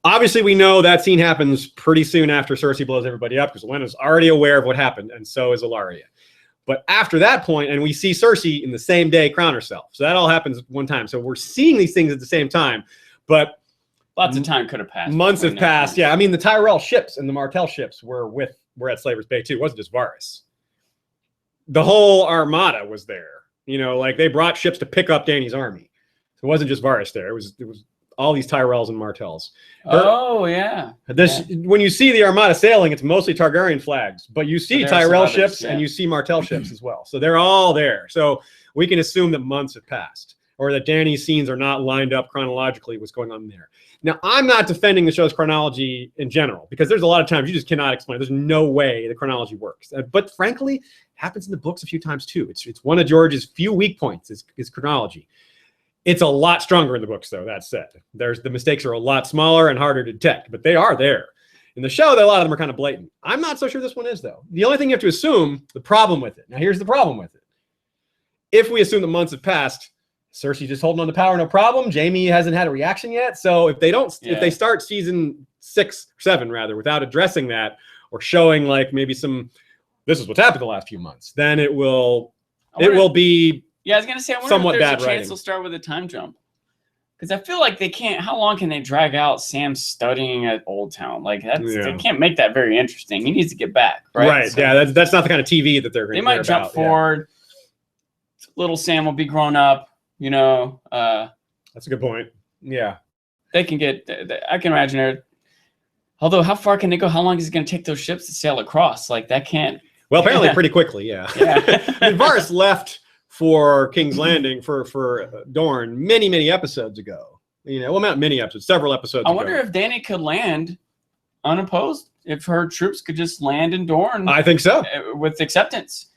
Obviously, we know that scene happens pretty soon after Cersei blows everybody up, because Olenna's already aware of what happened, and so is Ilaria. But after that point, and we see Cersei in the same day crown herself. So that all happens one time. So we're seeing these things at the same time. But lots of time could have passed. Months have passed. Yeah, I mean, the Tyrell ships and the Martell ships were at Slaver's Bay too. It wasn't just Varys. The whole armada was there. You know, like they brought ships to pick up Dany's army. So it wasn't just Varys there. It was all these Tyrells and Martells. Oh, yeah. When you see the armada sailing, it's mostly Targaryen flags, but you see Tyrell ships and you see Martell ships as well. So they're all there. So we can assume that months have passed, or that Dany's scenes are not lined up chronologically what's going on there. Now, I'm not defending the show's chronology in general, because there's a lot of times you just cannot explain. There's no way the chronology works. But frankly, it happens in the books a few times too. It's one of George's few weak points is chronology. It's a lot stronger in the books, though, that said. The mistakes are a lot smaller and harder to detect, but they are there. In the show, a lot of them are kind of blatant. I'm not so sure this one is, though. The only thing you have to assume, the problem with it. Now, here's the problem with it. If we assume that months have passed, Cersei just holding on to power, no problem. Jaime hasn't had a reaction yet. So if they start season 6 or 7, rather, without addressing that or showing like maybe this is what's happened the last few months, then it will be. Yeah, I was going to say, I wonder if there's a chance they'll start with a time jump. Because I feel like they can't, how long can they drag out Sam studying at Old Town? Like, they can't make that very interesting. He needs to get back, right? Right, so, yeah, that's not the kind of TV that they're going to They might jump forward. Yeah. Little Sam will be grown up, you know. That's a good point. Yeah. They can get, I can imagine it. Although, how far can they go? How long is it going to take those ships to sail across? Like, that can't. Well, apparently pretty quickly, yeah. I mean, Varys left for King's Landing for Dorne many episodes ago. You know, well, not many episodes, several episodes ago. I wonder if Dany could land unopposed, if her troops could just land in Dorne. I think so. With acceptance,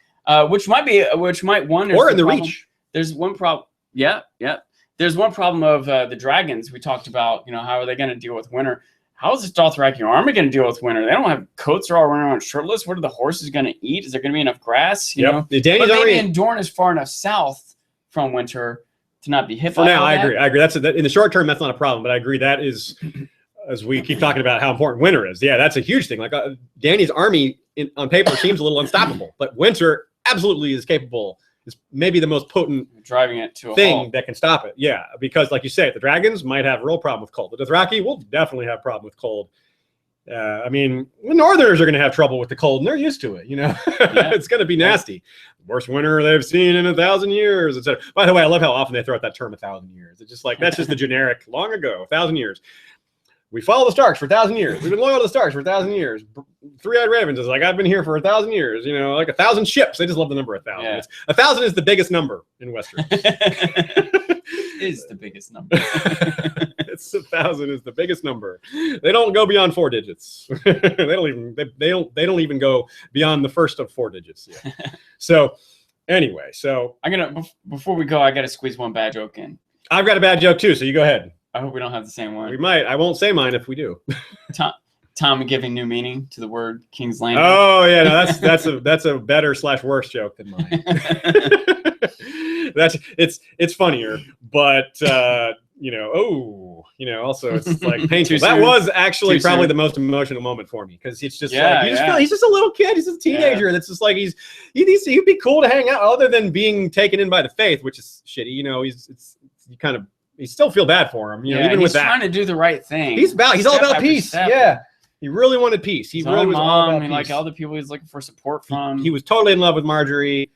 which might wonder. Or in the Reach. There's one problem. Yeah. There's one problem of the dragons we talked about. You know, how are they going to deal with winter? How is this Dothraki army going to deal with winter? They don't have coats. They're all running around shirtless. What are the horses going to eat? Is there going to be enough grass? You know? But maybe in Dorne is far enough south from winter to not be hit by that. I agree. That's in the short term, that's not a problem. But I agree that is, as we keep talking about how important winter is. Yeah, that's a huge thing. Like Dany's army on paper seems a little unstoppable, but winter absolutely is capable. It's maybe the most potent driving it to a thing halt that can stop it. Yeah, because like you say, the dragons might have a real problem with cold. The Dothraki will definitely have a problem with cold. I mean, the Northerners are going to have trouble with the cold, and they're used to it. You know, it's going to be nasty. Worst winter they've seen in 1,000 years, etc. By the way, I love how often they throw out that term 1,000 years. It's just like that's just the generic long ago, 1,000 years. We follow the Starks for 1,000 years. We've been loyal to the Starks for 1,000 years. Three-Eyed Ravens is like, I've been here for 1,000 years. You know, like 1,000 ships. They just love the number 1,000. Yeah. 1,000 is the biggest number in Westeros. Is the biggest number. It's 1,000 is the biggest number. They don't go beyond 4 digits. They don't even go beyond the first of 4 digits. Yeah. So Anyway, so before we go, I gotta squeeze one bad joke in. I've got a bad joke too, so you go ahead. I hope we don't have the same one. We might. I won't say mine if we do. Tom giving new meaning to the word King's Landing. Oh yeah, no, that's a better / worse joke than mine. It's funnier, but also it's like painful. That was actually probably the most emotional moment for me because it's just he's just a little kid, he's just a teenager, and it's just like he'd be cool to hang out other than being taken in by the faith, which is shitty. You still feel bad for him. Even with that, he's trying to do the right thing. He's all about peace. Step. Yeah. He really wanted peace. He really was all about peace. Like all the people he's looking for support from. He was totally in love with Marjorie.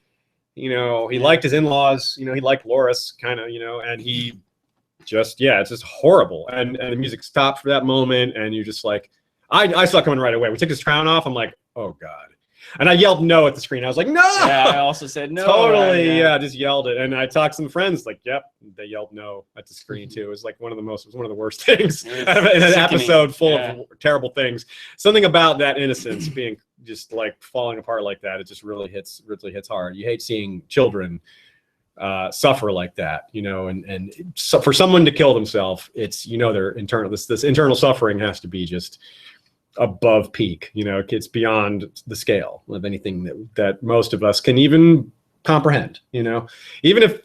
He liked his in-laws. He liked Loras, kind of. And he just, it's just horrible. And the music stopped for that moment, and you're just like, I saw it coming right away. We took his crown off. I'm like, oh god. And I yelled no at the screen. I was like, no. Yeah, I also said no. Totally, just yelled it. And I talked to some friends, like, yep, they yelled no at the screen too. It was like one of the worst things in an episode full of terrible things. Something about that innocence being just like falling apart like that, it just really hits hard. You hate seeing children suffer like that, and so for someone to kill themselves, it's their internal this internal suffering has to be just above peak. It's beyond the scale of anything that most of us can even comprehend. Even if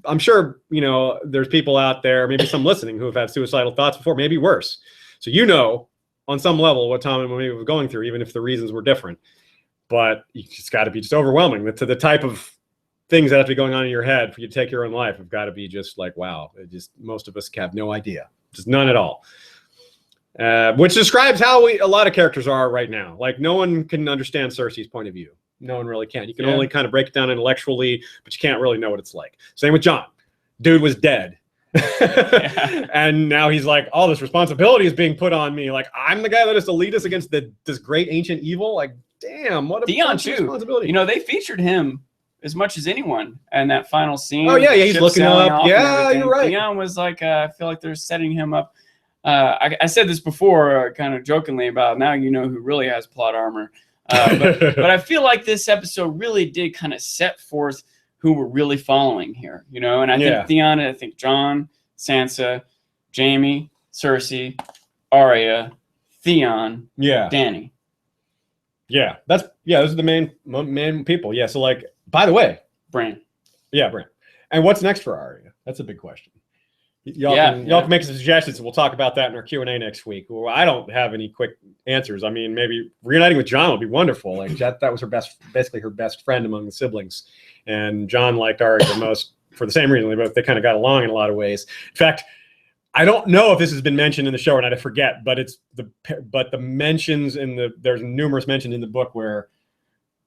I'm sure there's people out there, maybe some listening, who have had suicidal thoughts before, maybe worse. So on some level what Tom and me were going through, even if the reasons were different. But it's got to be just overwhelming to the type of things that have to be going on in your head for you to take your own life. Have got to be just like, wow. Most of us have no idea, just none at all. Which describes how a lot of characters are right now. Like, no one can understand Cersei's point of view. No one really can. You can only kind of break it down intellectually, but you can't really know what it's like. Same with Jon. Dude was dead. And now he's like, all this responsibility is being put on me. Like, I'm the guy that is to lead us against this great ancient evil. Like, damn, what a Theon bunch of responsibility. They featured him as much as anyone in that final scene. Oh, yeah, he's looking up. Yeah, you're right. Theon was like, I feel like they're setting him up. I said this before, kind of jokingly, about now who really has plot armor. But I feel like this episode really did kind of set forth who we're really following here, And I think Theon, I think Jon, Sansa, Jaime, Cersei, Arya, Theon, Dany. Yeah, those are the main people. Yeah, so like, by the way, Bran. Yeah, Bran. And what's next for Arya? That's a big question. Y'all can make some suggestions. We'll talk about that in our Q&A next week. Well, I don't have any quick answers. I mean, maybe reuniting with Jon would be wonderful. Like that was basically her best friend among the siblings. And Jon liked Arya the most for the same reason. They kind of got along in a lot of ways. In fact, I don't know if this has been mentioned in the show or not. I forget, but the mentions there's numerous mentions in the book where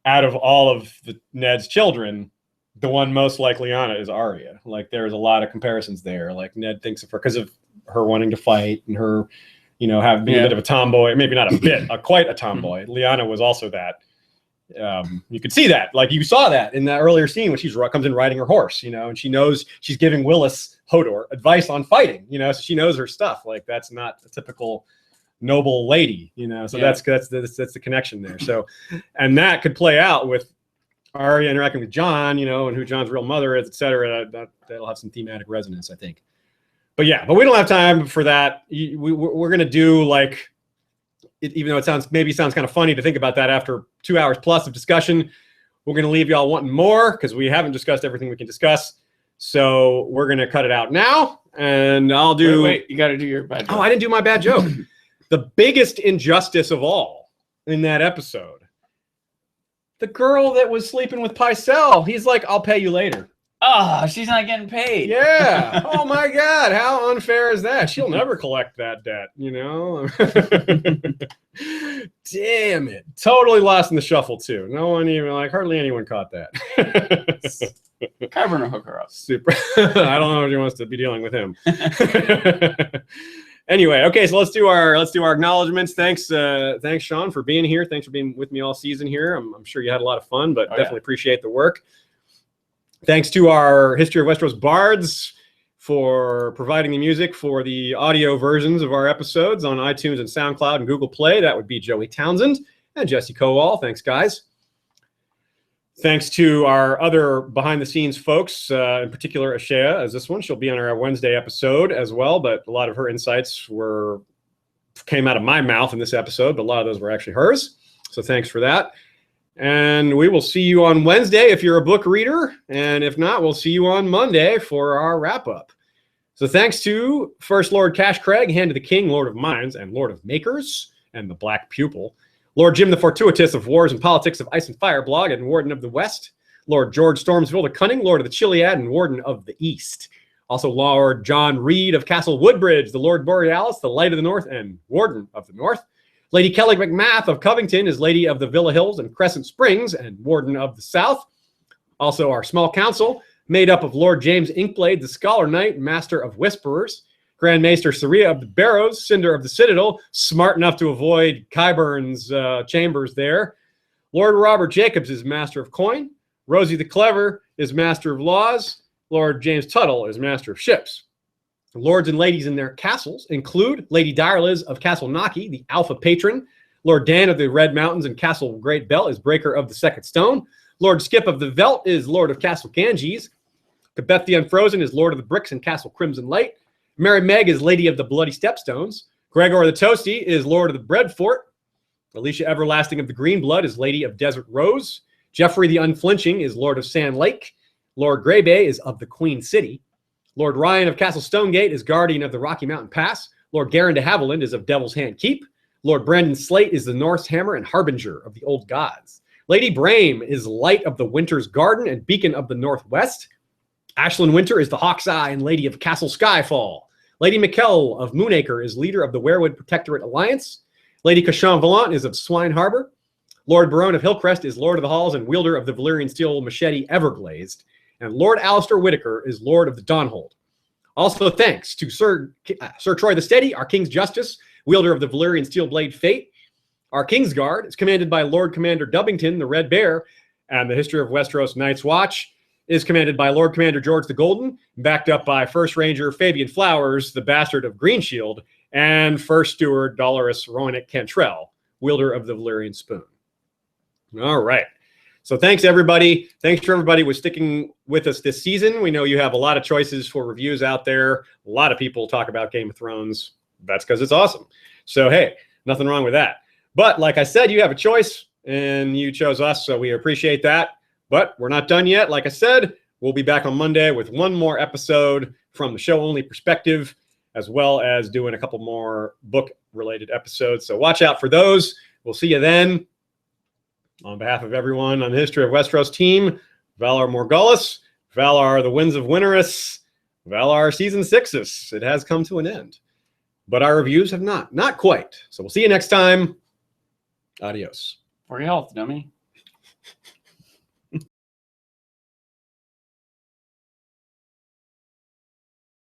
out of all of Ned's children, the one most like Lyanna is Arya. Like, there's a lot of comparisons there. Like, Ned thinks of her because of her wanting to fight and her, being a bit of a tomboy. Maybe not a bit, quite a tomboy. Lyanna was also that. You could see that. Like, you saw that in that earlier scene when she comes in riding her horse, and she knows she's giving Willis Hodor advice on fighting, so she knows her stuff. Like, that's not a typical noble lady, So that's the connection there. So, and that could play out with Arya interacting with Jon, and who Jon's real mother is, etc. That'll have some thematic resonance, I think. But we don't have time for that. We're gonna do like, even though it sounds kind of funny to think about that after 2 hours plus of discussion, we're gonna leave y'all wanting more because we haven't discussed everything we can discuss. So we're gonna cut it out now, and I'll do. Wait, you got to do your bad joke. Oh, I didn't do my bad joke. The biggest injustice of all in that episode. The girl that was sleeping with Pycelle, he's like, I'll pay you later. Oh, she's not getting paid. Yeah. Oh, my God. How unfair is that? She'll never collect that debt, Damn it. Totally lost in the shuffle, too. No one even, hardly anyone caught that. Kyburn will hook her up. Super. I don't know if he wants to be dealing with him. Anyway, okay, so let's do our acknowledgments. Thanks, Sean, for being here. Thanks for being with me all season here. I'm sure you had a lot of fun, but definitely appreciate the work. Thanks to our History of Westeros bards for providing the music for the audio versions of our episodes on iTunes and SoundCloud and Google Play. That would be Joey Townsend and Jesse Kowal. Thanks, guys. Thanks to our other behind-the-scenes folks, in particular Ashea, as this one. She'll be on our Wednesday episode as well, but a lot of her insights came out of my mouth in this episode, but a lot of those were actually hers. So thanks for that. And we will see you on Wednesday if you're a book reader. And if not, we'll see you on Monday for our wrap-up. So thanks to First Lord Cash Craig, Hand of the King, Lord of Mines, and Lord of Makers, and the Black Pupil. Lord Jim the Fortuitous of Wars and Politics of Ice and Fire blog and Warden of the West. Lord George Stormsville the Cunning, Lord of the Chiliad and Warden of the East. Also Lord John Reed of Castle Woodbridge, the Lord Borealis, the Light of the North, and Warden of the North. Lady Kelly McMath of Covington is Lady of the Villa Hills and Crescent Springs and Warden of the South. Also our small council, made up of Lord James Inkblade, the Scholar Knight, Master of Whisperers. Grand Maester Saria of the Barrows, Cinder of the Citadel, smart enough to avoid Qyburn's chambers there. Lord Robert Jacobs is Master of Coin. Rosie the Clever is Master of Laws. Lord James Tuttle is Master of Ships. Lords and ladies in their castles include Lady Direliz of Castle Naki, the Alpha Patron. Lord Dan of the Red Mountains and Castle Great Bell is Breaker of the Second Stone. Lord Skip of the Veldt is Lord of Castle Ganges. Kebeth the Unfrozen is Lord of the Bricks and Castle Crimson Light. Mary Meg is Lady of the Bloody Stepstones. Gregor the Toasty is Lord of the Bread Fort. Alicia Everlasting of the Green Blood is Lady of Desert Rose. Geoffrey the Unflinching is Lord of Sand Lake. Lord Greybay is of the Queen City. Lord Ryan of Castle Stonegate is Guardian of the Rocky Mountain Pass. Lord Garin de Haviland is of Devil's Hand Keep. Lord Brandon Slate is the Norse Hammer and Harbinger of the Old Gods. Lady Brame is Light of the Winter's Garden and Beacon of the Northwest. Ashlyn Winter is the Hawk's Eye and Lady of Castle Skyfall. Lady Mikkel of Moonacre is leader of the Werewood Protectorate Alliance. Lady Cachan Volant is of Swine Harbor. Lord Barone of Hillcrest is Lord of the Halls and wielder of the Valyrian steel machete Everglazed. And Lord Alistair Whitaker is Lord of the Dawnhold. Also thanks to Sir Troy the Steady, our King's Justice, wielder of the Valyrian steel blade Fate. Our Kingsguard is commanded by Lord Commander Dubbington, the Red Bear, and the History of Westeros Night's Watch is commanded by Lord Commander George the Golden, backed up by First Ranger Fabian Flowers, the bastard of Greenshield, and First Steward Dolores Roenick Cantrell, wielder of the Valyrian Spoon. All right. So thanks, everybody. Thanks for everybody who was sticking with us this season. We know you have a lot of choices for reviews out there. A lot of people talk about Game of Thrones. That's because it's awesome. So, hey, nothing wrong with that. But like I said, you have a choice, and you chose us, so we appreciate that. But we're not done yet. Like I said, we'll be back on Monday with one more episode from the show-only perspective, as well as doing a couple more book-related episodes. So watch out for those. We'll see you then. On behalf of everyone on the History of Westeros team, Valar Morghulis, Valar the Winds of Winterus, Valar Season 6. It has come to an end. But our reviews have not. Not quite. So we'll see you next time. Adios. For your health, dummy.